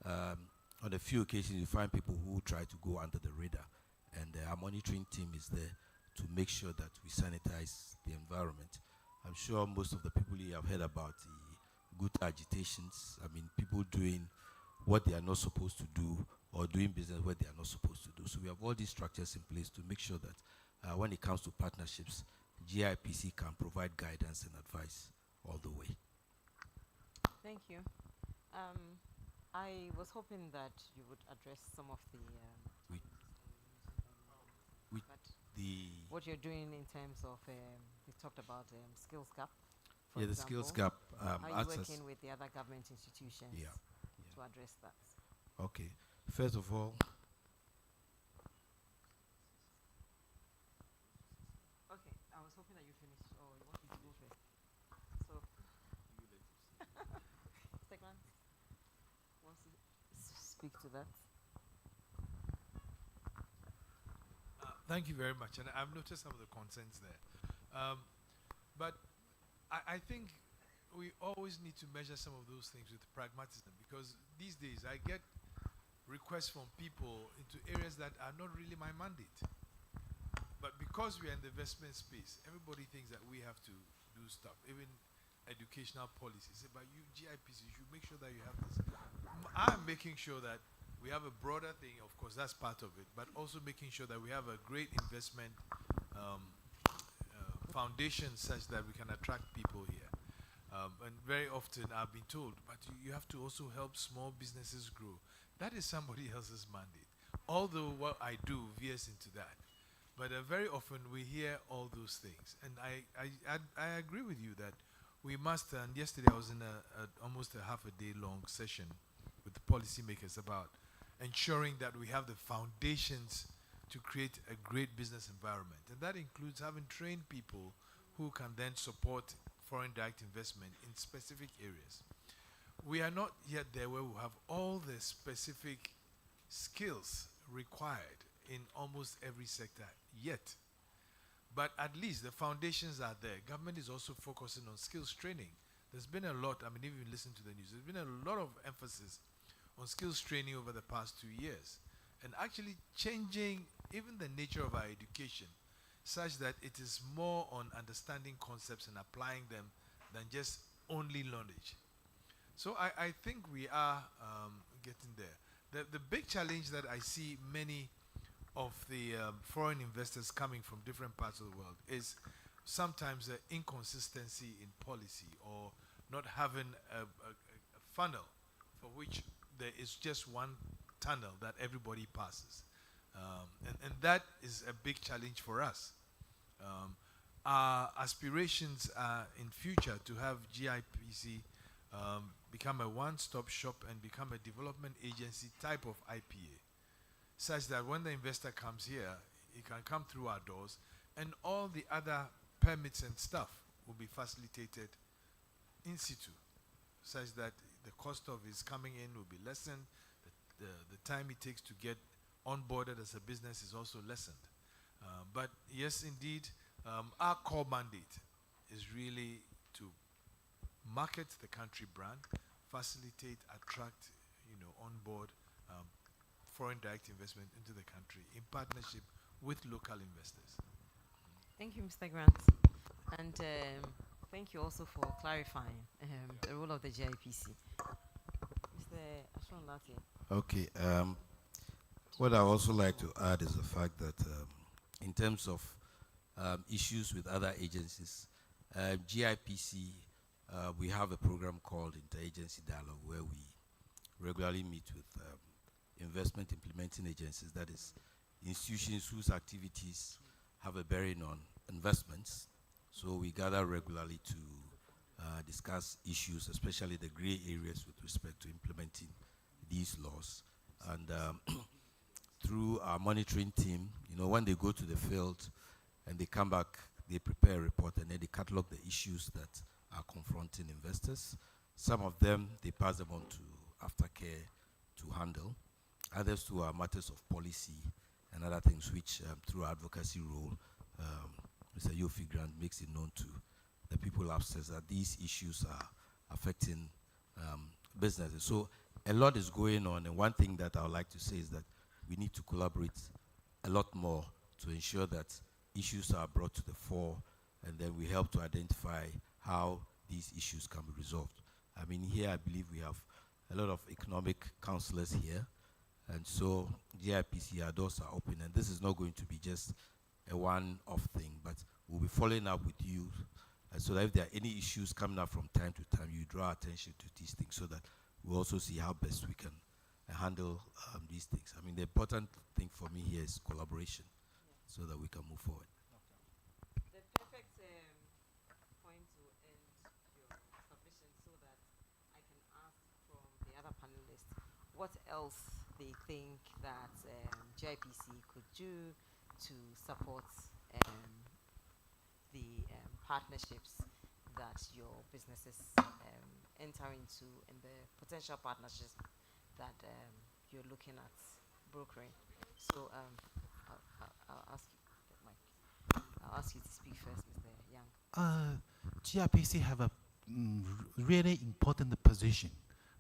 Speaker 13: On a few occasions, you find people who try to go under the radar, and our monitoring team is there to make sure that we sanitize the environment. I'm sure most of the people here have heard about the good agitations. People doing what they are not supposed to do, or doing business where they are not supposed to do. So we have all these structures in place to make sure that when it comes to partnerships, GIPC can provide guidance and advice all the way.
Speaker 9: Thank you. I was hoping that you would address some of the what you're doing in terms of we talked about skills gap. For
Speaker 13: the
Speaker 9: example.
Speaker 13: skills gap.
Speaker 9: How are you working with the other government institutions to address that?
Speaker 13: Okay. First of all,
Speaker 9: okay, I was hoping that you finished, or you want me to go first. So, Stegman wants to speak to that.
Speaker 6: Thank you very much, and I've noticed some of the concerns there. But I think we always need to measure some of those things with pragmatism, because these days I get requests from people into areas that are not really my mandate. But because we are in the investment space, everybody thinks that we have to do stuff, even educational policies. But you, GIPC, you should make sure that you have this. I'm making sure that we have a broader thing, of course, that's part of it, but also making sure that we have a great investment foundation such that we can attract people here. And very often I've been told, but you have to also help small businesses grow. That is somebody else's mandate. Although what I do veers into that. But very often we hear all those things. And I agree with you that we must, and yesterday I was in almost a half a day long session with the policymakers about ensuring that we have the foundations to create a great business environment. And that includes having trained people who can then support foreign direct investment in specific areas. We are not yet there where we have all the specific skills required in almost every sector yet. But at least the foundations are there. Government is also focusing on skills training. There's been a lot, if you listen to the news, there's been a lot of emphasis on skills training over the past 2 years, and actually changing even the nature of our education such that it is more on understanding concepts and applying them than just only knowledge. So I think we are getting there. The big challenge that I see many of the foreign investors coming from different parts of the world is sometimes the inconsistency in policy, or not having a funnel for which there is just one tunnel that everybody passes. And that is a big challenge for us. Our aspirations are in future to have GIPC become a one-stop shop and become a development agency type of IPA, such that when the investor comes here, he can come through our doors, and all the other permits and stuff will be facilitated in situ, such that the cost of his coming in will be lessened, the time it takes to get onboarded as a business is also lessened. But yes, indeed, our core mandate is really to market the country brand, facilitate, attract, onboard foreign direct investment into the country in partnership with local investors.
Speaker 9: Thank you, Mr. Grant. And thank you also for clarifying the role of the GIPC. Mr. Ashon Lati.
Speaker 13: Okay. What I also like to add is the fact that in terms of issues with other agencies, GIPC, we have a program called Interagency Dialogue where we regularly meet with investment implementing agencies, that is, institutions whose activities have a bearing on investments. So we gather regularly to discuss issues, especially the gray areas with respect to implementing these laws. And through our monitoring team, when they go to the field and they come back, they prepare a report and then they catalog the issues that are confronting investors. Some of them, they pass them on to aftercare to handle. Others too are matters of policy and other things which, through our advocacy role, Mr. Yofi Grant makes it known to the people upstairs that these issues are affecting businesses. So a lot is going on, and one thing that I would like to say is that we need to collaborate a lot more to ensure that issues are brought to the fore, and then we help to identify how these issues can be resolved. I mean, here I believe we have a lot of economic counselors here, and so GIPC, our doors are open, and this is not going to be just a one-off thing, but we'll be following up with you, so that if there are any issues coming up from time to time, you draw attention to these things so that we also see how best we can handle these things. I mean, the important thing for me here is collaboration, so that we can move forward.
Speaker 9: The perfect point to end your submission so that I can ask from the other panelists what else they think that GIPC could do to support the partnerships that your businesses enter into and the potential partnerships that you're looking at brokering. So I'll ask you to speak first, Mr. Young.
Speaker 12: GIPC have a really important position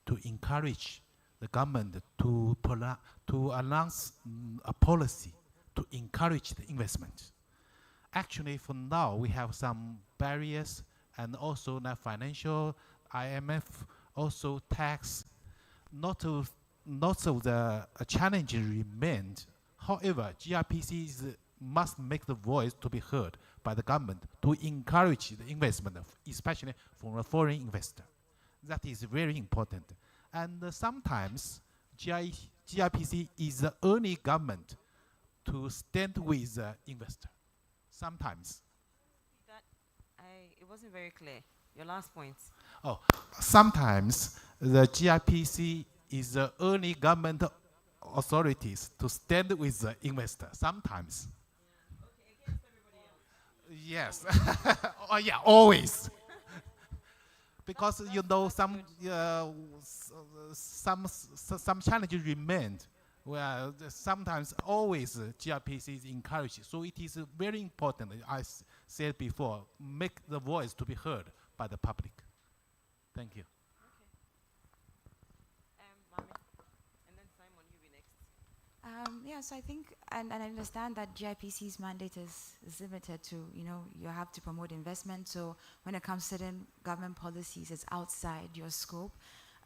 Speaker 12: to encourage the government to announce a policy to encourage the investment. Actually, for now, we have some barriers, and also the financial, IMF, also tax. Not so the challenge remained. However, GIPC must make the voice to be heard by the government to encourage the investment, especially from a foreign investor. That is very important. And sometimes GIPC is the only government to stand with the investor. Sometimes.
Speaker 9: It wasn't very clear. Your last point.
Speaker 12: Oh, sometimes the GIPC is the only government authorities to stand with the investor. Sometimes.
Speaker 9: Yeah. Okay, against everybody else.
Speaker 12: Yes. Oh yeah, always. Because some challenges remained. Well, sometimes always GIPC is encouraged. So it is very important, as said before, make the voice to be heard by the public. Thank you.
Speaker 9: Okay. Mami, and then Simon, you be next.
Speaker 11: Yes, I think, and I understand that GIPC's mandate is limited to, you have to promote investment. So when it comes to certain government policies, it's outside your scope.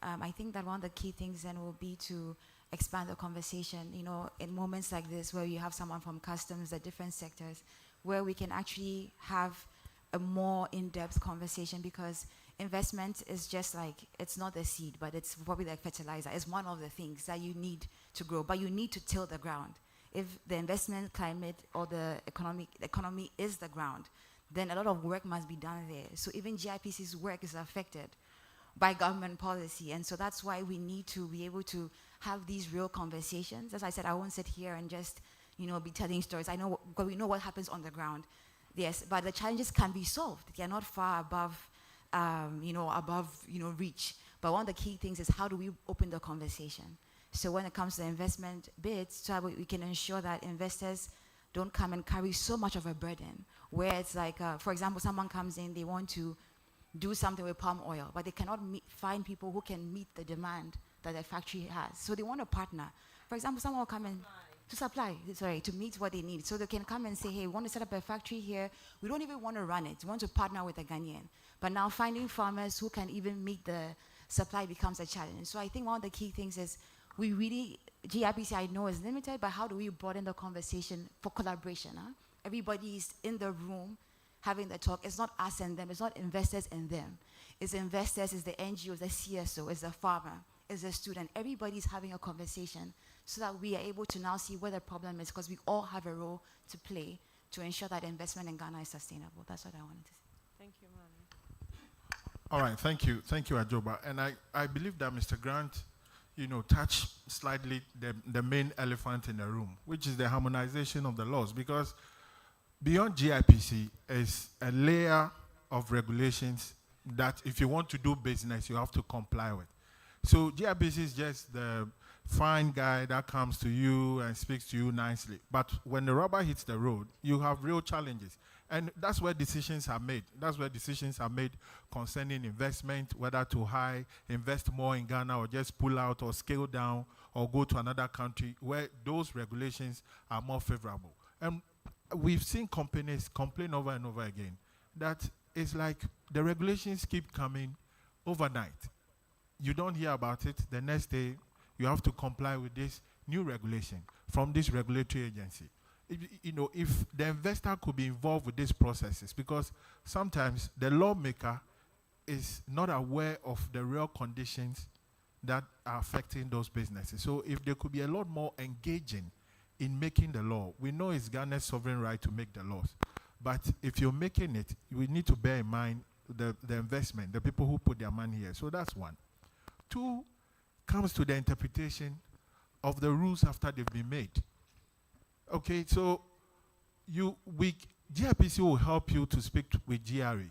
Speaker 11: I think that one of the key things then will be to expand the conversation, in moments like this where you have someone from customs, the different sectors, where we can actually have a more in-depth conversation, because investment is just like, it's not the seed, but it's probably like fertilizer. It's one of the things that you need to grow, but you need to till the ground. If the investment climate or the economy is the ground, then a lot of work must be done there. So even GIPC's work is affected by government policy. And so that's why we need to be able to have these real conversations. As I said, I won't sit here and just, be telling stories. I know, because we know what happens on the ground. Yes, but the challenges can be solved. They are not far above, reach. But one of the key things is, how do we open the conversation? So when it comes to investment bids, so we can ensure that investors don't come and carry so much of a burden, where it's like, for example, someone comes in, they want to do something with palm oil, but they cannot find people who can meet the demand that their factory has. So they want a partner. For example, someone will come in. to meet what they need. So they can come and say, hey, we want to set up a factory here. We don't even want to run it. We want to partner with a Ghanaian. But now finding farmers who can even meet the supply becomes a challenge. So I think one of the key things is GIPC I know is limited, but how do we broaden the conversation for collaboration? Huh? Everybody's in the room having the talk. It's not us and them. It's not investors and them. It's investors, it's the NGOs, the CSO, it's the farmer, it's the student. Everybody's having a conversation so that we are able to now see where the problem is, because we all have a role to play to ensure that investment in Ghana is sustainable. That's what I wanted to say.
Speaker 9: Thank you, Mami.
Speaker 10: All right, thank you, Ajoba. And I believe that Mr. Grant, touched slightly the main elephant in the room, which is the harmonization of the laws, because beyond GIPC is a layer of regulations that if you want to do business, you have to comply with. So GIPC is just the fine guy that comes to you and speaks to you nicely. But when the rubber hits the road, you have real challenges. And that's where decisions are made. That's where decisions are made concerning investment, whether to invest more in Ghana or just pull out or scale down or go to another country where those regulations are more favorable. And we've seen companies complain over and over again that it's like the regulations keep coming overnight. You don't hear about it. The next day, you have to comply with this new regulation from this regulatory agency. If the investor could be involved with these processes, because sometimes the lawmaker is not aware of the real conditions that are affecting those businesses. So if they could be a lot more engaging in making the law, we know it's Ghana's sovereign right to make the laws. But if you're making it, we need to bear in mind the investment, the people who put their money here. So that's one. Two comes to the interpretation of the rules after they've been made. Okay, so GIPC will help you to speak with GRA.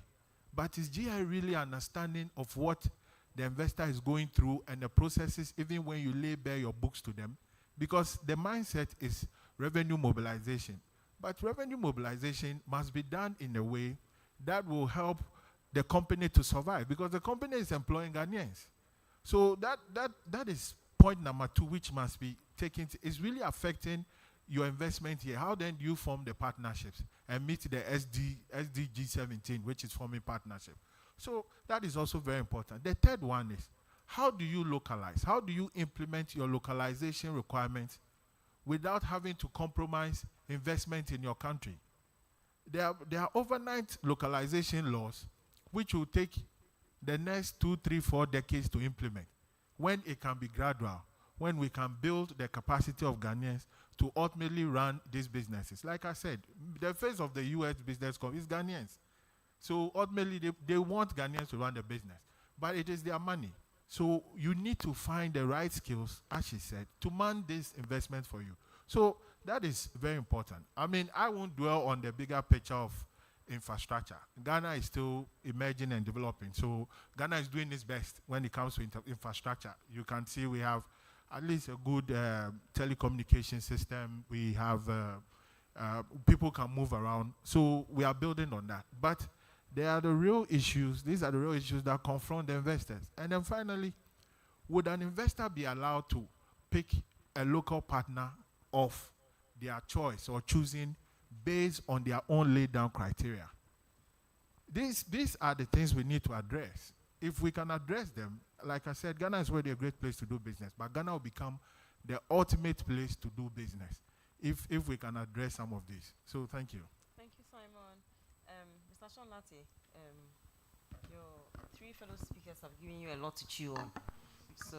Speaker 10: But is GRA really understanding of what the investor is going through and the processes, even when you lay bare your books to them? Because the mindset is revenue mobilization. But revenue mobilization must be done in a way that will help the company to survive, because the company is employing Ghanaians. So that is point number two, which must be taken. It's really affecting your investment here. How then do you form the partnerships and meet the SDG 17, which is forming partnership? So that is also very important. The third one is, how do you localize? How do you implement your localization requirements without having to compromise investment in your country? There are overnight localization laws which will take the next 2, 3, 4 decades to implement, when it can be gradual, when we can build the capacity of Ghanaians to ultimately run these businesses. Like I said, the face of the U.S. business is Ghanaians. So ultimately, they want Ghanaians to run the business, but it is their money. So you need to find the right skills, as she said, to man this investment for you. So that is very important. I mean, I won't dwell on the bigger picture of infrastructure. Ghana is still emerging and developing. So Ghana is doing its best when it comes to infrastructure. You can see we have at least a good telecommunication system. We have people can move around. So we are building on that. But there are the real issues. These are the real issues that confront the investors. And then finally, would an investor be allowed to pick a local partner of their choice or choosing based on their own laid down criteria? These are the things we need to address. If we can address them, like I said, Ghana is already a great place to do business, but Ghana will become the ultimate place to do business if we can address some of these. So thank you.
Speaker 9: Thank you, Simon. Mr. Sean Latte, your three fellow speakers have given you a lot to chew on. So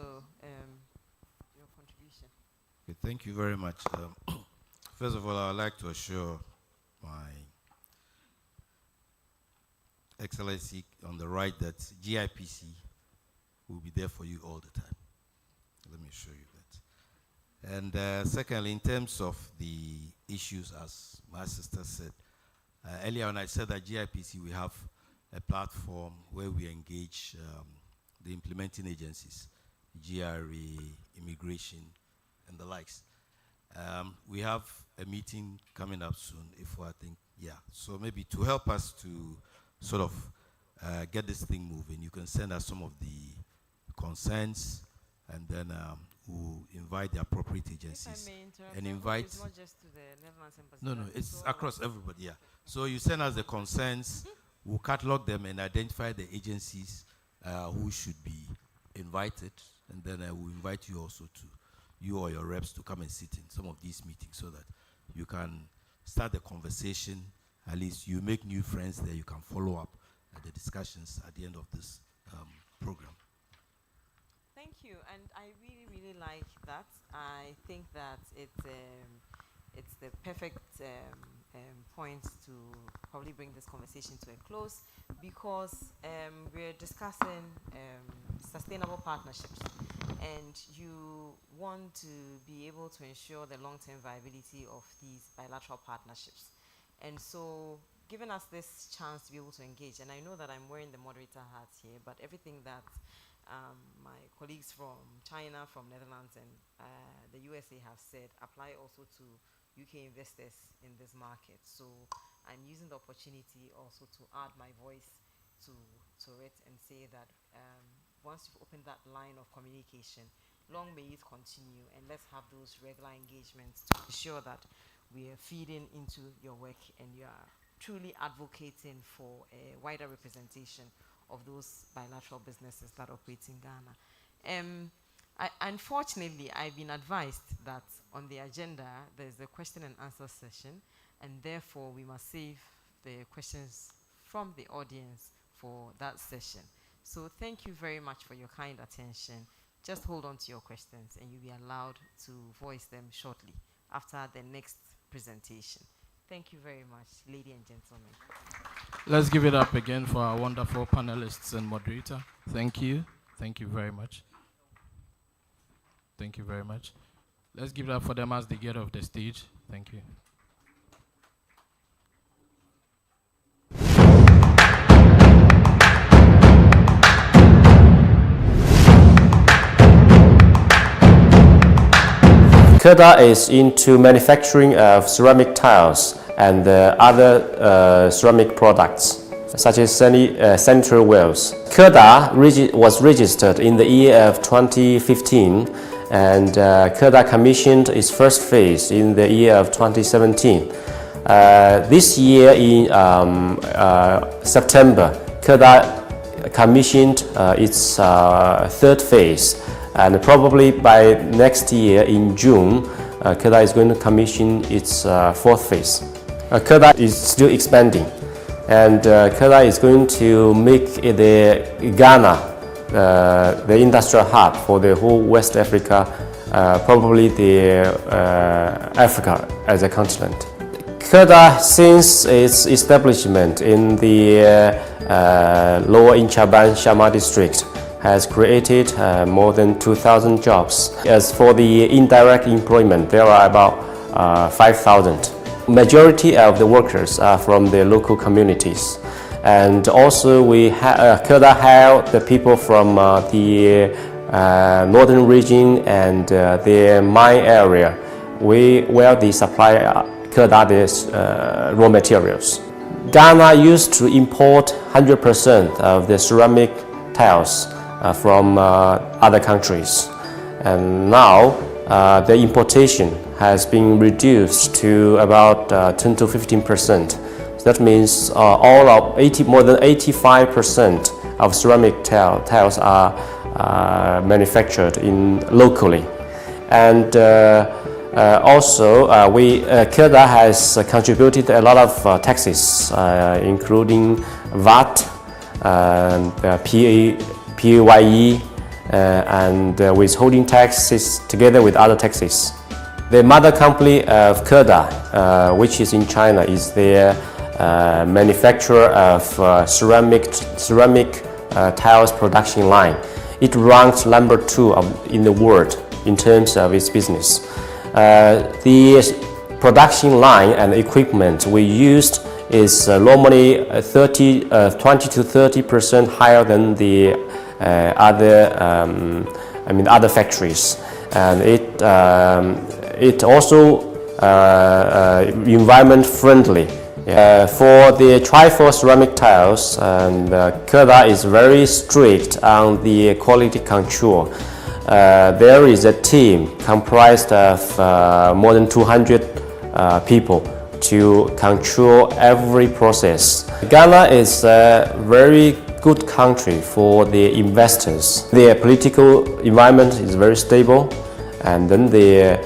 Speaker 9: your contribution.
Speaker 13: Okay, thank you very much. First of all, I would like to assure my Excellency on the right that GIPC will be there for you all the time. Let me show you that. And secondly, in terms of the issues, as my sister said, earlier on I said that GIPC, we have a platform where we engage the implementing agencies, GRA, immigration, and the likes. We have a meeting coming up soon, so maybe to help us to sort of get this thing moving, you can send us some of the concerns, and then will invite the appropriate agencies and invite.
Speaker 9: It's not just to the Netherlands embassy.
Speaker 13: No, it's across everybody. Yeah. So you send us the concerns, we'll catalog them and identify the agencies who should be invited, and then we'll invite you also to you or your reps to come and sit in some of these meetings so that you can start the conversation. At least you make new friends there. You can follow up the discussions at the end of this program.
Speaker 9: Thank you, and I really like that. I think that it's the perfect point to probably bring this conversation to a close, because we're discussing sustainable partnerships, and you want to be able to ensure the long-term viability of these bilateral partnerships. And so giving us this chance to be able to engage, and I know that I'm wearing the moderator hat here, but everything that my colleagues from China, from Netherlands, and the USA have said apply also to UK investors in this market. So I'm using the opportunity also to add my voice to it and say that once you've opened that line of communication, long may it continue, and let's have those regular engagements to ensure that we are feeding into your work and you are truly advocating for a wider representation of those bilateral businesses that operate in Ghana. Unfortunately, I've been advised that on the agenda there's a question and answer session, and therefore we must save the questions from the audience for that session. So thank you very much for your kind attention. Just hold on to your questions and you'll be allowed to voice them shortly after the next presentation. Thank you very much, ladies and gentlemen.
Speaker 4: Let's give it up again for our wonderful panelists and moderator. Thank you. Thank you very much. Thank you very much. Let's give it up for them as they get off the stage. Thank you.
Speaker 14: KEDA is into manufacturing of ceramic tiles and other ceramic products, such as sanitary wells. KEDA was registered in the year of 2015, and KEDA commissioned its first phase in the year of 2017. This year in September, KEDA commissioned its third phase, and probably by next year in June, KEDA is going to commission its fourth phase. KEDA is still expanding, and KEDA is going to make the Ghana the industrial hub for the whole West Africa, probably the Africa as a continent. KEDA, since its establishment in the Lower Inchaban Shama district, has created more than 2,000 jobs. As for the indirect employment, there are about 5,000. Majority of the workers are from the local communities. And also KEDA have the people from the northern region and the mine area where they supply KEDA the raw materials. Ghana used to import 100% of the ceramic tiles from other countries, and now the importation has been reduced to about 10 to 15%. So that means more than 85% of ceramic tiles are manufactured locally. And also, KEDA has contributed a lot of taxes, including VAT, PAYE, and withholding taxes, together with other taxes. The mother company of KEDA, which is in China, is the manufacturer of ceramic tiles production line. It ranks number 2 in the world in terms of its business. The production line and equipment we used is normally 20 to 30% higher than the other factories, and it also environment friendly. For the Triforce ceramic tiles, and KEDA is very strict on the quality control. There is a team comprised of more than 200 people to control every process. Ghana is a very good country for the investors. Their political environment is very stable, and then the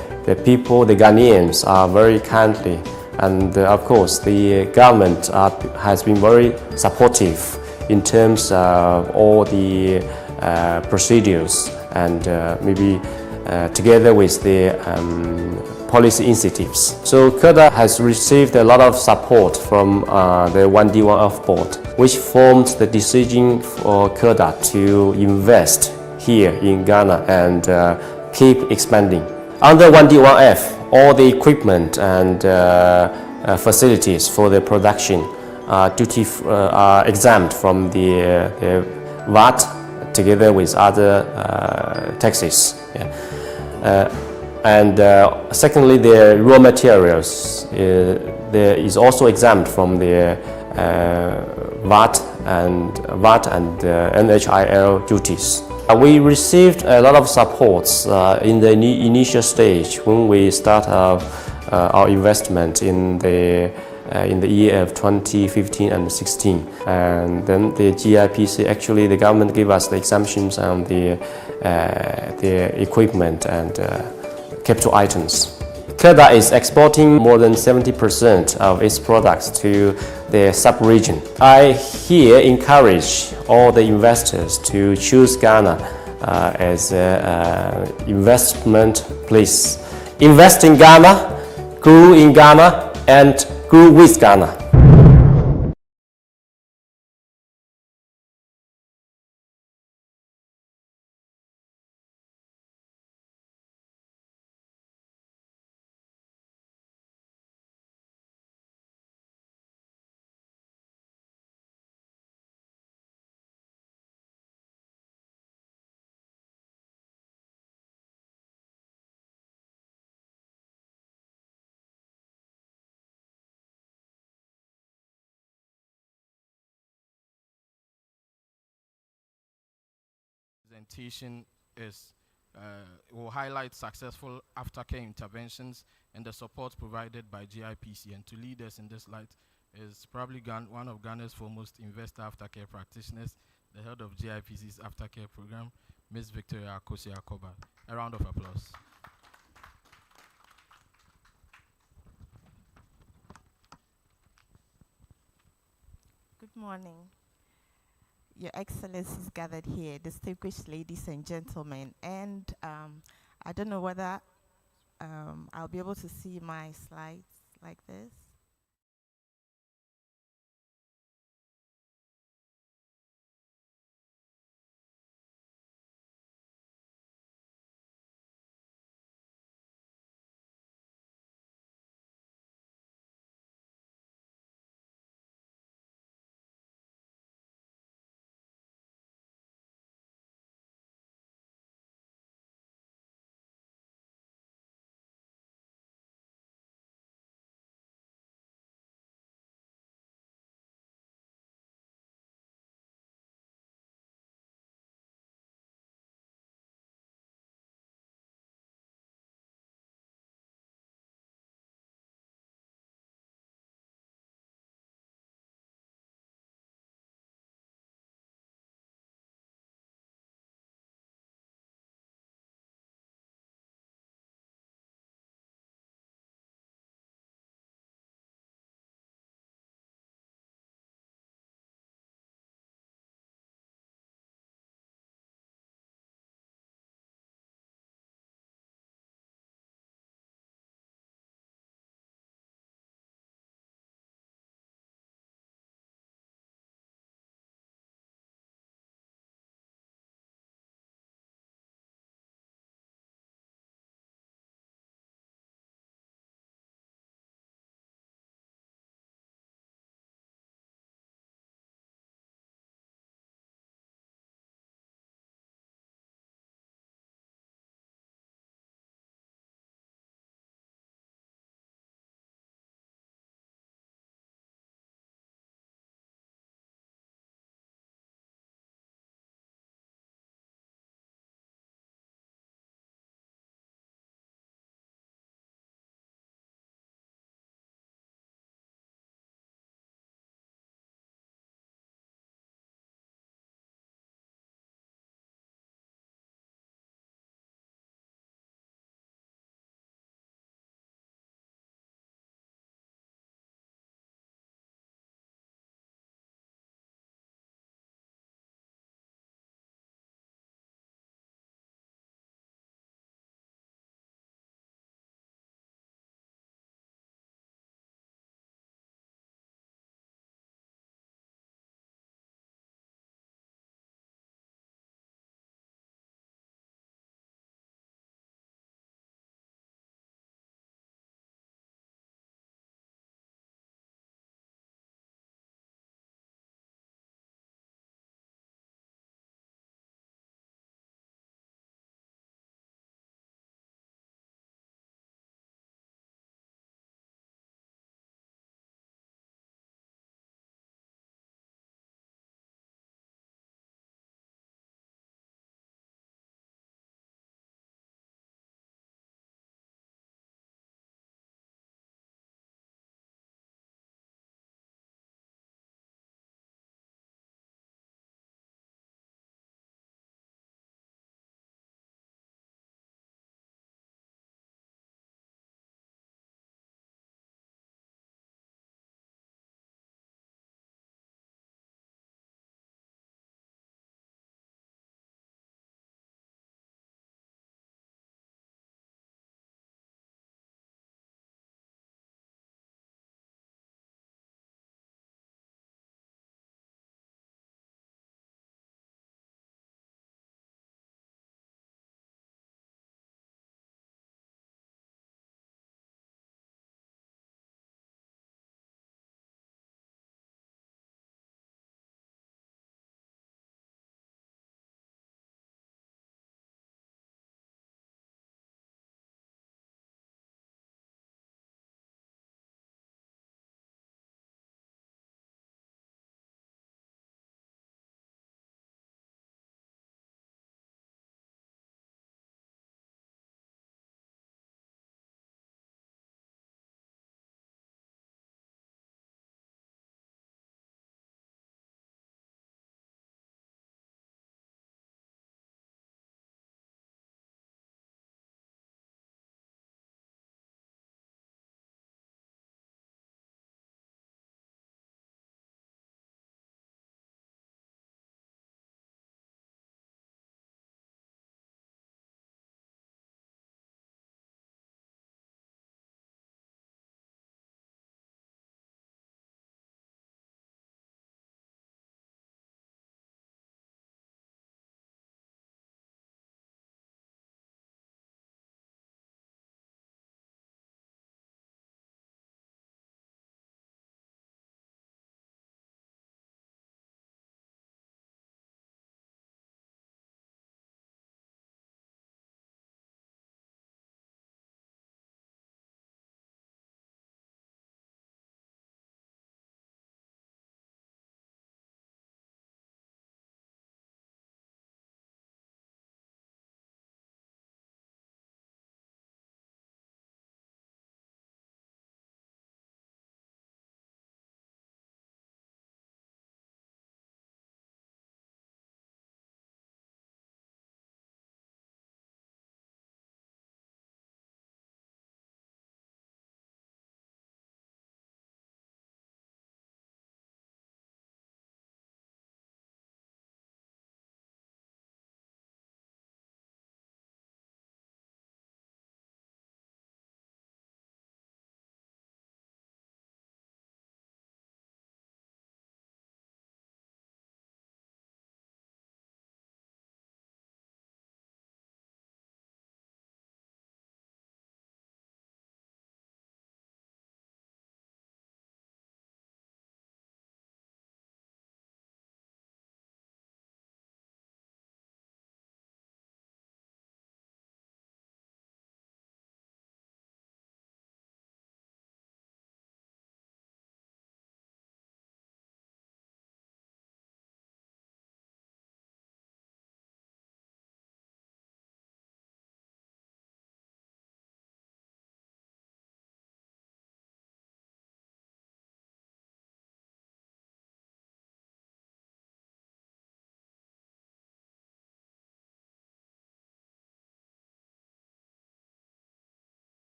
Speaker 14: people, the Ghanaians, are very kindly. And of course, the government has been very supportive in terms of all the procedures, and maybe together with the policy initiatives. So KEDA has received a lot of support from the 1D1F board, which formed the decision for KEDA to invest here in Ghana and keep expanding. Under 1D1F, all the equipment and facilities for the production are exempt from the VAT together with other taxes. Yeah. Secondly, the raw materials there is also exempt from the VAT and NHIL duties. We received a lot of supports in the initial stage when we start our investment in the year of 2015 and 16, and then the GIPC, actually the government gave us the exemptions on the equipment and capital items. KEDA is exporting more than 70% of its products to the sub-region. I here encourage all the investors to choose Ghana as an investment place. Invest in Ghana, grow in Ghana, and grow with Ghana.
Speaker 4: Presentation will highlight successful aftercare interventions and the support provided by GIPC. And to lead us in this light is probably one of Ghana's foremost investor aftercare practitioners, the head of GIPC's aftercare program, Ms. Victoria Akosi-Akoba. A round of applause.
Speaker 15: Good morning. Your Excellencies gathered here, distinguished ladies and gentlemen, and I don't know whether I'll be able to see my slides like this.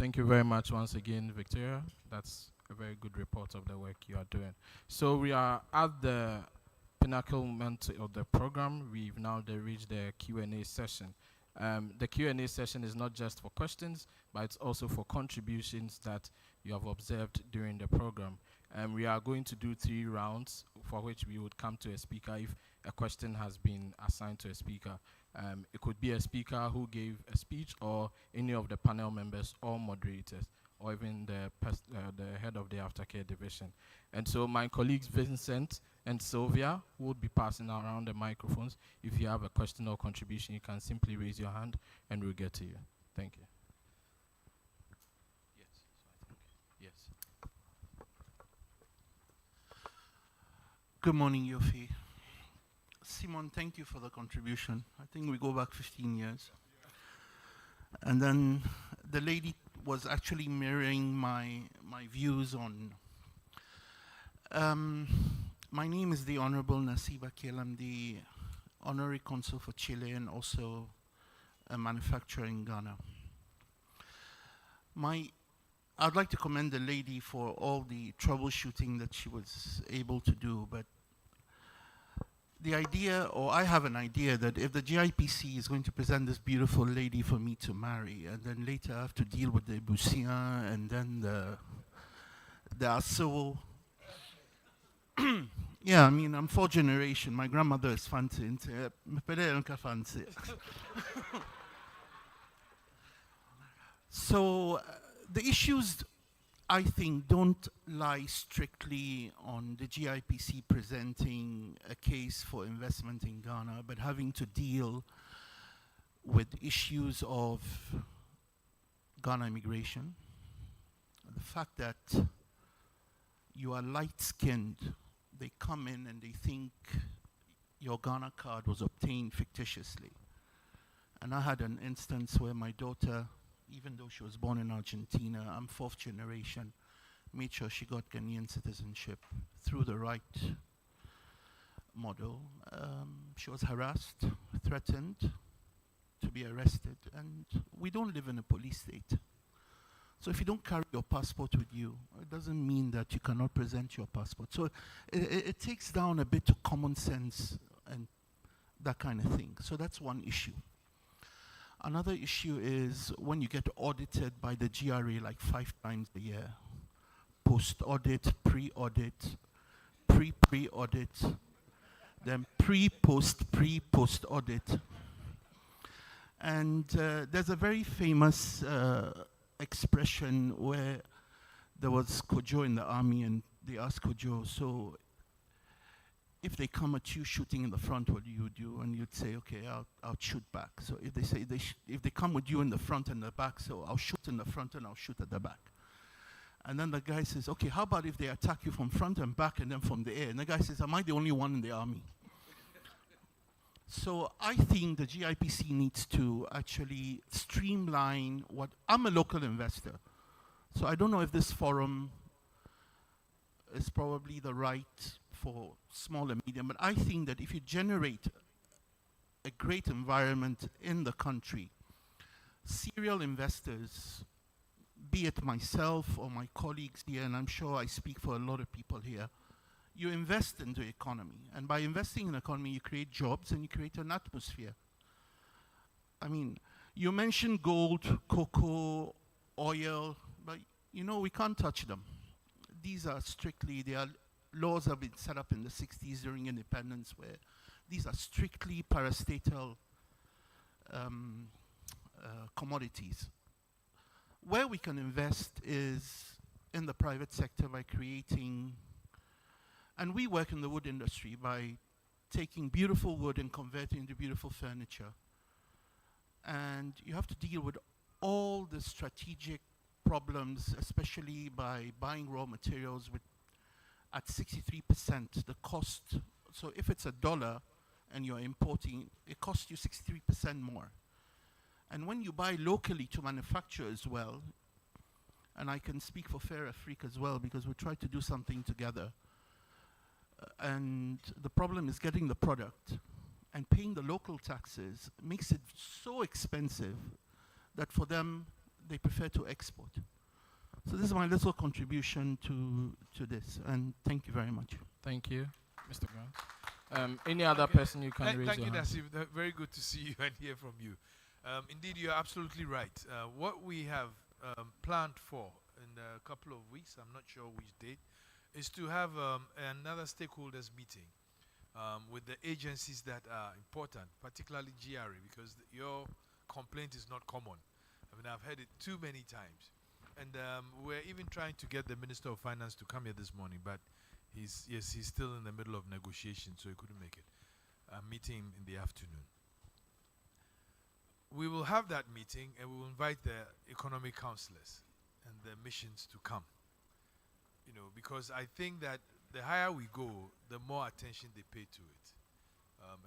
Speaker 4: Thank you very much once again, Victoria. That's a very good report of the work you are doing. So we are at the pinnacle moment of the program. We've now reached the Q&A session. The Q&A session is not just for questions, but it's also for contributions that you have observed during the program. We are going to do 3 rounds, for which we would come to a speaker if a question has been assigned to a speaker. It could be a speaker who gave a speech, or any of the panel members or moderators, or even the head of the aftercare division. And so my colleagues Vincent and Sylvia would be passing around the microphones. If you have a question or contribution, you can simply raise your hand and we'll get to you. Thank you. Yes.
Speaker 16: Good morning, Yofi. Simon, thank you for the contribution. I think we go back 15 years. And then the lady was actually mirroring my views on... my name is the Honorable Nasiba Kiel. I'm the Honorary Consul for Chile and also a manufacturer in Ghana. I'd like to commend the lady for all the troubleshooting that she was able to do, but the idea, or I have an idea, that if the GIPC is going to present this beautiful lady for me to marry, and then later I have to deal with the Boussian and then the Asso. Yeah, I mean, I'm 4th generation. My grandmother is fancy. So the issues, I think, don't lie strictly on the GIPC presenting a case for investment in Ghana, but having to deal with issues of Ghana immigration. The fact that you are light-skinned, they come in and they think your Ghana card was obtained fictitiously. And I had an instance where my daughter, even though she was born in Argentina, I'm 4th generation, made sure she got Ghanaian citizenship through the right model. She was harassed, threatened to be arrested, and we don't live in a police state. So if you don't carry your passport with you, it doesn't mean that you cannot present your passport. So it takes down a bit of common sense and that kind of thing. So that's one issue. Another issue is when you get audited by the GRA like 5 times a year. Post-audit, pre-audit, pre-pre-audit, then pre-post-audit. And there's a very famous expression where there was Kojo in the army and they asked Kojo, so if they come at you shooting in the front, what do you do? And you'd say, okay, I'll shoot back. So if they say if they come with you in the front and the back, so I'll shoot in the front and I'll shoot at the back. And then the guy says, okay, how about if they attack you from front and back and then from the air? And the guy says, am I the only one in the army? So I think the GIPC needs to actually streamline what... I'm a local investor, so I don't know if this forum is probably the right for small and medium, but I think that if you generate a great environment in the country, serial investors, be it myself or my colleagues here, and I'm sure I speak for a lot of people here, you invest into the economy. And by investing in the economy, you create jobs and you create an atmosphere. I mean, you mentioned gold, cocoa, oil, but you know, we can't touch them. These are strictly, laws have been set up in the 60s during independence where these are strictly parastatal commodities. Where we can invest is in the private sector by creating, and we work in the wood industry by taking beautiful wood and converting into beautiful furniture. And you have to deal with all the strategic problems, especially by buying raw materials with at 63% the cost. So if it's $1 and you're importing, it costs you 63% more. And when you buy locally to manufacture as well, and I can speak for Fair Afrique as well because we try to do something together, and the problem is getting the product, and paying the local taxes makes it so expensive that for them, they prefer to export. So this is my little contribution to this, and thank you very much.
Speaker 4: Thank you, Mr. Grant. Any other person you can raise
Speaker 6: Thank
Speaker 4: your
Speaker 6: you,
Speaker 4: hand?
Speaker 6: Nasif. Very good to see you and hear from you. Indeed, you're absolutely right. What we have planned for in a couple of weeks, I'm not sure which date, is to have another stakeholders meeting with the agencies that are important, particularly GRA, because your complaint is not common. I mean, I've heard it too many times. And we're even trying to get the Minister of Finance to come here this morning, but he's still in the middle of negotiations, so he couldn't make it. I'm meeting him in the afternoon. We will have that meeting, and we will invite the economic counselors and the missions to come. You know, because I think that the higher we go, the more attention they pay to it.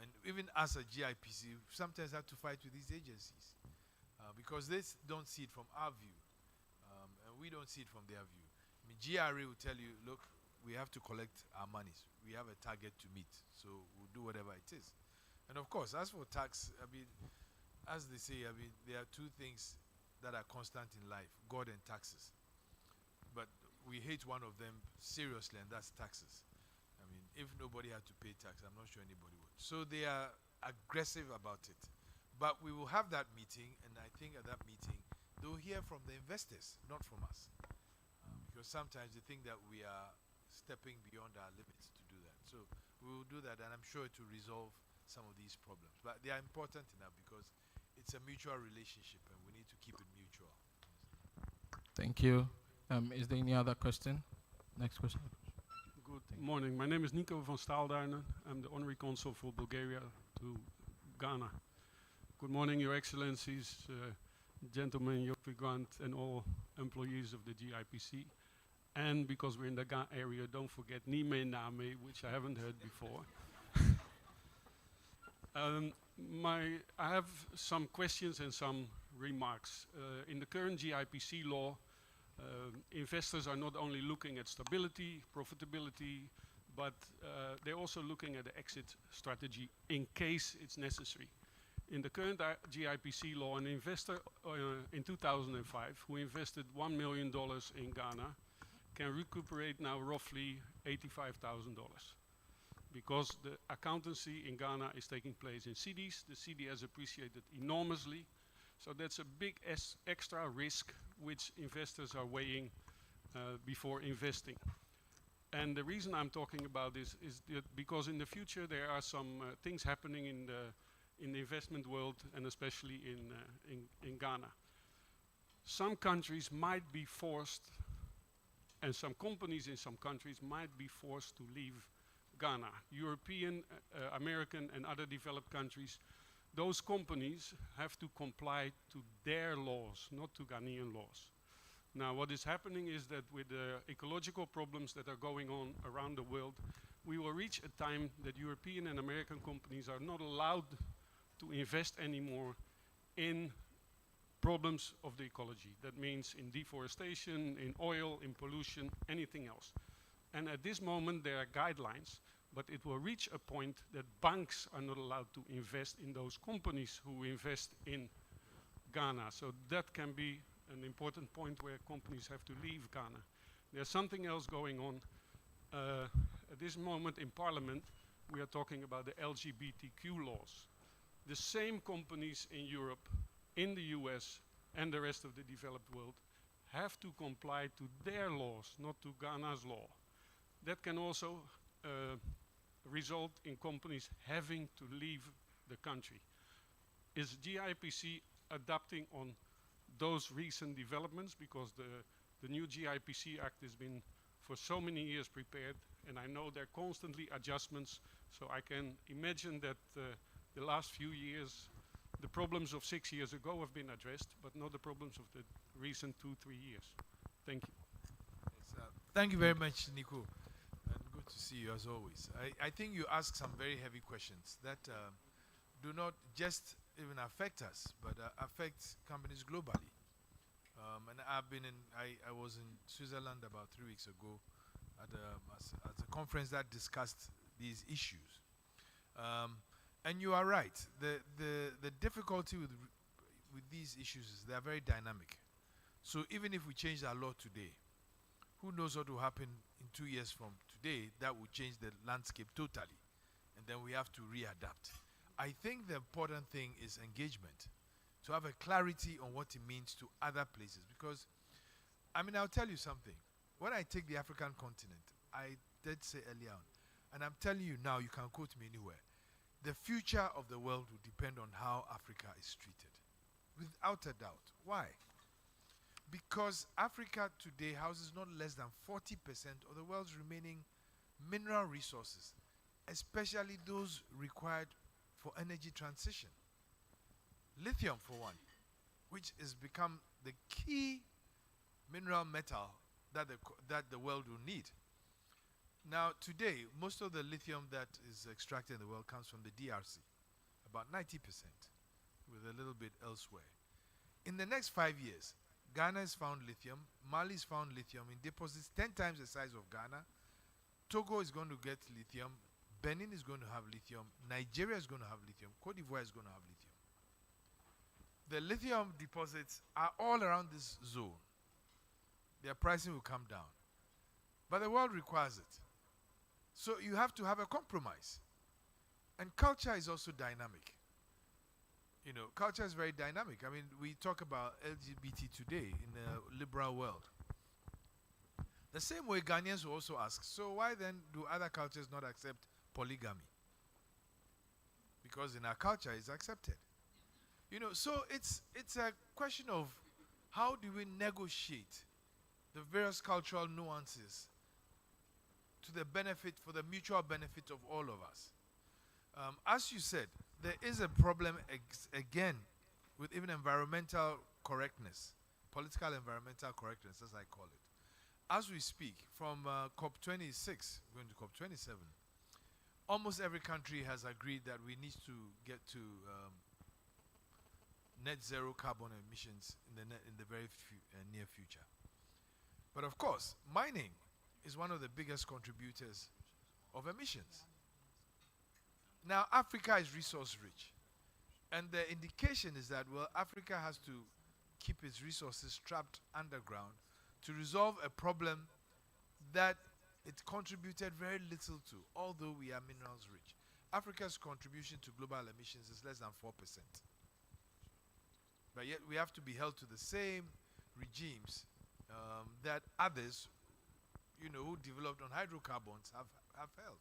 Speaker 6: And even as a GIPC, we sometimes have to fight with these agencies because they don't see it from our view, and we don't see it from their view. I mean, GRA will tell you, look, we have to collect our monies. We have a target to meet, so we'll do whatever it is. And of course, as for tax, I mean, as they say, I mean, there are two things that are constant in life, God and taxes. But we hate one of them seriously, and that's taxes. I mean, if nobody had to pay tax, I'm not sure anybody would. So they are aggressive about it. But we will have that meeting, and I think at that meeting, they'll hear from the investors, not from us. Because sometimes they think that we are stepping beyond our limits to do that. So we will do that, and I'm sure to resolve some of these problems. But they are important enough because it's a mutual relationship, and we need to keep it mutual.
Speaker 4: Thank you. Is there any other question? Next question.
Speaker 17: Good morning. My name is Nico van Staalduinen. I'm the Honorary Consul for Bulgaria to Ghana. Good morning, Your Excellencies, gentlemen, Joffrey Grant, and all employees of the GIPC. And because we're in the Ghana area, don't forget Nime Name, which I haven't heard before. I have some questions and some remarks. In the current GIPC law, investors are not only looking at stability, profitability, but they're also looking at the exit strategy in case it's necessary. In the current GIPC law, an investor in 2005 who invested $1 million in Ghana can recuperate now roughly $85,000. Because the accountancy in Ghana is taking place in cedis. The cedi has appreciated enormously. So that's a big extra risk which investors are weighing before investing. And the reason I'm talking about this is that because in the future there are some things happening in the investment world, and especially in Ghana. Some countries might be forced, and some companies in some countries might be forced to leave Ghana. European, American, and other developed countries, those companies have to comply to their laws, not to Ghanaian laws. Now, what is happening is that with the ecological problems that are going on around the world, we will reach a time that European and American companies are not allowed to invest anymore in problems of the ecology. That means in deforestation, in oil, in pollution, anything else. And at this moment, there are guidelines, but it will reach a point that banks are not allowed to invest in those companies who invest in Ghana. So that can be an important point where companies have to leave Ghana. There's something else going on. At this moment in Parliament, we are talking about the LGBTQ laws. The same companies in Europe, in the US, and the rest of the developed world have to comply to their laws, not to Ghana's law. That can also result in companies having to leave the country. Is GIPC adapting on those recent developments? Because the new GIPC Act has been for so many years prepared, and I know there are constantly adjustments, so I can imagine that the last few years, the problems of 6 years ago have been addressed, but not the problems of the recent 2-3 years. Thank you.
Speaker 6: Yes, thank you very much, Nico. And good to see you as always. I think you asked some very heavy questions that do not just even affect us, but affect companies globally. And I was in Switzerland about 3 weeks ago at a conference that discussed these issues. And you are right. The difficulty with these issues is they are very dynamic. So even if we change our law today, who knows what will happen in 2 years from today that will change the landscape totally. And then we have to readapt. I think the important thing is engagement, to have a clarity on what it means to other places. Because, I mean, I'll tell you something. When I take the African continent, I did say earlier on, and I'm telling you now, you can quote me anywhere, the future of the world will depend on how Africa is treated. Without a doubt. Why? Because Africa today houses not less than 40% of the world's remaining mineral resources, especially those required for energy transition. Lithium, for one, which has become the key mineral metal that the world will need. Now, today, most of the lithium that is extracted in the world comes from the DRC, about 90%, with a little bit elsewhere. In the next 5 years, Ghana has found lithium, Mali's found lithium in deposits 10 times the size of Ghana, Togo is going to get lithium, Benin is going to have lithium, Nigeria is going to have lithium, Cote d'Ivoire is going to have lithium. The lithium deposits are all around this zone. Their pricing will come down. But the world requires it. So you have to have a compromise. And culture is also dynamic. You know, culture is very dynamic. I mean, we talk about LGBT today in the liberal world. The same way Ghanaians will also ask, so why then do other cultures not accept polygamy? Because in our culture it's accepted. You know, so it's a question of how do we negotiate the various cultural nuances to the benefit, for the mutual benefit of all of us. As you said, there is a problem again with even environmental correctness, political environmental correctness, as I call it. As we speak, from COP26 going to COP27, almost every country has agreed that we need to get to net zero carbon emissions in the very near future. But of course, mining is one of the biggest contributors of emissions. Now, Africa is resource rich. And the indication is that, well, Africa has to keep its resources trapped underground to resolve a problem that it contributed very little to, although we are minerals rich. Africa's contribution to global emissions is less than 4%. But yet we have to be held to the same regimes that others, you know, who developed on hydrocarbons have held.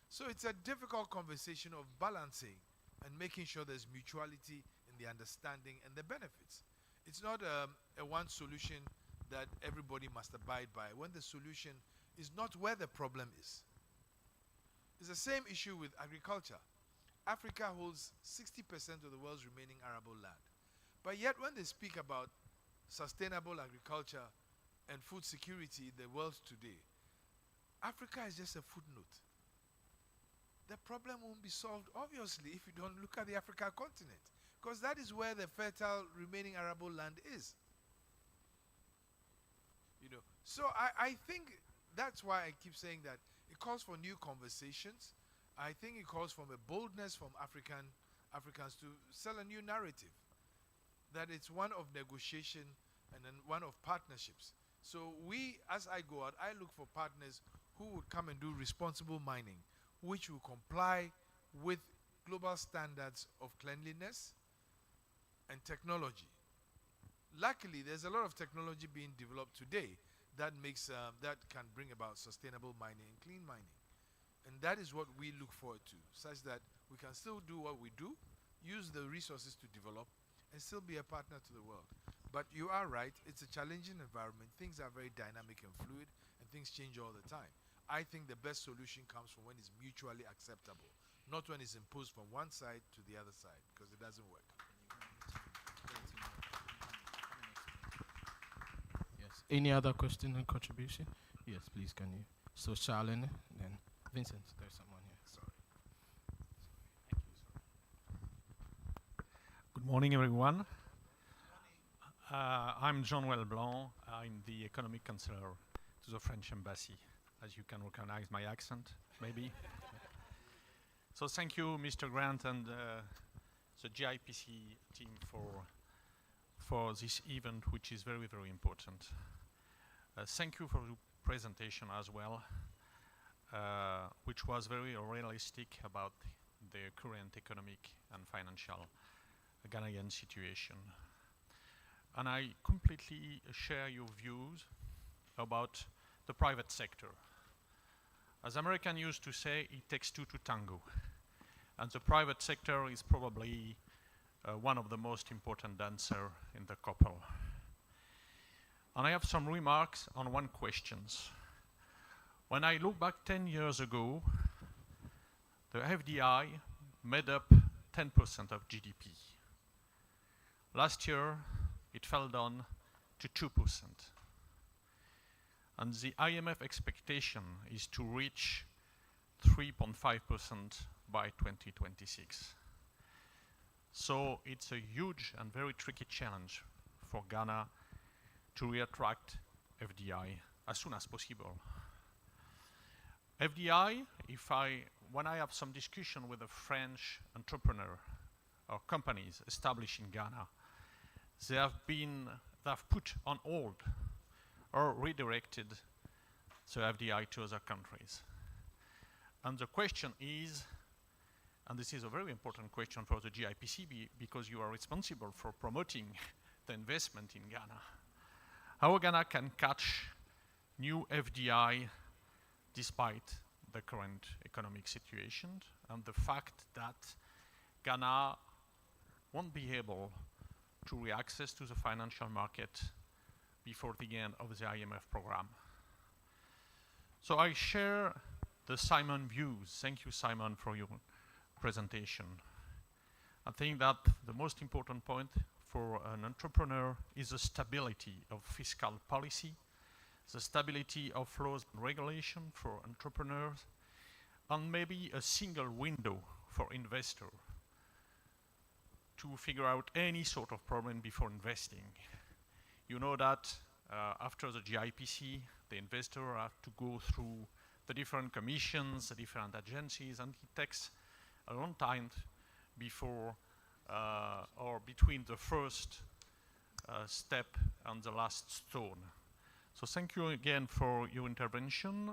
Speaker 6: So it's a difficult conversation of balancing and making sure there's mutuality in the understanding and the benefits. It's not a one solution that everybody must abide by when the solution is not where the problem is. It's the same issue with agriculture. Africa holds 60% of the world's remaining arable land. But yet when they speak about sustainable agriculture and food security in the world today, Africa is just a footnote. The problem won't be solved, obviously, if you don't look at the African continent, because that is where the fertile remaining arable land is. You know, so I think that's why I keep saying that it calls for new conversations. I think it calls for a boldness from Africans to sell a new narrative, that it's one of negotiation and then one of partnerships. So we, as I go out, I look for partners who would come and do responsible mining, which will comply with global standards of cleanliness and technology. Luckily, there's a lot of technology being developed today that makes that can bring about sustainable mining and clean mining. And that is what we look forward to, such that we can still do what we do, use the resources to develop, and still be a partner to the world. But you are right, it's a challenging environment. Things are very dynamic and fluid, and things change all the time. I think the best solution comes from when it's mutually acceptable, not when it's imposed from one side to the other side, because it doesn't work.
Speaker 4: Yes. Any other question and contribution? Yes, please, can you? So Charlene, then Vincent, there's someone here. Sorry.
Speaker 18: Good morning, everyone. I'm Jean-Noël Blanc. I'm the economic counselor to the French embassy, as you can recognize my accent, maybe. So thank you, Mr. Grant, and the GIPC team for this event, which is very, very important. Thank you for the presentation as well, which was very realistic about the current economic and financial Ghanaian situation. And I completely share your views about the private sector. As Americans used to say, it takes two to tango. And the private sector is probably one of the most important dancers in the couple. And I have some remarks on one question. When I look back 10 years ago, the FDI made up 10% of GDP. Last year, it fell down to 2%. And the IMF expectation is to reach 3.5% by 2026. So it's a huge and very tricky challenge for Ghana to reattract FDI as soon as possible. FDI, when I have some discussion with a French entrepreneur or companies established in Ghana, they have put on hold or redirected the FDI to other countries. And the question is, and this is a very important question for the GIPC because you are responsible for promoting the investment in Ghana, how Ghana can catch new FDI despite the current economic situation and the fact that Ghana won't be able to reaccess to the financial market before the end of the IMF program. So I share the Simon views. Thank you, Simon, for your presentation. I think that the most important point for an entrepreneur is the stability of fiscal policy, the stability of laws and regulation for entrepreneurs, and maybe a single window for investors to figure out any sort of problem before investing. You know that after the GIPC, the investor have to go through the different commissions, the different agencies, and it takes a long time before or between the first step and the last stone. So thank you again for your intervention.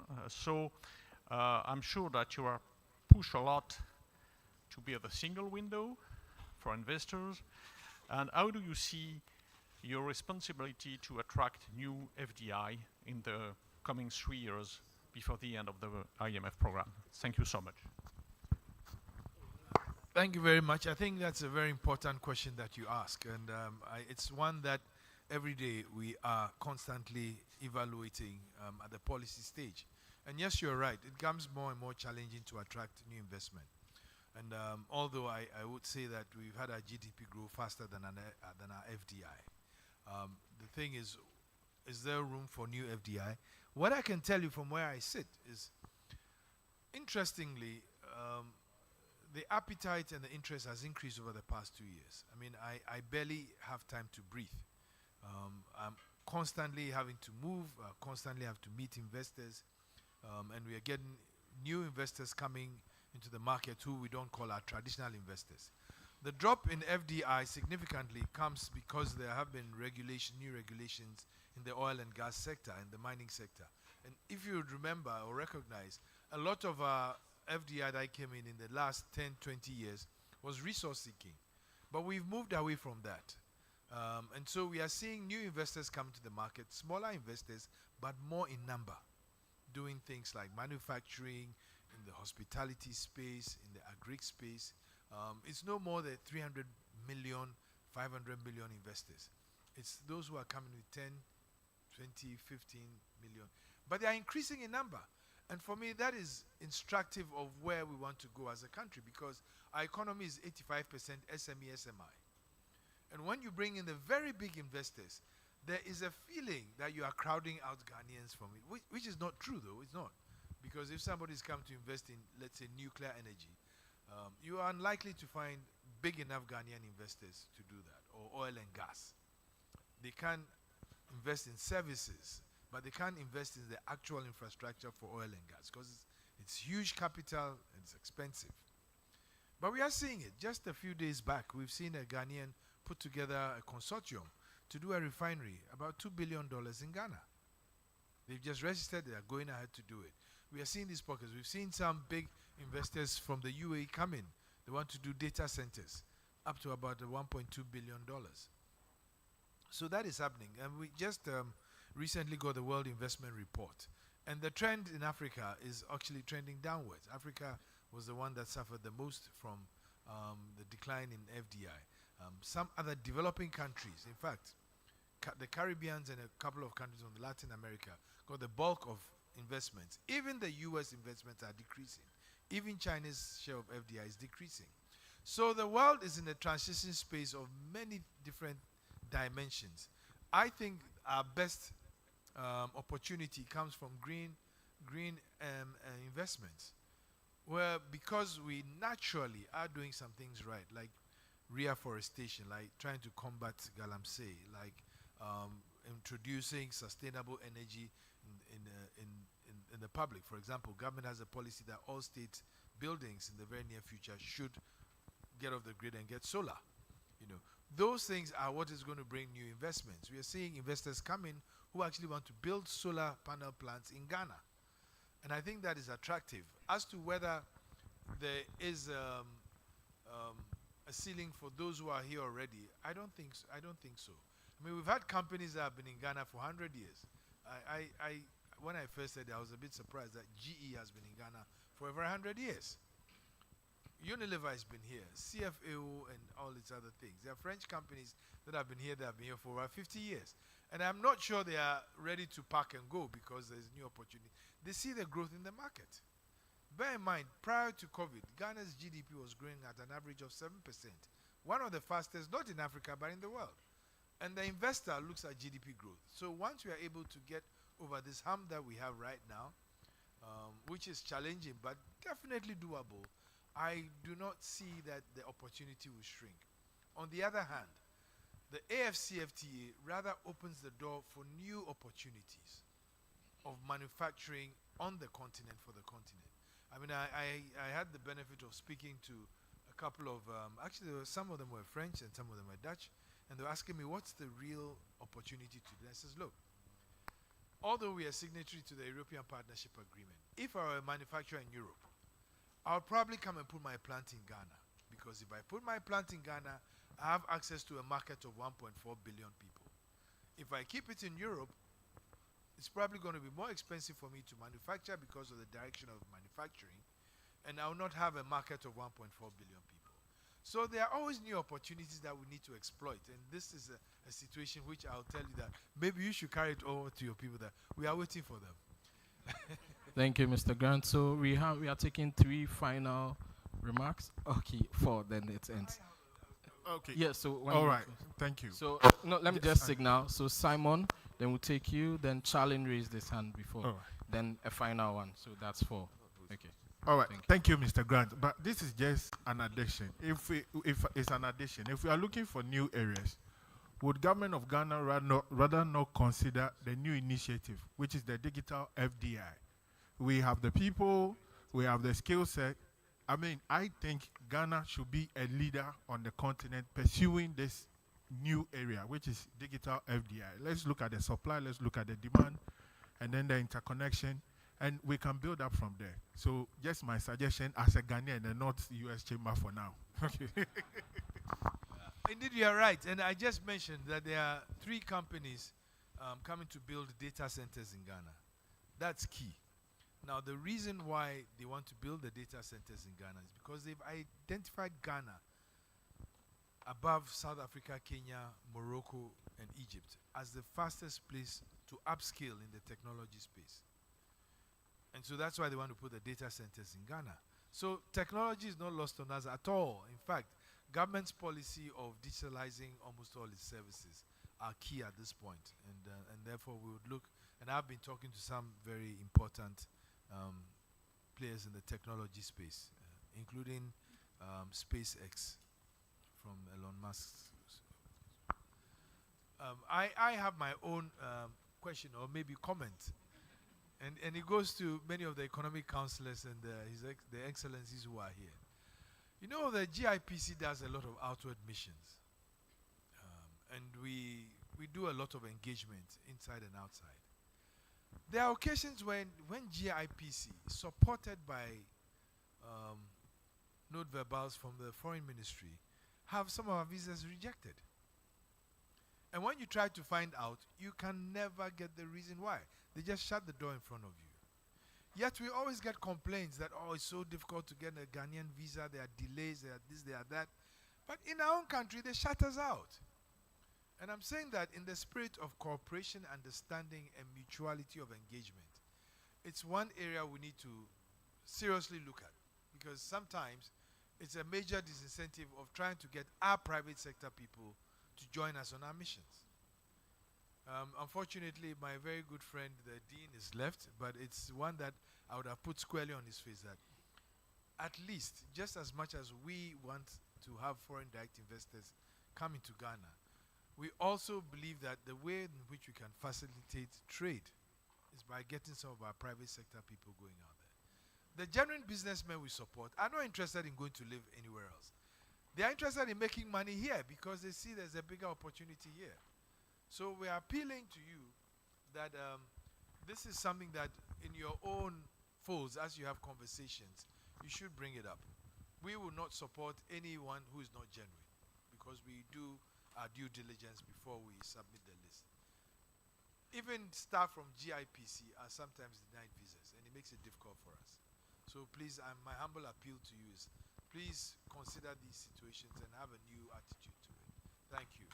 Speaker 18: I'm sure that you are pushed a lot to be at the single window for investors. And how do you see your responsibility to attract new FDI in the coming 3 years before the end of the IMF program? Thank you so much.
Speaker 6: Thank you very much. I think that's a very important question that you ask, and it's one that every day we are constantly evaluating at the policy stage. And yes, you're right, it becomes more and more challenging to attract new investment. And although I would say that we've had our GDP grow faster than our FDI, the thing is there room for new FDI? What I can tell you from where I sit is, interestingly, the appetite and the interest has increased over the past 2 years. I mean, I barely have time to breathe. I'm constantly having to move, constantly have to meet investors, and we are getting new investors coming into the market who we don't call our traditional investors. The drop in FDI significantly comes because there have been new regulations in the oil and gas sector, in the mining sector. And if you remember or recognize, a lot of FDI that came in the last 10, 20 years was resource seeking. But we've moved away from that. And so we are seeing new investors come to the market, smaller investors, but more in number, doing things like manufacturing, in the hospitality space, in the agri space. It's no more than 300 million, 500 million investors. It's those who are coming with 10, 20, 15 million. But they are increasing in number. And for me, that is instructive of where we want to go as a country, because our economy is 85% SME, SMI. And when you bring in the very big investors, there is a feeling that you are crowding out Ghanaians from it, which is not true, though. It's not. Because if somebody's come to invest in, let's say, nuclear energy, you are unlikely to find big enough Ghanaian investors to do that, or oil and gas. They can invest in services, but they can't invest in the actual infrastructure for oil and gas, because it's huge capital and it's expensive. But we are seeing it. Just a few days back, we've seen a Ghanaian put together a consortium to do a refinery, about $2 billion in Ghana. They've just registered, they are going ahead to do it. We are seeing these pockets. We've seen some big investors from the UAE come in. They want to do data centers up to about $1.2 billion. So that is happening. And we just recently got the World Investment Report. And the trend in Africa is actually trending downwards. Africa was the one that suffered the most from the decline in FDI. Some other developing countries, in fact, the Caribbeans and a couple of countries from Latin America got the bulk of investments. Even the US investments are decreasing. Even China's share of FDI is decreasing. So the world is in a transition space of many different dimensions. I think our best opportunity comes from green investments, where because we naturally are doing some things right, like reforestation, like trying to combat galamsey, like introducing sustainable energy in the public. For example, government has a policy that all state buildings in the very near future should get off the grid and get solar. You know, those things are what is going to bring new investments. We are seeing investors come in who actually want to build solar panel plants in Ghana, and I think that is attractive. As to whether there is a ceiling for those who are here already, I don't think so. I mean, we've had companies that have been in Ghana for 100 years. When I first said it, I was a bit surprised that GE has been in Ghana for over 100 years. Unilever has been here, CFAO and all its other things. There are French companies that have been here for over 50 years. And I'm not sure they are ready to pack and go because there's new opportunity. They see the growth in the market. Bear in mind, prior to COVID, Ghana's GDP was growing at an average of 7%. One of the fastest, not in Africa, but in the world. And the investor looks at GDP growth. So once we are able to get over this hump that we have right now, which is challenging but definitely doable, I do not see that the opportunity will shrink. On the other hand, the AFCFTA rather opens the door for new opportunities of manufacturing on the continent for the continent. I mean, I had the benefit of speaking to a couple of, actually some of them were French and some of them were Dutch, and they were asking me, what's the real opportunity to do? I says, look, although we are signatory to the European Partnership Agreement, if I were a manufacturer in Europe, I'll probably come and put my plant in Ghana, because if I put my plant in Ghana, I have access to a market of 1.4 billion people. If I keep it in Europe, it's probably going to be more expensive for me to manufacture because of the direction of manufacturing, and I will not have a market of 1.4 billion people. So there are always new opportunities that we need to exploit, and this is a situation which I'll tell you that maybe you should carry it over to your people that we are waiting for them.
Speaker 4: Thank you, Mr. Grant. So we are taking 3 final remarks. Okay, 4, then it ends.
Speaker 10: Okay.
Speaker 4: Yeah, so
Speaker 10: all right. Thank you.
Speaker 4: So no, let me just signal. So Simon, then we'll take you. Then Charlene raised his hand before.
Speaker 10: All right.
Speaker 4: Then a final one. So that's 4. Okay.
Speaker 10: All right. Thank you, Mr. Grant. But this is just an addition. If it's an addition, if we are looking for new areas, would government of Ghana rather not consider the new initiative, which is the digital FDI? We have the people, we have the skill set. I mean, I think Ghana should be a leader on the continent pursuing this new area, which is digital FDI. Let's look at the supply, let's look at the demand, and then the interconnection, and we can build up from there. So just my suggestion as a Ghanaian and not US chamber for now. Okay.
Speaker 6: Indeed, you are right. And I just mentioned that there are 3 companies coming to build data centers in Ghana. That's key. Now, the reason why they want to build the data centers in Ghana is because they've identified Ghana above South Africa, Kenya, Morocco, and Egypt as the fastest place to upscale in the technology space. And so that's why they want to put the data centers in Ghana. So technology is not lost on us at all. In fact, government's policy of digitalizing almost all its services are key at this point. And therefore we would look, and I've been talking to some very important players in the technology space, including SpaceX from Elon Musk. I have my own question or maybe comment, and it goes to many of the economic counselors and the excellencies who are here. You know, the GIPC does a lot of outward missions, and we we do a lot of engagement inside and outside. There are occasions when GIPC, supported by note verbals from the foreign ministry, have some of our visas rejected. And when you try to find out, you can never get the reason why. They just shut the door in front of you. Yet we always get complaints that, oh, it's so difficult to get a Ghanaian visa, there are delays, there are this, there are that. But in our own country, they shut us out. And I'm saying that in the spirit of cooperation, understanding, and mutuality of engagement, it's one area we need to seriously look at. Because sometimes it's a major disincentive of trying to get our private sector people to join us on our missions. Unfortunately, my very good friend, the dean, is left, but it's one that I would have put squarely on his face that at least, just as much as we want to have foreign direct investors coming to Ghana, we also believe that the way in which we can facilitate trade is by getting some of our private sector people going out there. The genuine businessmen we support are not interested in going to live anywhere else. They are interested in making money here because they see there's a bigger opportunity here. So we are appealing to you that this is something that in your own folds, as you have conversations, you should bring it up. We will not support anyone who is not genuine because we do our due diligence before we submit the list. Even staff from GIPC are sometimes denied visas, and it makes it difficult for us. So please, my humble appeal to you is please consider these situations and have a new attitude to it. Thank you.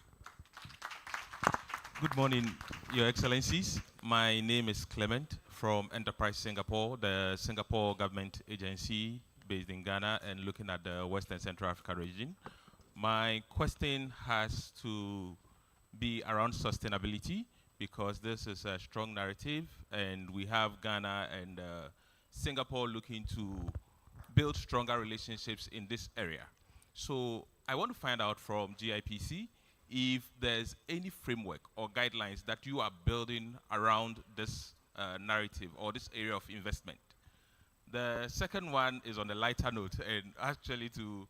Speaker 19: Good morning, Your Excellencies. My name is Clement from Enterprise Singapore, the Singapore government agency based in Ghana and looking at the West and Central Africa region. My question has to be around sustainability because this is a strong narrative and we have Ghana and Singapore looking to build stronger relationships in this area. So I want to find out from GIPC if there's any framework or guidelines that you are building around this narrative or this area of investment. The second one is on a lighter note, and actually to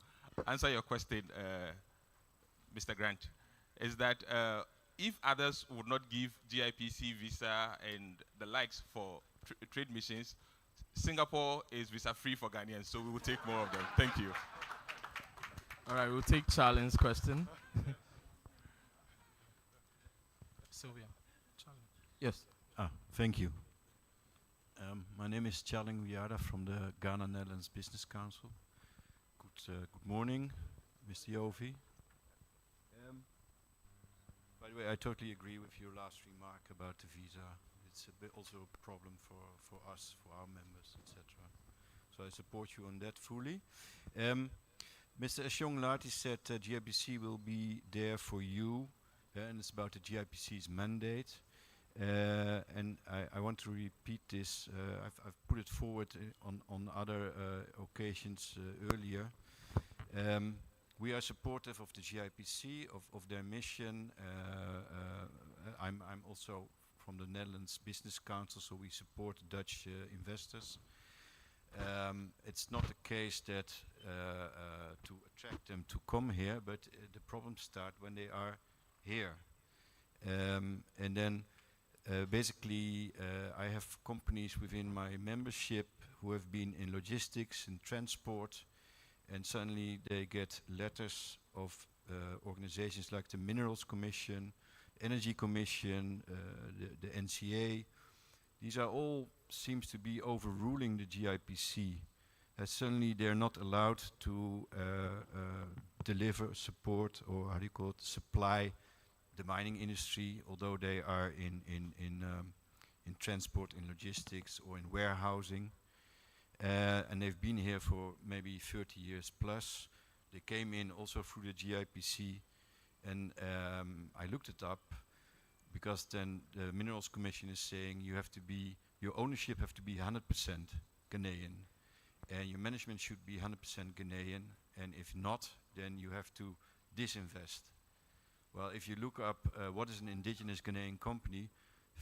Speaker 19: answer your question, Mr. Grant, is that if others would not give GIPC visa and the likes for trade missions, Singapore is visa-free for Ghanaians, so we will take more of them. Thank you.
Speaker 4: All right, we'll take Charlene's question. Sylvia. Yes.
Speaker 20: Thank you. My name is Charling Wiada from the Ghana Netherlands Business Council. Good morning, Mr. Jovi. By the way, I totally agree with your last remark about the visa. It's a bit also a problem for us, for our members, etc. So I support you on that fully. Mr. Ashong Lati said GIPC will be there for you, and it's about the GIPC's mandate. And I want to repeat this. I've put it forward on other occasions earlier. We are supportive of the GIPC, of their mission. I'm also from the Netherlands Business Council, so we support Dutch investors. It's not the case that to attract them to come here, but the problems start when they are here. And then basically I have companies within my membership who have been in logistics and transport, and suddenly they get letters of organizations like the Minerals Commission, Energy Commission, the NCA. These are all seems to be overruling the GIPC. Suddenly they're not allowed to deliver, support, or how do you call it, supply the mining industry, although they are in transport, in logistics, or in warehousing. And they've been here for maybe 30 years plus. They came in also through the GIPC, and I looked it up because then the Minerals Commission is saying you have to be, your ownership have to be 100% Ghanaian, and your management should be 100% Ghanaian, and if not, then you have to disinvest. Well, if you look up what is an indigenous Ghanaian company,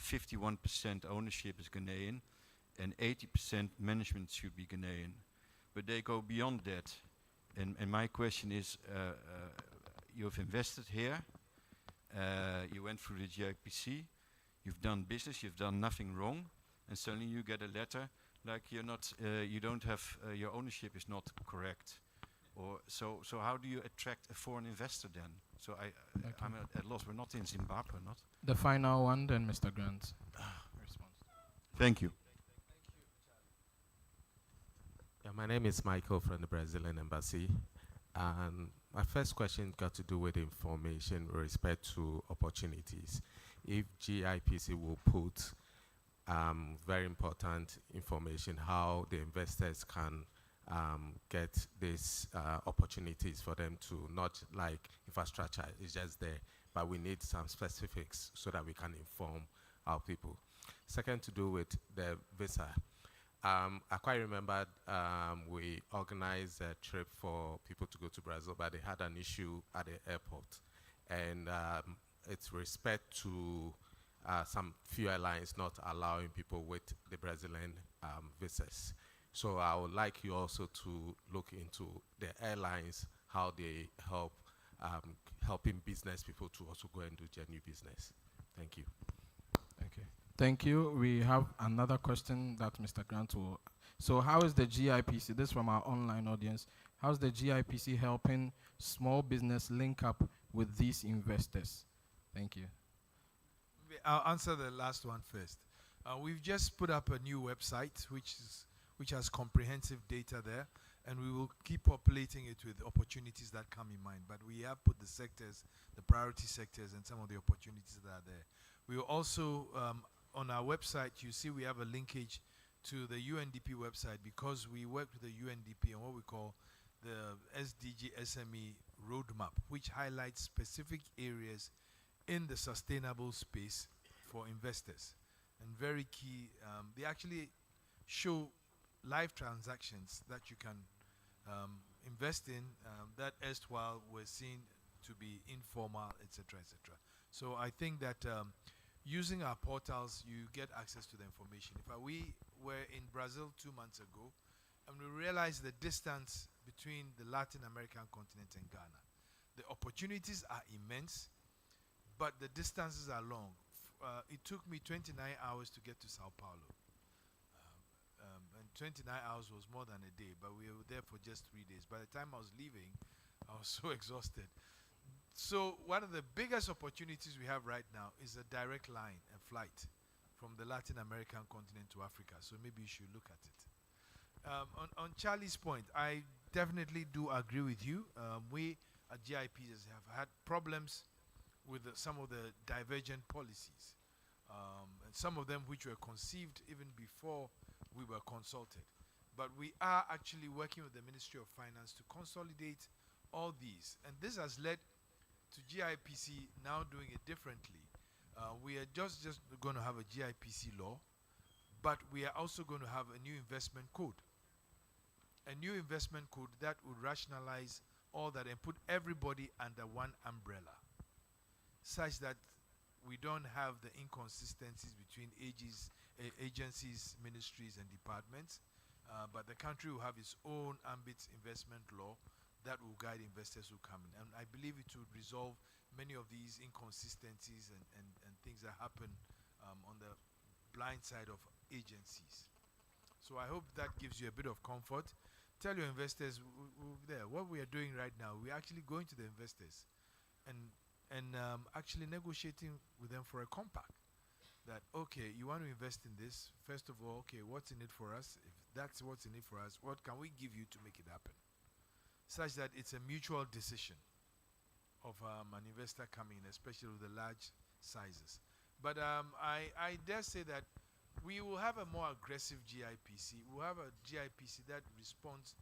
Speaker 20: 51% ownership is Ghanaian, and 80% management should be Ghanaian. But they go beyond that. And my question is, you've invested here, you went through the GIPC, you've done business, you've done nothing wrong, and suddenly you get a letter like you're not, you don't have, your ownership is not correct. Or so how do you attract a foreign investor then? So I'm at loss. We're not in Zimbabwe, not?
Speaker 4: The final one, then Mr. Grant. Response.
Speaker 20: Thank you.
Speaker 21: Yeah, my name is Michael from the Brazilian Embassy. And my first question got to do with information with respect to opportunities. If GIPC will put very important information, how the investors can get these opportunities for them to not like infrastructure is just there, but we need some specifics so that we can inform our people. Second, to do with the visa. I quite remember we organized a trip for people to go to Brazil, but they had an issue at the airport. And it's respect to some few airlines not allowing people with the Brazilian visas. So I would like you also to look into the airlines, how they help helping business people to also go and do genuine business. Thank you.
Speaker 4: Okay. Thank you. We have another question that Mr. Grant will. So how is the GIPC, this from our online audience, how is the GIPC helping small business link up with these investors? Thank you.
Speaker 6: I'll answer the last one first. We've just put up a new website which has comprehensive data there, and we will keep populating it with opportunities that come in mind. But we have put the sectors, the priority sectors, and some of the opportunities that are there. We will also, on our website, you see we have a linkage to the UNDP website because we work with the UNDP on what we call the SDG SME roadmap, which highlights specific areas in the sustainable space for investors. And very key, they actually show live transactions that you can invest in that erstwhile were seen to be informal, etc., etc. So I think that using our portals, you get access to the information. We were in Brazil 2 months ago, and we realized the distance between the Latin American continent and Ghana. The opportunities are immense, but the distances are long. It took me 29 hours to get to Sao Paulo. And 29 hours was more than a day, but we were there for just 3 days. By the time I was leaving, I was so exhausted. So one of the biggest opportunities we have right now is a direct line, a flight from the Latin American continent to Africa. So maybe you should look at it. On Charlie's point, I definitely do agree with you. We at GIPs have had problems with some of the divergent policies, and some of them which were conceived even before we were consulted. But we are actually working with the Ministry of Finance to consolidate all these. And this has led to GIPC now doing it differently. We are just going to have a GIPC law, but we are also going to have a new investment code. A new investment code that would rationalize all that and put everybody under one umbrella, such that we don't have the inconsistencies between agencies, ministries, and departments, but the country will have its own ambit investment law that will guide investors who come in. And I believe it will resolve many of these inconsistencies and things that happen on the blind side of agencies. So I hope that gives you a bit of comfort. Tell your investors there what we are doing right now. We're actually going to the investors and actually negotiating with them for a compact. That, okay, you want to invest in this, first of all, okay, what's in it for us? If that's what's in it for us, what can we give you to make it happen? Such that it's a mutual decision of an investor coming in, especially with the large sizes. But I dare say that we will have a more aggressive GIPC. We'll have a GIPC that responds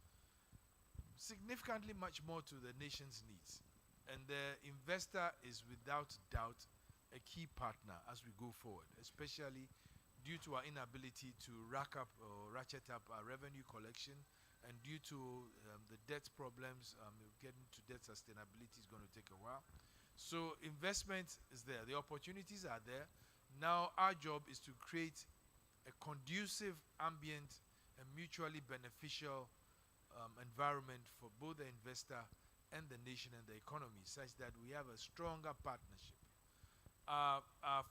Speaker 6: significantly much more to the nation's needs. And the investor is without doubt a key partner as we go forward, especially due to our inability to ratchet up our revenue collection, and due to the debt problems, getting to debt sustainability is going to take a while. So investment is there. The opportunities are there. Now our job is to create a conducive, ambient, and mutually beneficial environment for both the investor and the nation and the economy, such that we have a stronger partnership our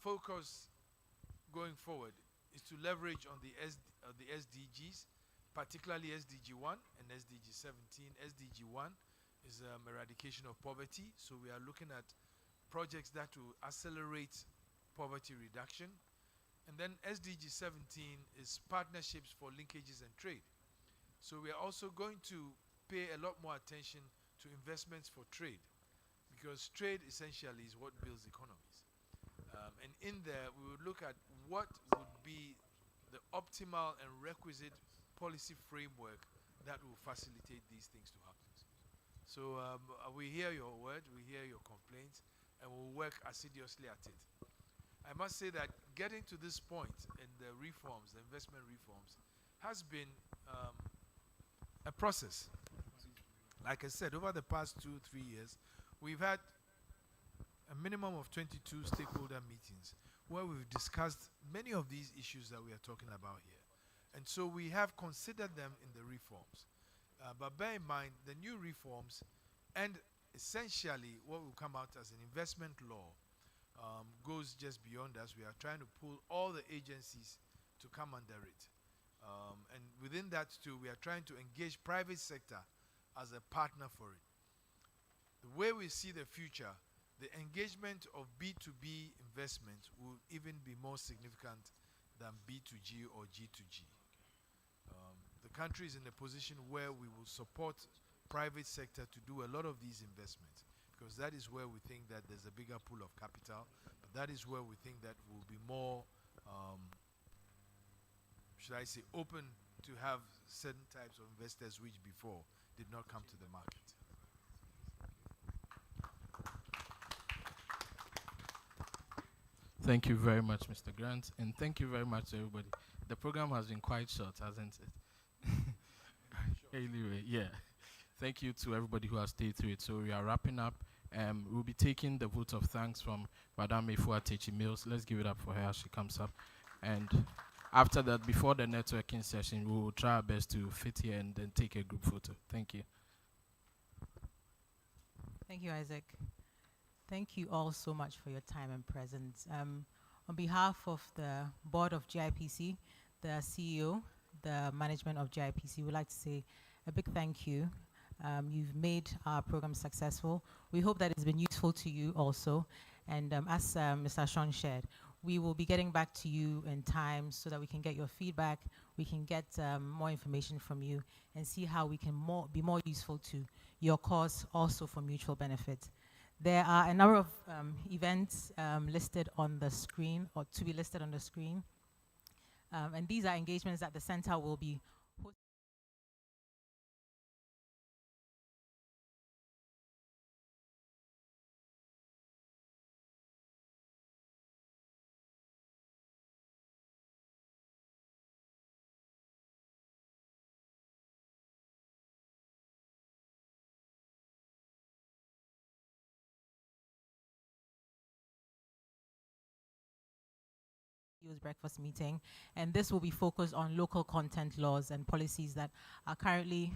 Speaker 6: focus going forward is to leverage on the SDGs, particularly SDG 1 and SDG 17. SDG 1 is eradication of poverty, so we are looking at projects that will accelerate poverty reduction. And then SDG 17 is partnerships for linkages and trade. So we are also going to pay a lot more attention to investments for trade, because trade essentially is what builds economies. And in there, we would look at what would be the optimal and requisite policy framework that will facilitate these things to happen. So we hear your word, we hear your complaints, and we'll work assiduously at it. I must say that getting to this point in the reforms, the investment reforms, has been a process. Like I said, over the past 2-3 years, we've had a minimum of 22 stakeholder meetings where we've discussed many of these issues that we are talking about here. And so we have considered them in the reforms. But bear in mind, the new reforms and essentially what will come out as an investment law goes just beyond us. We are trying to pull all the agencies to come under it. And within that too, we are trying to engage private sector as a partner for it. The way we see the future, the engagement of B2B investment will even be more significant than B2G or G2G. The country is in a position where we will support private sector to do a lot of these investments, because that is where we think that there's a bigger pool of capital, but that is where we think that we'll be more, should I say, open to have certain types of investors which before did not come to the market.
Speaker 4: Thank you very much, Mr. Grant, and thank you very much, everybody. The program has been quite short, hasn't it? Anyway, yeah. Thank you to everybody who has stayed through it. So we are wrapping up. We'll be taking the vote of thanks from Madame Efua Techi Mills. Let's give it up for her as she comes up. And after that, before the networking session, we will try our best to fit here and then take a group photo. Thank you.
Speaker 1: Thank you, Isaac. Thank you all so much for your time and presence. On behalf of the board of GIPC, the CEO, the management of GIPC, we'd like to say a big thank you. You've made our program successful. We hope that it's been useful to you also. And as Mr. Sean shared, we will be getting back to you in time so that we can get your feedback, we can get more information from you, and see how we can be more useful to your cause, also for mutual benefit. There are a number of events listed on the screen, or to be listed on the screen. And these are engagements that the center will be hosting. Breakfast meeting, and this will be focused on local content laws and policies that are currently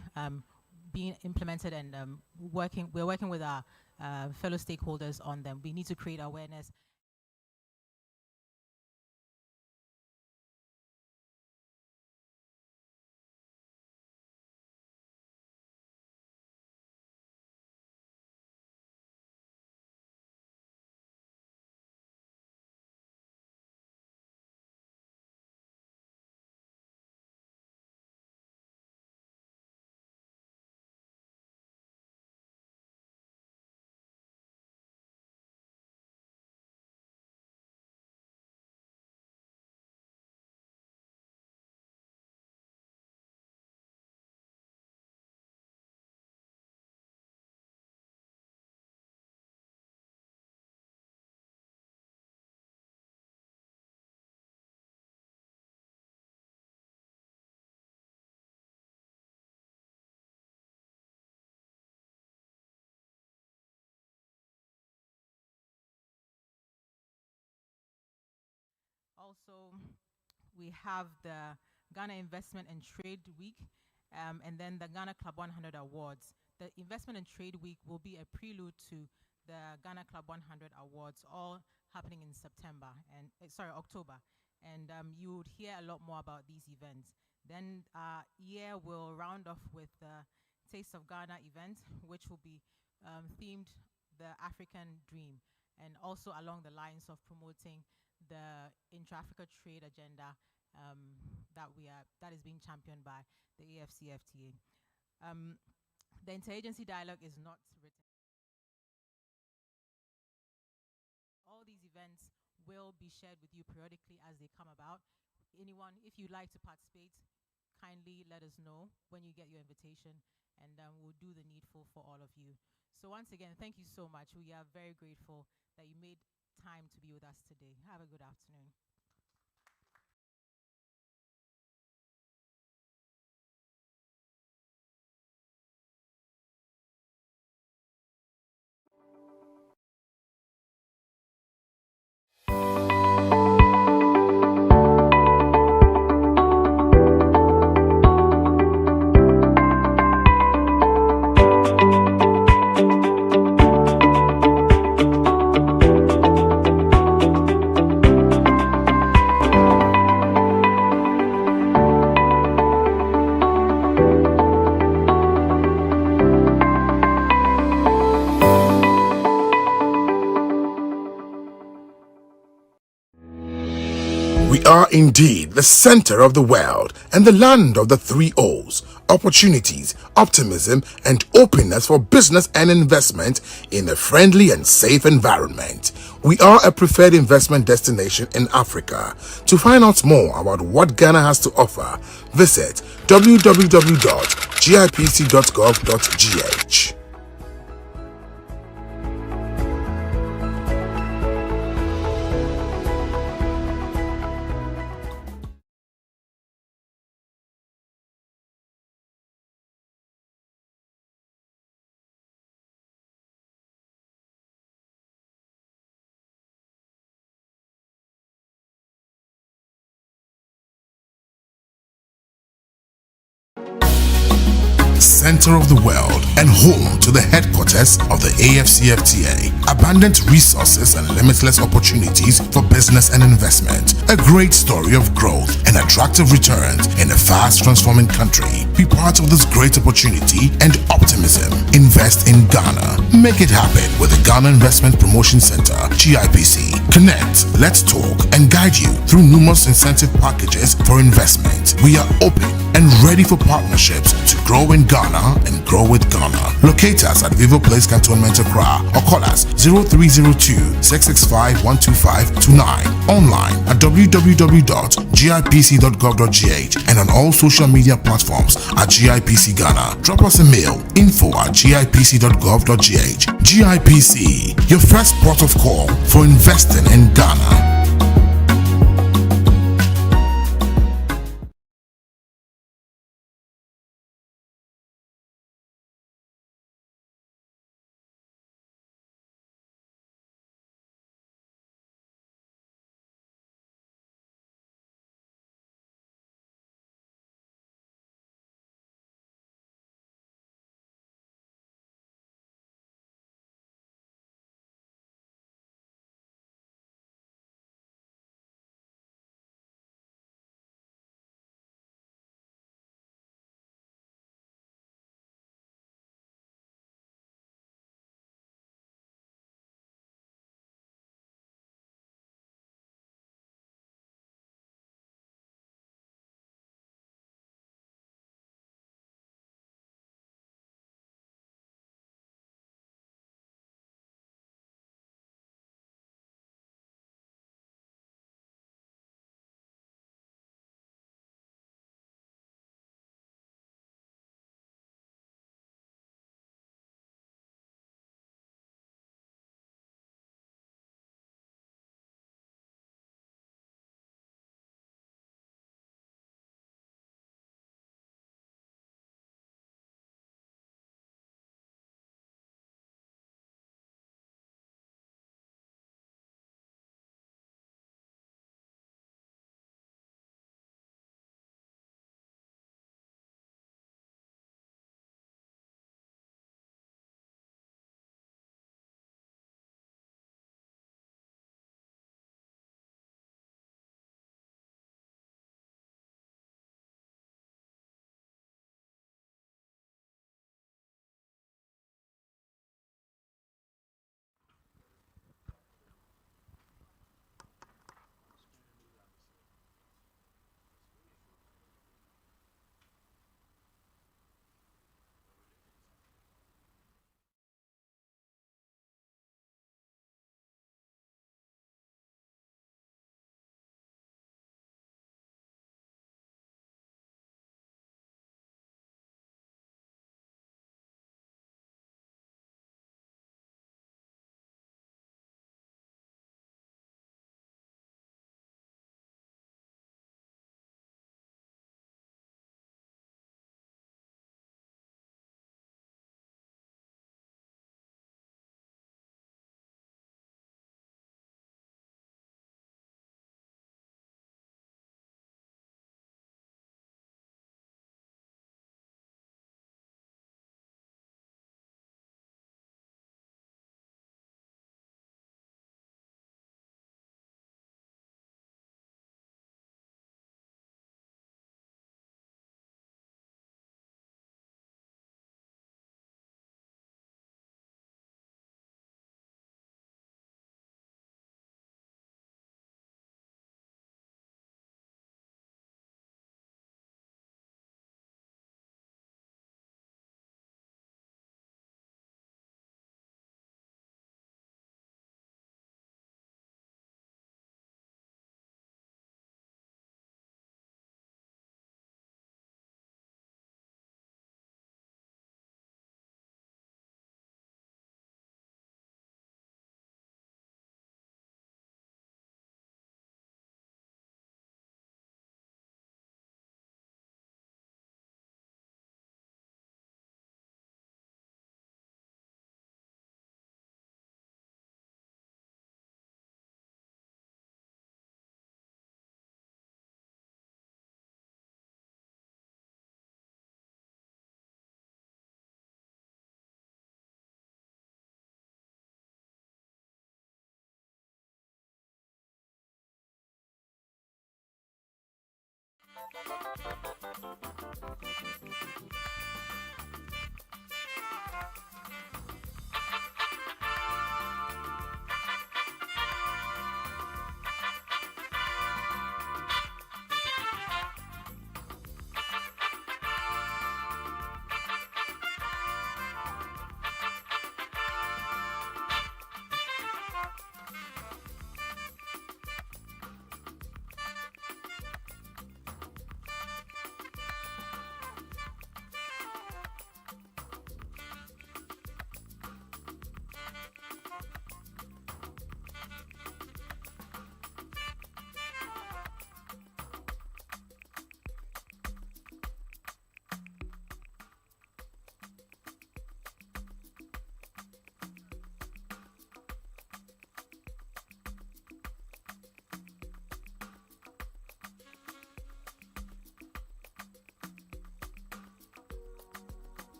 Speaker 1: being implemented, and we're working with our fellow stakeholders on them. We need to create awareness. Also, we have the Ghana Investment and Trade Week, and then the Ghana Club 100 Awards. The Investment and Trade Week will be a prelude to the Ghana Club 100 Awards, all happening in September and October, and you would hear a lot more about these events. Then our year will round off with the Taste of Ghana event, which will be themed the African Dream, and also along the lines of promoting the intra-Africa trade agenda that is being championed by the AFCFTA. The interagency dialogue is not written. All these events will be shared with you periodically as they come about. Anyone, if you'd like to participate, kindly let us know when you get your invitation, and we'll do the needful for all of you. So once again, thank you so much. We are very grateful that you made time to be with us today. Have a good afternoon.
Speaker 5: We are indeed the center of the world and the land of the three O's: opportunities, optimism, and openness for business and investment in a friendly and safe environment. We are a preferred investment destination in Africa. To find out more about what Ghana has to offer, visit www.gipc.gov.gh. Center of the world and home to the headquarters of the AFCFTA. Abundant resources and limitless opportunities for business and investment. A great story of growth and attractive returns in a fast transforming country. Be part of this great opportunity and optimism. Invest in Ghana. Make it happen with the Ghana Investment Promotion Center, GIPC. Connect, let's talk, and guide you through numerous incentive packages for investment. We are open and ready for partnerships to grow in Ghana and grow with Ghana. Locate us at Vivo Place Cantonment Accra or call us 0302-665-12529. Online at www.gipc.gov.gh and on all social media platforms at GIPC Ghana. Drop us a mail, info@gipc.gov.gh. GIPC, your first port of call for investing in Ghana.